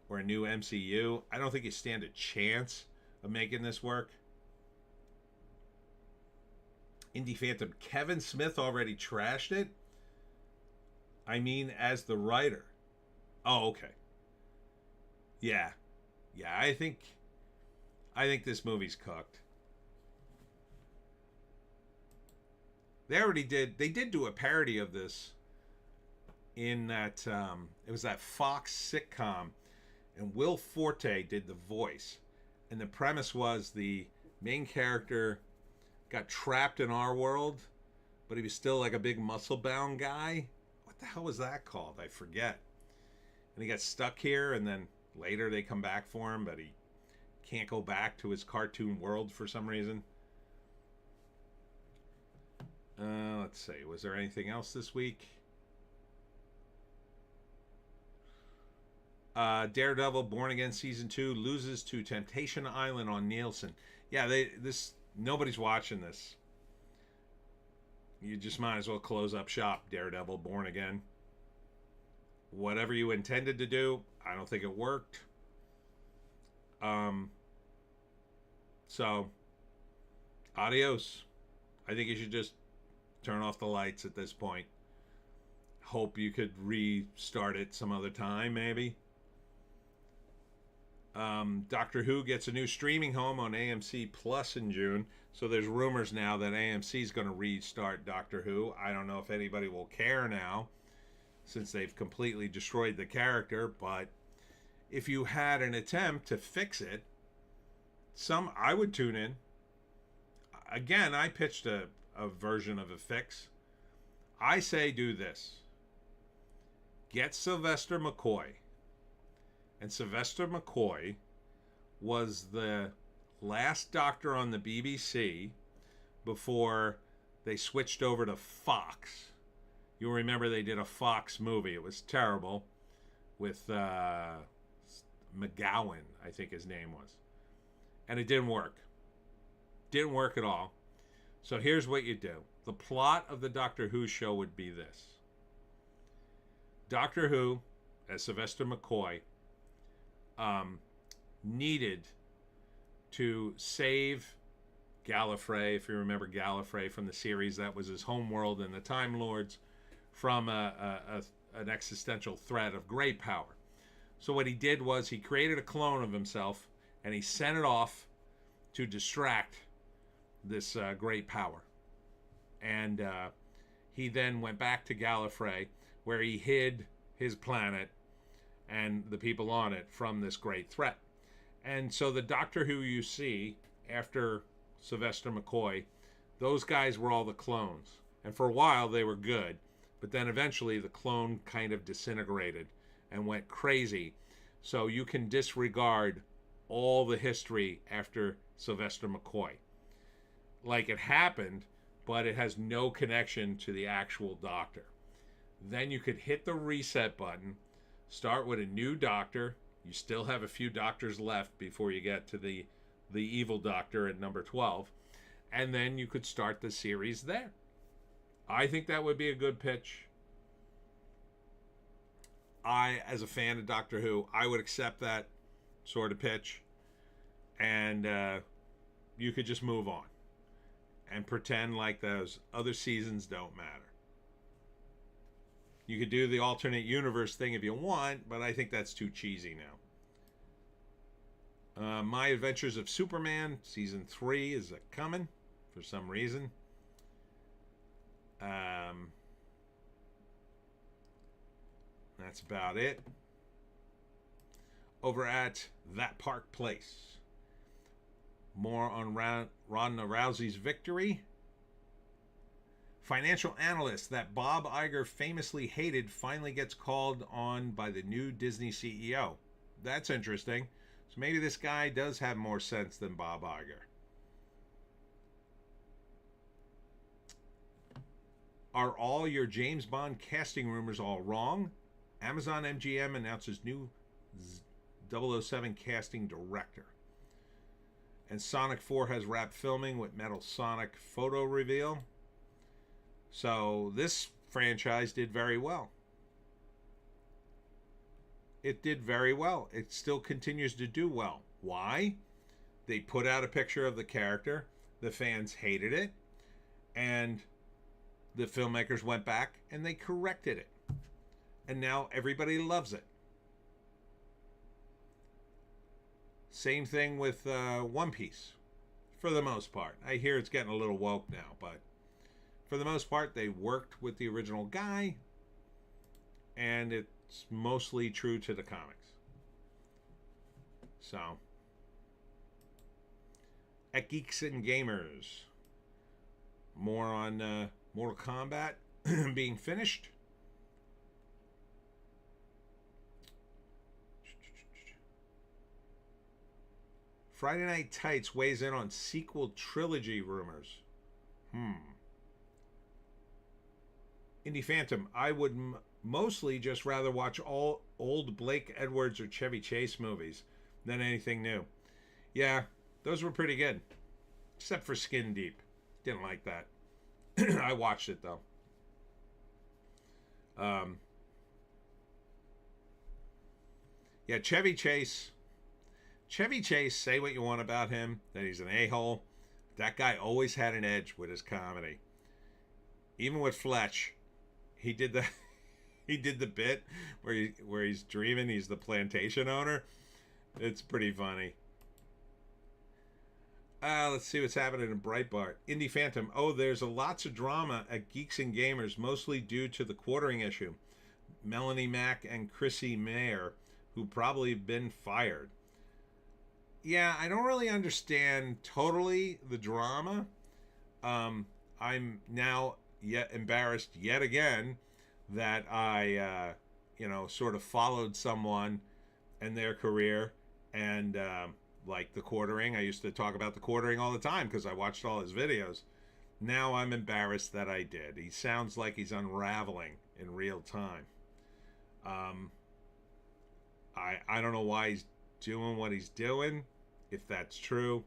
A: or a new MCU. I don't think you stand a chance of making this work. Indie Phantom, Kevin Smith already trashed it? I mean, as the writer. Oh, okay. Yeah. Yeah, I think this movie's cooked. They did do a parody of this in that it was that Fox sitcom, and Will Forte did the voice. And the premise was the main character got trapped in our world, but he was still like a big muscle bound guy. What the hell was that called? I forget. And he got stuck here, and then later they come back for him, but he can't go back to his cartoon world for some reason. Let's see. Was there anything else this week? Daredevil Born Again Season 2 loses to Temptation Island on Nielsen. Yeah, nobody's watching this. You just might as well close up shop, Daredevil Born Again. Whatever you intended to do, I don't think it worked. So, adios. I think you should just turn off the lights at this point. Hope you could restart it some other time, maybe. Doctor Who gets a new streaming home on AMC Plus in June. So there's rumors now that AMC is going to restart Doctor Who. I don't know if anybody will care now, since they've completely destroyed the character. But if you had an attempt to fix it, I would tune in. Again, I pitched a version of a fix. I say do this. Get Sylvester McCoy. And Sylvester McCoy was the last Doctor on the BBC before they switched over to Fox. You'll remember they did a Fox movie. It was terrible with McGowan, I think his name was. And it didn't work. Didn't work at all. So here's what you do. The plot of the Doctor Who show would be this. Doctor Who, as Sylvester McCoy, needed to save Gallifrey, if you remember Gallifrey from the series, that was his homeworld, and the Time Lords, from an existential threat of great power. So what he did was he created a clone of himself, and he sent it off to distract this great power. And he then went back to Gallifrey, where he hid his planet and the people on it from this great threat. And so the Doctor Who you see after Sylvester McCoy, those guys were all the clones. And for a while they were good, but then eventually the clone kind of disintegrated and went crazy. So you can disregard all the history after Sylvester McCoy. Like it happened, but it has no connection to the actual Doctor. Then you could hit the reset button, start with a new Doctor. You still have a few Doctors left before you get to the evil Doctor at number 12. And then you could start the series there. I think that would be a good pitch. As a fan of Doctor Who, I would accept that sort of pitch. And you could just move on and pretend like those other seasons don't matter. You could do the alternate universe thing if you want, but I think that's too cheesy now. My Adventures of Superman, Season 3 is coming for some reason. That's about it. Over at That Park Place. More on Ronda Rousey's victory. Financial analyst that Bob Iger famously hated finally gets called on by the new Disney CEO. That's interesting. So maybe this guy does have more sense than Bob Iger. Are all your James Bond casting rumors all wrong? Amazon MGM announces new 007 casting director. And Sonic 4 has wrapped filming with Metal Sonic photo reveal. So this franchise did very well. It did very well. It still continues to do well. Why? They put out a picture of the character. The fans hated it. And the filmmakers went back and they corrected it. And now everybody loves it. Same thing with One Piece, for the most part. I hear it's getting a little woke now, but for the most part, they worked with the original guy, and it's mostly true to the comics. So, at Geeks and Gamers, more on Mortal Kombat being finished. Friday Night Tights weighs in on sequel trilogy rumors. Indie Phantom, I would mostly just rather watch all old Blake Edwards or Chevy Chase movies than anything new. Yeah, those were pretty good. Except for Skin Deep. Didn't like that. I watched it, though. Yeah, Chevy Chase, say what you want about him, that he's an a-hole. That guy always had an edge with his comedy. Even with Fletch, he did the bit where he's dreaming he's the plantation owner. It's pretty funny. Let's see what's happening in Breitbart. Indie Phantom. Oh, there's lots of drama at Geeks and Gamers, mostly due to the quartering issue. Melanie Mack and Chrissy Mayer, who probably been fired. Yeah, I don't really understand totally the drama. I'm now yet embarrassed yet again that I, sort of followed someone and their career and like the quartering. I used to talk about the quartering all the time because I watched all his videos. Now I'm embarrassed that I did. He sounds like he's unraveling in real time. I don't know why he's doing what he's doing. If that's true,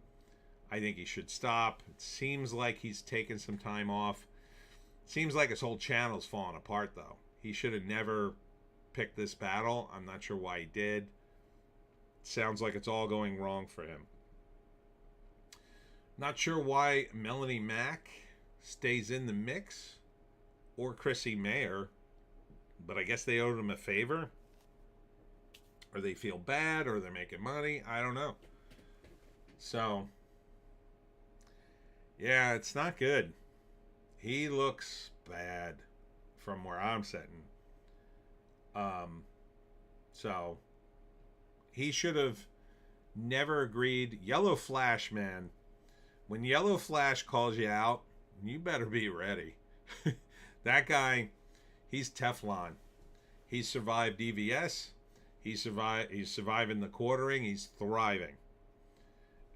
A: I think he should stop. It seems like he's taken some time off. Seems like his whole channel's falling apart, though. He should have never picked this battle. I'm not sure why he did. Sounds like it's all going wrong for him. Not sure why Melanie Mack stays in the mix, or Chrissy Mayer, but I guess they owed him a favor, or they feel bad, or they're making money. I don't know. So, yeah, it's not good. He looks bad from where I'm sitting. So he should have never agreed. Yellow Flash, man. When Yellow Flash calls you out, you better be ready. That guy, he's Teflon. He survived EVS. He's surviving the quartering. He's thriving.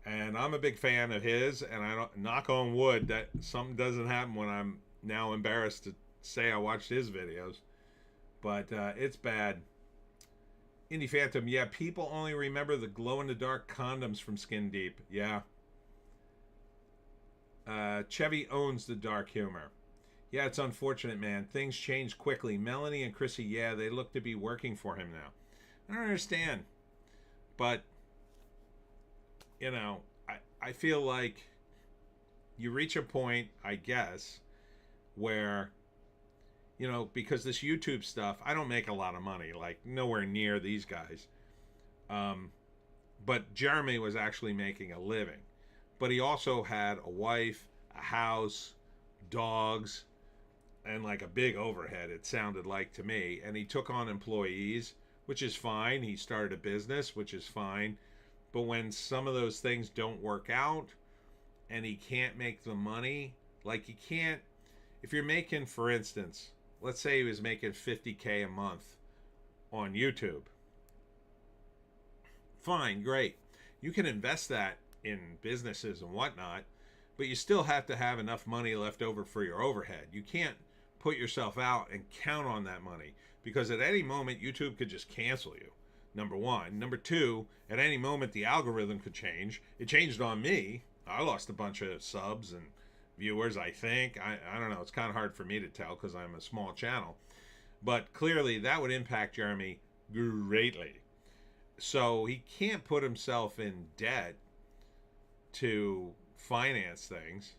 A: And I'm a big fan of his, and I don't, knock on wood that something doesn't happen when I'm now embarrassed to say I watched his videos. But it's bad. Indie Phantom, yeah, people only remember the glow-in-the-dark condoms from Skin Deep. Yeah. Chevy owns the dark humor. Yeah, it's unfortunate, man. Things change quickly. Melanie and Chrissy, yeah, they look to be working for him now. I don't understand. But, I feel like you reach a point, I guess, where, because this YouTube stuff, I don't make a lot of money, like nowhere near these guys. But Jeremy was actually making a living. But he also had a wife, a house, dogs, and like a big overhead, it sounded like to me. And he took on employees, which is fine. He started a business, which is fine. But when some of those things don't work out and he can't make the money, like you can't, if you're making, for instance, let's say he was making $50K a month on YouTube. Fine, great. You can invest that in businesses and whatnot, but you still have to have enough money left over for your overhead. You can't put yourself out and count on that money, because at any moment YouTube could just cancel you. Number one. Number two, at any moment the algorithm could change. It changed on me. I lost a bunch of subs and viewers, I think. I don't know. It's kind of hard for me to tell because I'm a small channel. But clearly that would impact Jeremy greatly. So he can't put himself in debt to finance things.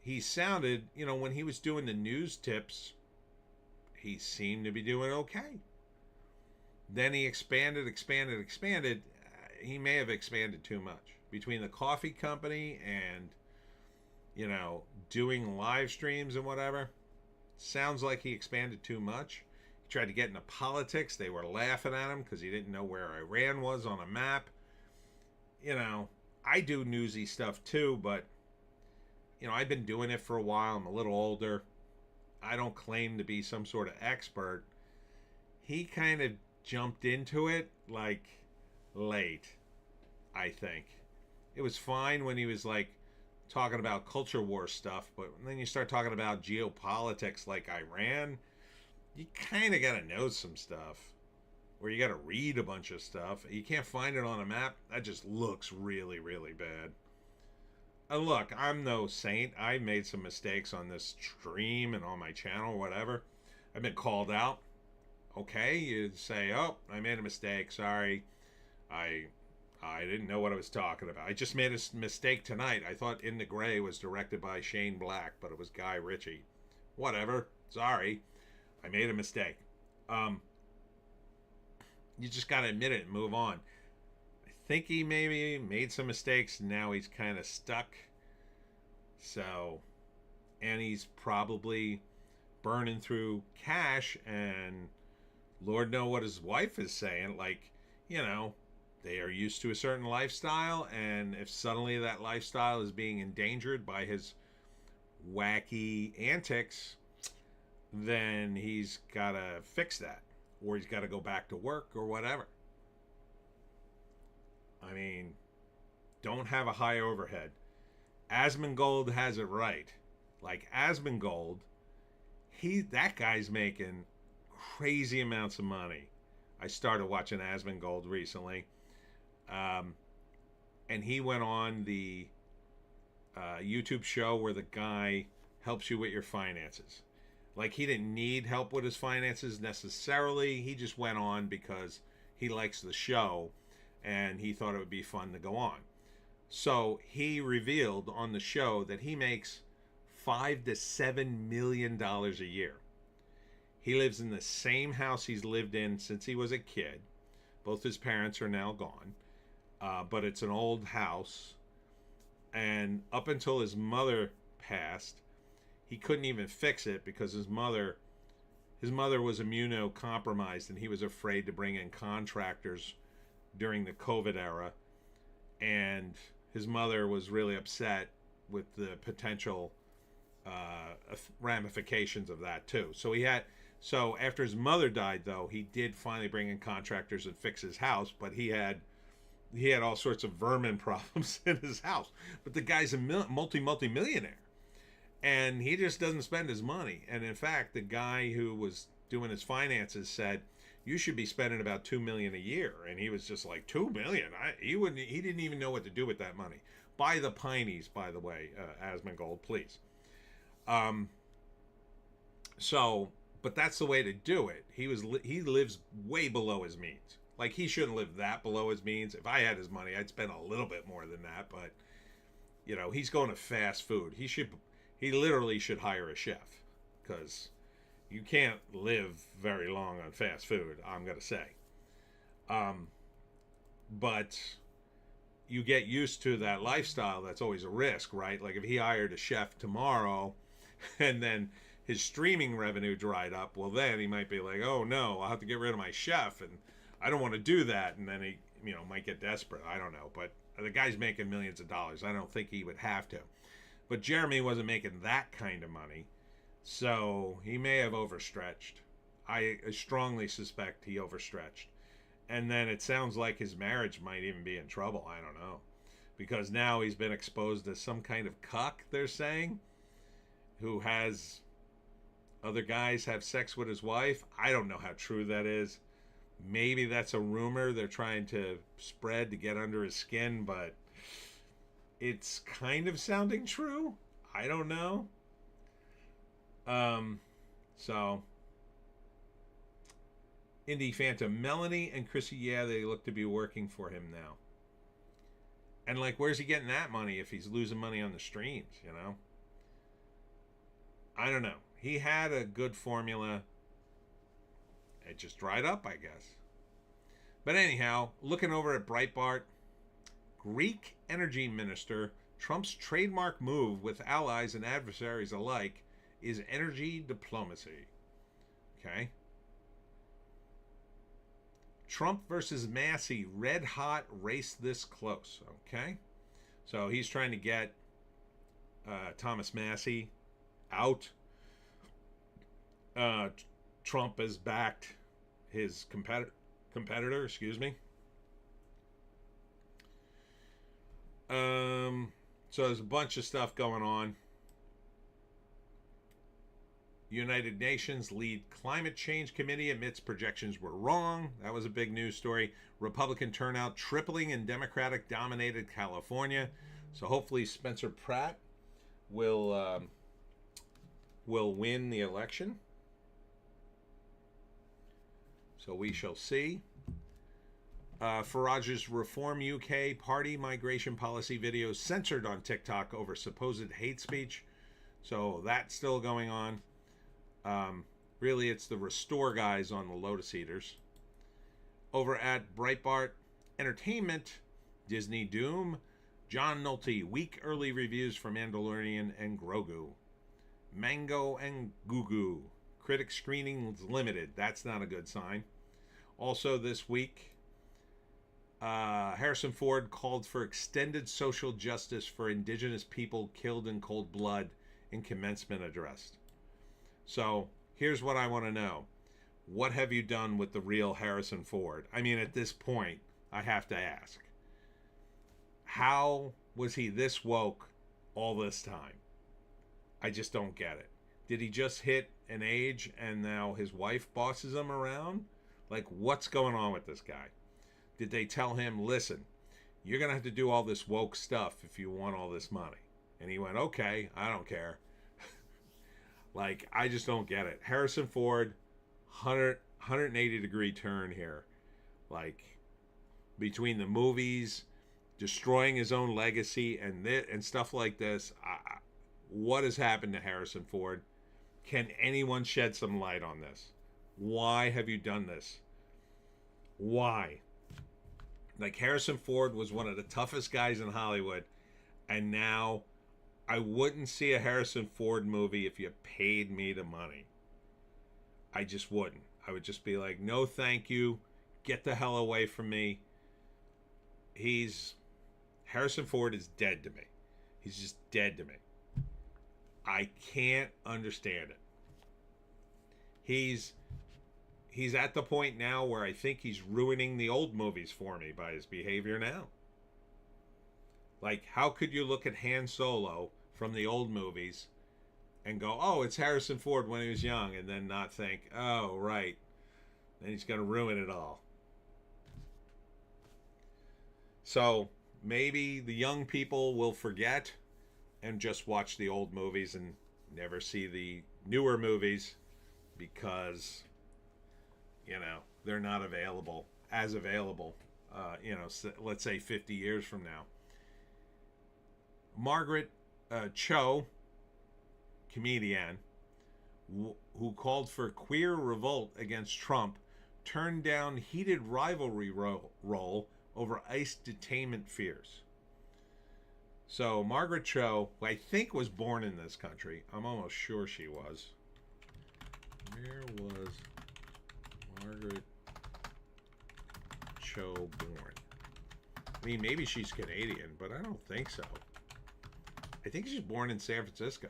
A: He sounded, when he was doing the news tips, he seemed to be doing okay. Then he expanded. he may have expanded too much between the coffee company and, you know, doing live streams and whatever. Sounds like he expanded too much. He tried to get into politics. They were laughing at him because he didn't know where Iran was on a map. You know, I do newsy stuff too, but, you know, I've been doing it for a while. I'm a little older. I don't claim to be some sort of expert. He kind of jumped into it like late, I think. It was fine when he was like talking about culture war stuff, but then you start talking about geopolitics like Iran, you kind of got to know some stuff, or you got to read a bunch of stuff. You can't find it on a map. That just looks really, really bad. And look, I'm no saint. I made some mistakes on this stream and on my channel, whatever. I've been called out. Okay, you say, oh, I made a mistake. Sorry. I didn't know what I was talking about. I just made a mistake tonight. I thought In the Gray was directed by Shane Black, but it was Guy Ritchie. Whatever. Sorry. I made a mistake. You just got to admit it and move on. I think he maybe made some mistakes. Now he's kind of stuck. So, and he's probably burning through cash, and Lord know what his wife is saying. Like, you know, they are used to a certain lifestyle, and if suddenly that lifestyle is being endangered by his wacky antics, then he's got to fix that, or he's got to go back to work or whatever. I mean, don't have a high overhead. Asmongold has it right. Like Asmongold, that guy's making crazy amounts of money. I started watching Asmongold recently. And he went on the YouTube show where the guy helps you with your finances. Like, he didn't need help with his finances necessarily. He just went on because he likes the show and he thought it would be fun to go on. So he revealed on the show that he makes $5 to $7 million a year. He lives in the same house he's lived in since he was a kid. Both his parents are now gone. But it's an old house. And up until his mother passed, he couldn't even fix it because his mother was immunocompromised, and he was afraid to bring in contractors during the COVID era. And his mother was really upset with the potential ramifications of that too. So after his mother died, though, he did finally bring in contractors and fix his house, but he had all sorts of vermin problems in his house. But the guy's a multi-millionaire, and he just doesn't spend his money. And in fact, the guy who was doing his finances said, you should be spending about $2 million a year. And he was just like, $2 million? He didn't even know what to do with that money. Buy the Pineys, by the way, Asmongold, please. But that's the way to do it. He lives way below his means. Like, he shouldn't live that below his means. If I had his money, I'd spend a little bit more than that. But, you know, he's going to fast food. He literally should hire a chef, because you can't live very long on fast food, I'm going to say. But you get used to that lifestyle. That's always a risk, right? Like, if he hired a chef tomorrow and then his streaming revenue dried up, well, then he might be like, oh no, I'll have to get rid of my chef, and I don't want to do that. And then he, you know, might get desperate. I don't know. But the guy's making millions of dollars. I don't think he would have to. But Jeremy wasn't making that kind of money, so he may have overstretched. I strongly suspect he overstretched. And then it sounds like his marriage might even be in trouble. I don't know. Because now he's been exposed as some kind of cuck, they're saying, who has other guys have sex with his wife. I don't know how true that is. Maybe that's a rumor they're trying to spread to get under his skin, but it's kind of sounding true. I don't know. So Indie Phantom, Melanie and Chrissy, yeah, they look to be working for him now. And like, where's he getting that money if he's losing money on the streams, you know? I don't know. He had a good formula. It just dried up, I guess. But anyhow, looking over at Breitbart, Greek energy minister, Trump's trademark move with allies and adversaries alike is energy diplomacy. Okay. Trump versus Massey, red hot race this close. Okay. So he's trying to get Thomas Massey out. Trump has backed his competitor, excuse me. So there's a bunch of stuff going on. United Nations lead climate change committee admits projections were wrong. That was a big news story. Republican turnout tripling in Democratic dominated California. So hopefully Spencer Pratt will win the election. So we shall see. Farage's Reform UK Party migration policy videos censored on TikTok over supposed hate speech. So that's still going on. Really, it's the Restore guys on the Lotus Eaters. Over at Breitbart Entertainment, Disney Doom, John Nolte, week early reviews for Mandalorian and Grogu. Mango and Gugu, critic screenings limited. That's not a good sign. Also this week, Harrison Ford called for extended social justice for indigenous people killed in cold blood in commencement address. So here's what I want to know. What have you done with the real Harrison Ford? I mean, at this point, I have to ask. How was he this woke all this time? I just don't get it. Did he just hit an age and now his wife bosses him around? Like, what's going on with this guy? Did they tell him, listen, you're going to have to do all this woke stuff if you want all this money? And he went, okay, I don't care. Like, I just don't get it. Harrison Ford, 180 degree turn here. Like, between the movies, destroying his own legacy, and stuff like this, what has happened to Harrison Ford? Can anyone shed some light on this? Why have you done this? Why? Like, Harrison Ford was one of the toughest guys in Hollywood, and now I wouldn't see a Harrison Ford movie if you paid me the money. I just wouldn't. I would just be like, no thank you, get the hell away from me. Harrison Ford is dead to me. He's just dead to me. I can't understand it. He's at the point now where I think he's ruining the old movies for me by his behavior now. Like, how could you look at Han Solo from the old movies and go, oh, it's Harrison Ford when he was young, and then not think, oh, right, then he's going to ruin it all. So maybe the young people will forget and just watch the old movies and never see the newer movies because, they're not available, let's say 50 years from now. Margaret Cho, comedian, who called for queer revolt against Trump, turned down heated rivalry role over ICE detainment fears. So Margaret Cho, who I think was born in this country, I'm almost sure she was. Where was Margaret Cho born? I mean, maybe she's Canadian, but I don't think so. I think she's born in San Francisco.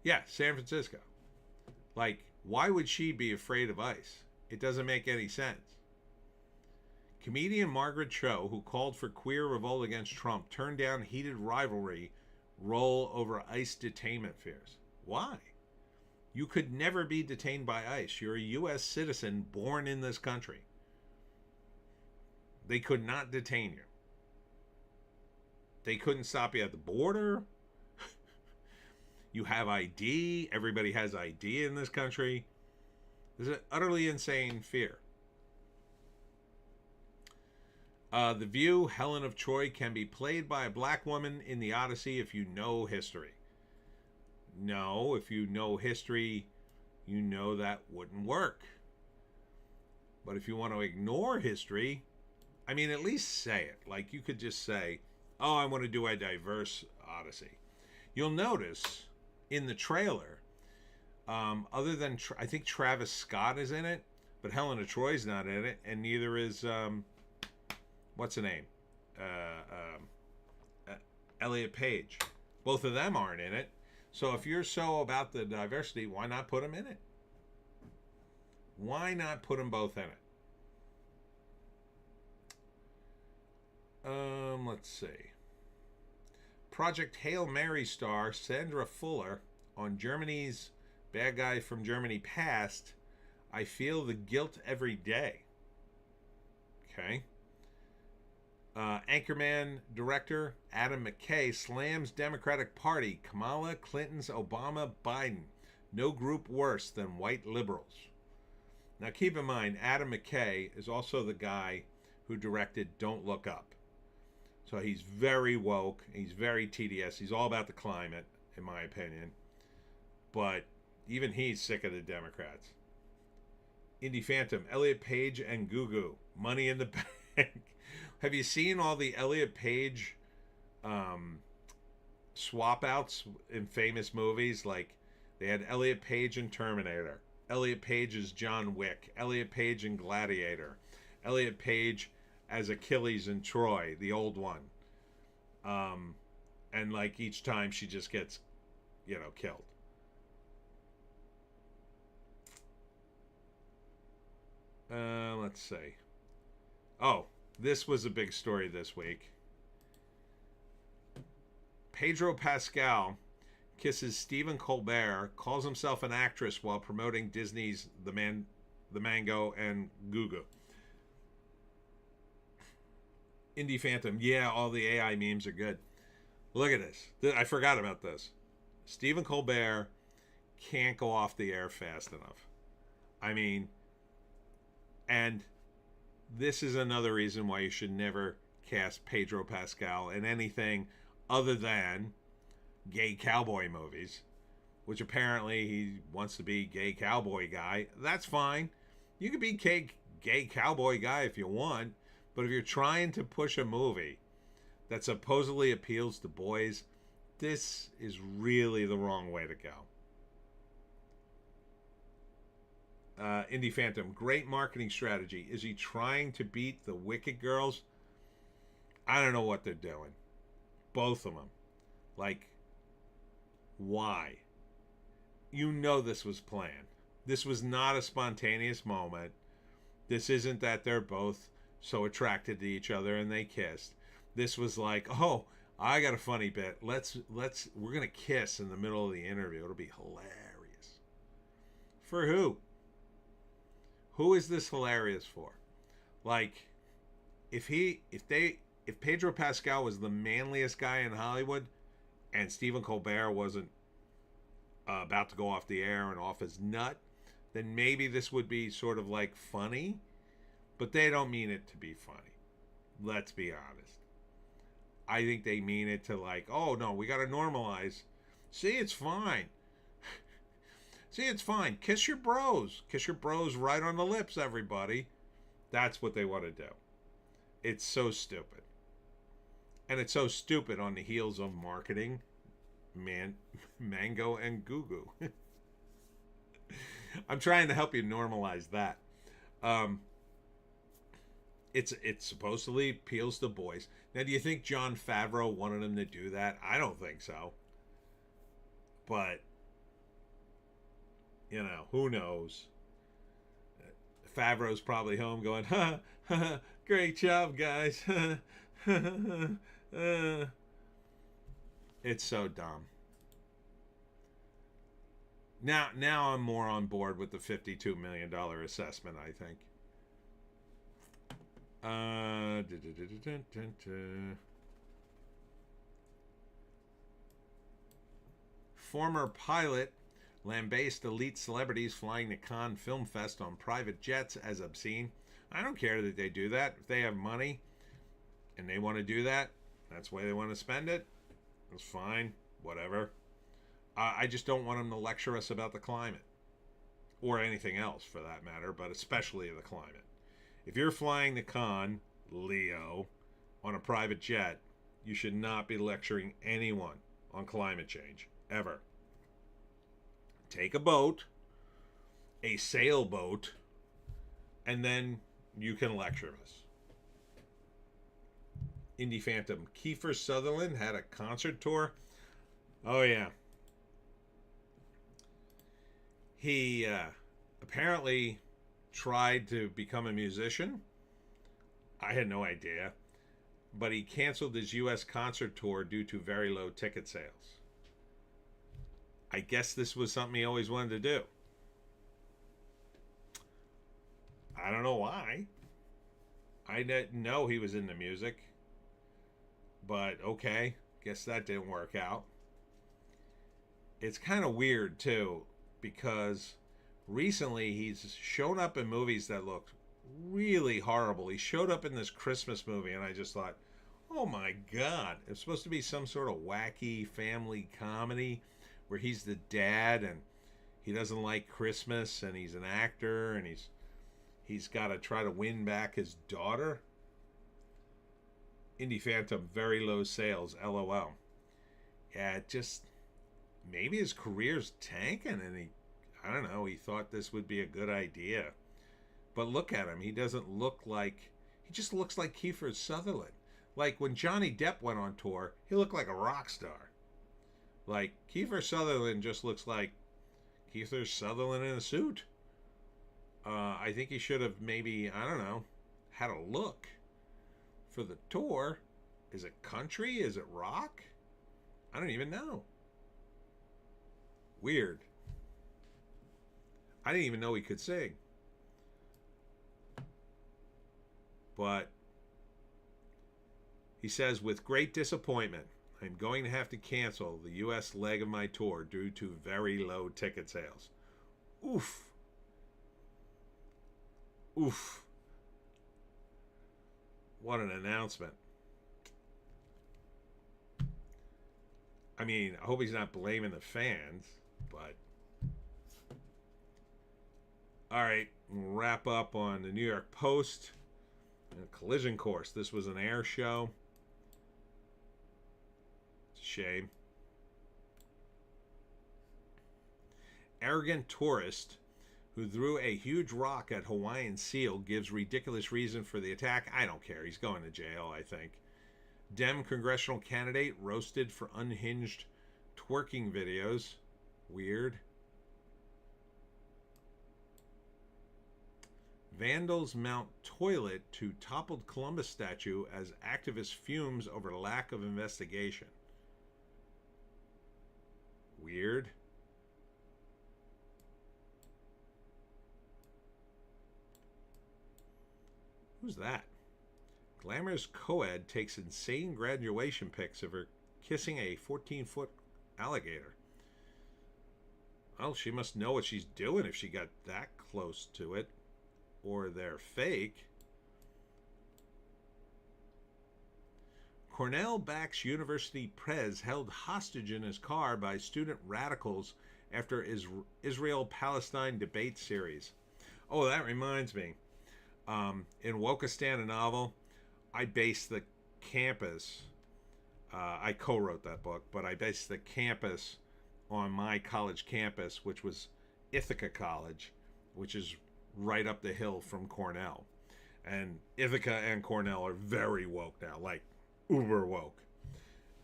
A: Yeah, San Francisco. Like, why would she be afraid of ICE? It doesn't make any sense. Comedian Margaret Cho, who called for queer revolt against Trump, turned down heated rivalry role over ICE detainment fears. Why? You could never be detained by ICE. You're a U.S. citizen born in this country. They could not detain you. They couldn't stop you at the border. You have ID. Everybody has ID in this country. This is an utterly insane fear. The View, Helen of Troy can be played by a black woman in the Odysee if you know history. No, if you know history, you know that wouldn't work. But if you want to ignore history, I mean, at least say it. Like, you could just say, oh, I want to do a diverse Odyssey. You'll notice in the trailer, other than, I think Travis Scott is in it, but Helena Troy's not in it, and neither is, what's her name? Elliot Page. Both of them aren't in it. So if you're so about the diversity, why not put them in it? Why not put them both in it? Let's see. Project Hail Mary star Sandra Fuller on Germany's Bad Guy from Germany Past. I feel the guilt every day. Okay. Anchorman director Adam McKay slams Democratic Party. Kamala, Clinton's, Obama, Biden. No group worse than white liberals. Now keep in mind, Adam McKay is also the guy who directed Don't Look Up. So he's very woke. He's very TDS. He's all about the climate, in my opinion. But even he's sick of the Democrats. Indie Phantom, Elliot Page and Gugu. Money in the Bank. Have you seen all the Elliot Page swap outs in famous movies? Like, they had Elliot Page in Terminator. Elliot Page as John Wick. Elliot Page in Gladiator. Elliot Page as Achilles in Troy, the old one. And like each time she just gets, killed. Let's see. Oh, this was a big story this week. Pedro Pascal kisses Stephen Colbert, calls himself an actress while promoting Disney's The Mango and Gugu. Indie Phantom, yeah, all the AI memes are good. Look at this. I forgot about this. Stephen Colbert can't go off the air fast enough. I mean, and this is another reason why you should never cast Pedro Pascal in anything other than gay cowboy movies, which apparently he wants to be gay cowboy guy. That's fine. You can be gay cowboy guy if you want, but if you're trying to push a movie that supposedly appeals to boys, this is really the wrong way to go. Indie Phantom, great marketing strategy. Is he trying to beat the Wicked Girls? I don't know what they're doing. Both of them. Like, why? You know this was planned. This was not a spontaneous moment. This isn't that they're both so attracted to each other and they kissed. This was like, oh, I got a funny bit. We're gonna kiss in the middle of the interview. It'll be hilarious. For who? Who is this hilarious for? Like, if Pedro Pascal was the manliest guy in Hollywood and Stephen Colbert wasn't about to go off the air and off his nut, then maybe this would be sort of like funny, but they don't mean it to be funny. Let's be honest. I think they mean it to like, oh no, we got to normalize. See, it's fine. See, it's fine. Kiss your bros. Kiss your bros right on the lips, everybody. That's what they want to do. It's so stupid. And it's so stupid on the heels of marketing Mango and Gugu. I'm trying to help you normalize that. It supposedly appeals to boys. Now, do you think Jon Favreau wanted him to do that? I don't think so. But, who knows? Favreau's probably home going, ha, ha, great job, guys. It's so dumb. Now I'm more on board with the $52 million assessment, I think. Former pilot lambasted elite celebrities flying to Cannes Film Fest on private jets as obscene. I don't care that they do that. If they have money and they want to do that, that's the way they want to spend it. That's fine. Whatever. I just don't want them to lecture us about the climate. Or anything else, for that matter, but especially the climate. If you're flying the con, Leo, on a private jet, you should not be lecturing anyone on climate change, ever. Take a boat, a sailboat, and then you can lecture us. Indie Phantom. Kiefer Sutherland had a concert tour. Oh, yeah. He apparently tried to become a musician. I had no idea. But he canceled his U.S. concert tour due to very low ticket sales. I guess this was something he always wanted to do. I don't know why. I didn't know he was into music. But okay, guess that didn't work out. It's kind of weird too, because recently he's shown up in movies that looked really horrible. He showed up in this Christmas movie and I just thought, oh my God, it's supposed to be some sort of wacky family comedy where he's the dad and he doesn't like Christmas and he's an actor and he's got to try to win back his daughter. Indie Phantom, very low sales, LOL. Yeah, it just, maybe his career's tanking and I don't know, he thought this would be a good idea. But look at him, he doesn't look like, he just looks like Kiefer Sutherland. Like when Johnny Depp went on tour, he looked like a rock star. Like Kiefer Sutherland just looks like Kiefer Sutherland in a suit. I think he should have maybe, I don't know, had a look for the tour. Is it country? Is it rock? I don't even know. Weird. I didn't even know he could sing. But he says, with great disappointment, I'm going to have to cancel the U.S. leg of my tour due to very low ticket sales. Oof. Oof. What an announcement. I mean, I hope he's not blaming the fans, but... Alright, we'll wrap up on the New York Post. Collision Course. This was an air show. It's a shame. Arrogant tourist who threw a huge rock at Hawaiian seal gives ridiculous reason for the attack. I don't care. He's going to jail, I think. Dem congressional candidate roasted for unhinged twerking videos. Weird. Vandals mount toilet to toppled Columbus statue as activist fumes over lack of investigation. Weird. Who's that? Glamorous co-ed takes insane graduation pics of her kissing a 14-foot alligator. Well, she must know what she's doing if she got that close to it. Or they're fake. Cornell backs University Prez held hostage in his car by student radicals after Israel-Palestine debate series. Oh, that reminds me. In Wokistan, a novel, I based the campus. I co-wrote that book, but I based the campus on my college campus, which was Ithaca College, which is right up the hill from Cornell. And Ithaca and Cornell are very woke now, like uber woke.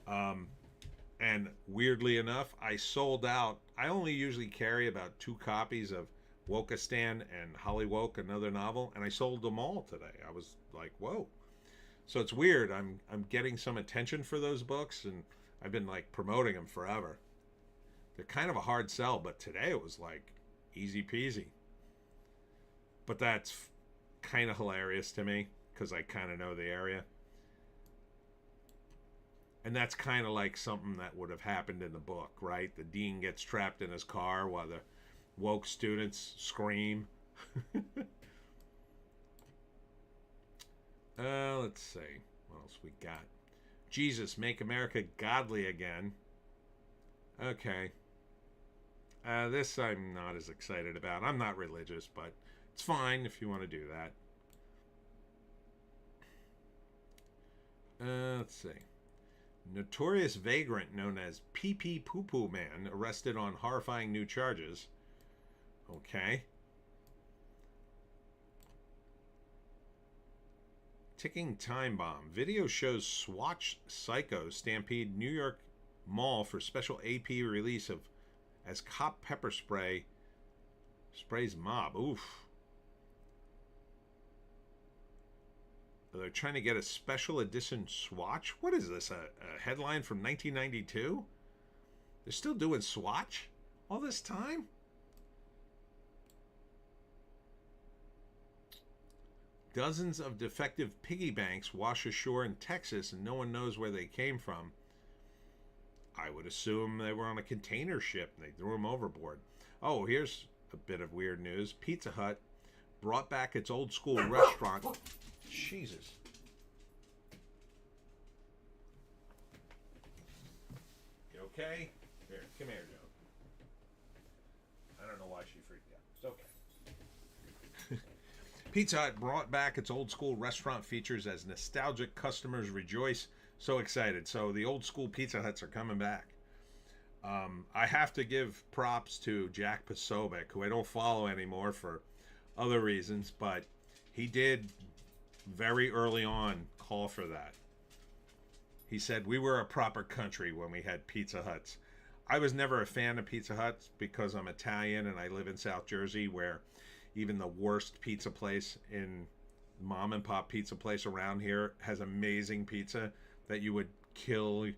A: And weirdly enough, I sold out. I only usually carry about 2 copies of Wokistan and Hollywoke, another novel, and I sold them all today. I was like, whoa. So it's weird. I'm getting some attention for those books, and I've been like promoting them forever. They're kind of a hard sell, but today it was like easy peasy. But that's kind of hilarious to me because I kind of know the area. And that's kind of like something that would have happened in the book, right? The dean gets trapped in his car while the woke students scream. Let's see. What else we got? Jesus, make America godly again. Okay. This I'm not as excited about. I'm not religious, but it's fine if you want to do that. Let's see. Notorious vagrant known as Pee Pee Poo Poo Man arrested on horrifying new charges. Okay. Ticking time bomb. Video shows Swatch Psycho stampede New York Mall for special AP release of as cop pepper spray sprays mob. Oof. They're trying to get a special edition Swatch? What is this? A headline from 1992? They're still doing Swatch all this time? Dozens of defective piggy banks wash ashore in Texas and no one knows where they came from. I would assume they were on a container ship and they threw them overboard. Oh, here's a bit of weird news. Pizza Hut brought back its old school restaurant. Jesus. You okay? Here, come here, Joe. I don't know why she freaked out. It's okay. Pizza Hut brought back its old school restaurant features as nostalgic customers rejoice. So excited. So the old school Pizza Huts are coming back. I have to give props to Jack Posobiec, who I don't follow anymore for other reasons, but he did very early on call for that. He said we were a proper country when we had Pizza Huts. I was never a fan of Pizza Huts because I'm Italian and I live in South Jersey, where even the worst pizza place in mom and pop pizza place around here has amazing pizza that you would kill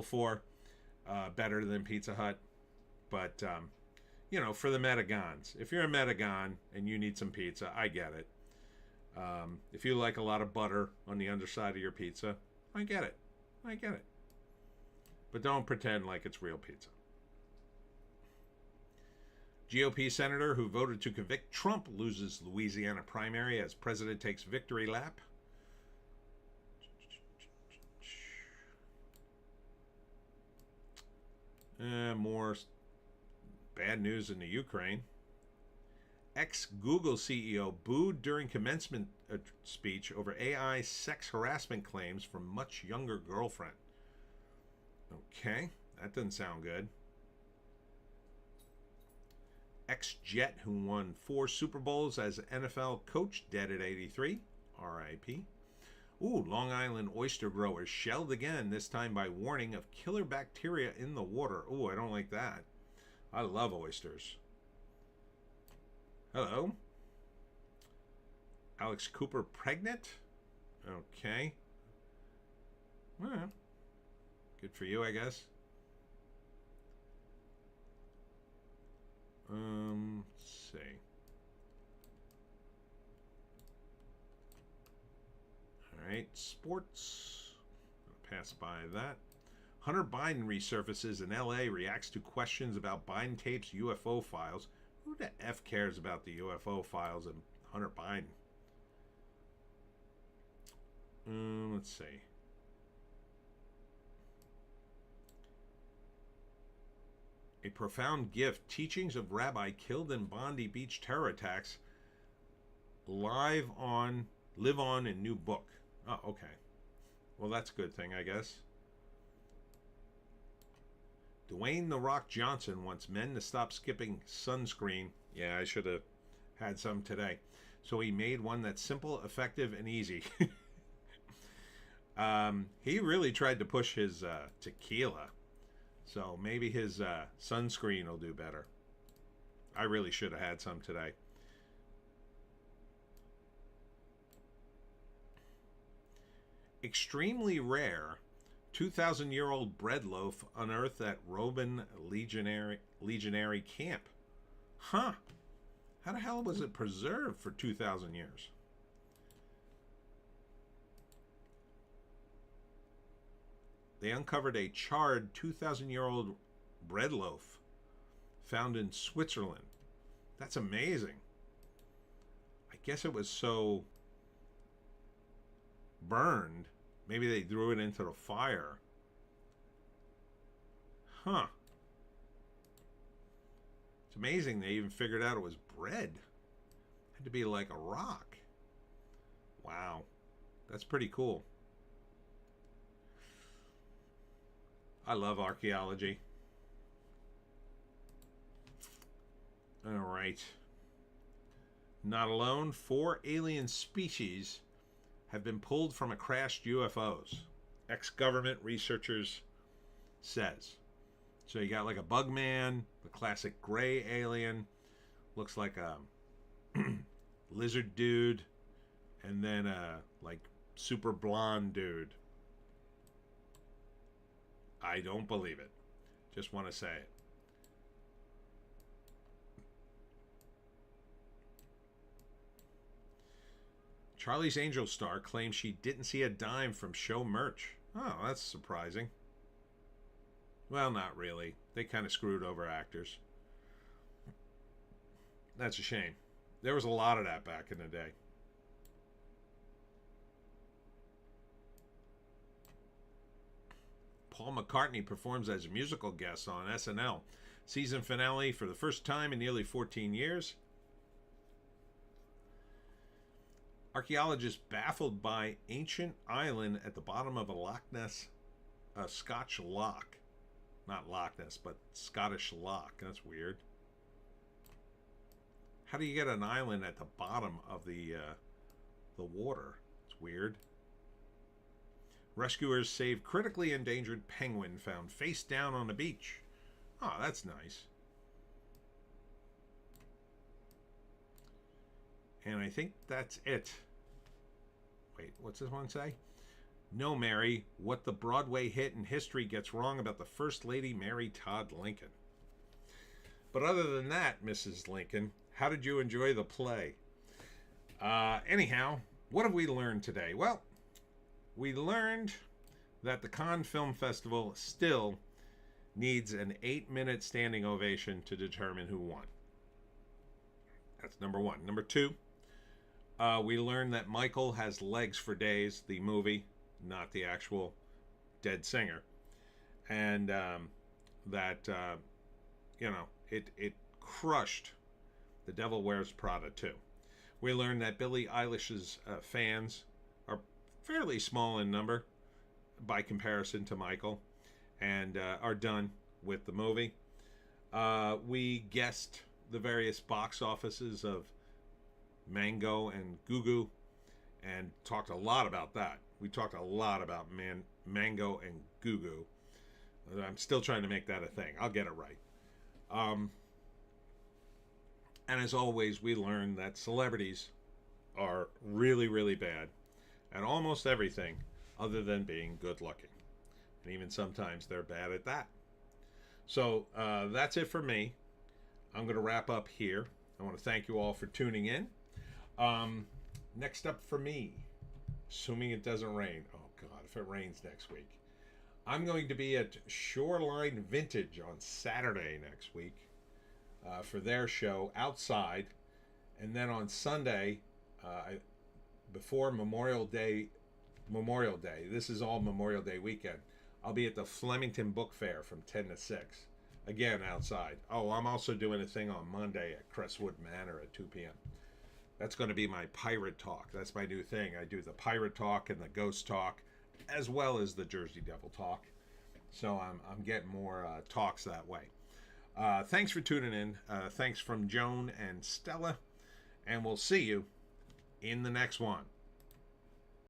A: for, better than Pizza Hut. But you know, for the Metagons, if you're a Metagon and you need some pizza, I get it. If you like a lot of butter on the underside of your pizza, I get it. But don't pretend like it's real pizza. GOP senator who voted to convict Trump loses Louisiana primary as president takes victory lap. More bad news in the Ukraine. Ex-Google CEO booed during commencement speech over AI sex harassment claims from much younger girlfriend. Okay, that doesn't sound good. Ex-Jet who won 4 Super Bowls as NFL coach dead at 83. R.I.P. Ooh, Long Island oyster growers shelled again, this time by warning of killer bacteria in the water. Ooh, I don't like that. I love oysters. Hello. Alex Cooper pregnant? Okay. Well, good for you, I guess. Let's see. All right, sports. I'll pass by that. Hunter Biden resurfaces in LA, reacts to questions about Biden tapes UFO files. Who the F cares about the UFO files and Hunter Biden? Let's see. A profound gift. Teachings of Rabbi killed in Bondi Beach terror attacks. Live on in new book. Oh, okay. Well, that's a good thing, I guess. Dwayne "The Rock" Johnson wants men to stop skipping sunscreen. Yeah, I should have had some today. So he made one that's simple, effective, and easy. He really tried to push his tequila. So maybe his sunscreen will do better. I really should have had some today. Extremely rare 2,000-year-old bread loaf unearthed at Roman legionary camp. Huh. How the hell was it preserved for 2,000 years? They uncovered a charred 2,000-year-old bread loaf found in Switzerland. That's amazing. I guess it was so burned, maybe they threw it into the fire. Huh. It's amazing they even figured out it was bread. It had to be like a rock. Wow. That's pretty cool. I love archaeology. All right. Not alone, 4 alien species have been pulled from a crashed UFOs. Ex-government researchers says. So you got like a bug man, the classic gray alien, looks like a lizard dude, and then a like super blonde dude. I don't believe it. Just want to say it. Charlie's Angels star claims she didn't see a dime from show merch. Oh, that's surprising. Well, not really. They kind of screwed over actors. That's a shame. There was a lot of that back in the day. Paul McCartney performs as a musical guest on SNL. Season finale for the first time in nearly 14 years. Archaeologists baffled by ancient island at the bottom of a Loch Ness, Scotch loch. Not Loch Ness, but Scottish loch. That's weird. How do you get an island at the bottom of the water? It's weird. Rescuers save critically endangered penguin found face down on the beach. Oh, that's nice. And I think that's it. Wait, what's this one say? No, Mary, what the Broadway hit in history gets wrong about the First Lady Mary Todd Lincoln. But other than that, Mrs. Lincoln, how did you enjoy the play? Anyhow, what have we learned today? Well, we learned that the Cannes Film Festival still needs an 8-minute standing ovation to determine who won. That's number one. Number two, we learned that Michael has legs for days, the movie, not the actual dead singer. And that, it crushed The Devil Wears Prada too. We learned that Billie Eilish's fans are fairly small in number by comparison to Michael, and are done with the movie. We guessed the various box offices of Mango and Goo Goo and talked a lot about that. We talked a lot about Mango and Goo Goo. I'm still trying to make that a thing. I'll get it right. And as always, we learned that celebrities are really, really bad at almost everything other than being good looking. And even sometimes they're bad at that. So that's it for me. I'm going to wrap up here. I want to thank you all for tuning in. Next up for me, assuming it doesn't rain. Oh, God, if it rains next week. I'm going to be at Shoreline Vintage on Saturday next week for their show outside. And then on Sunday, before Memorial Day, this is all Memorial Day weekend, I'll be at the Flemington Book Fair from 10 to 6. Again, outside. Oh, I'm also doing a thing on Monday at Crestwood Manor at 2 p.m. That's going to be my pirate talk. That's my new thing. I do the pirate talk and the ghost talk, as well as the Jersey Devil talk. So I'm getting more talks that way. Thanks for tuning in. Thanks from Joan and Stella. And we'll see you in the next one.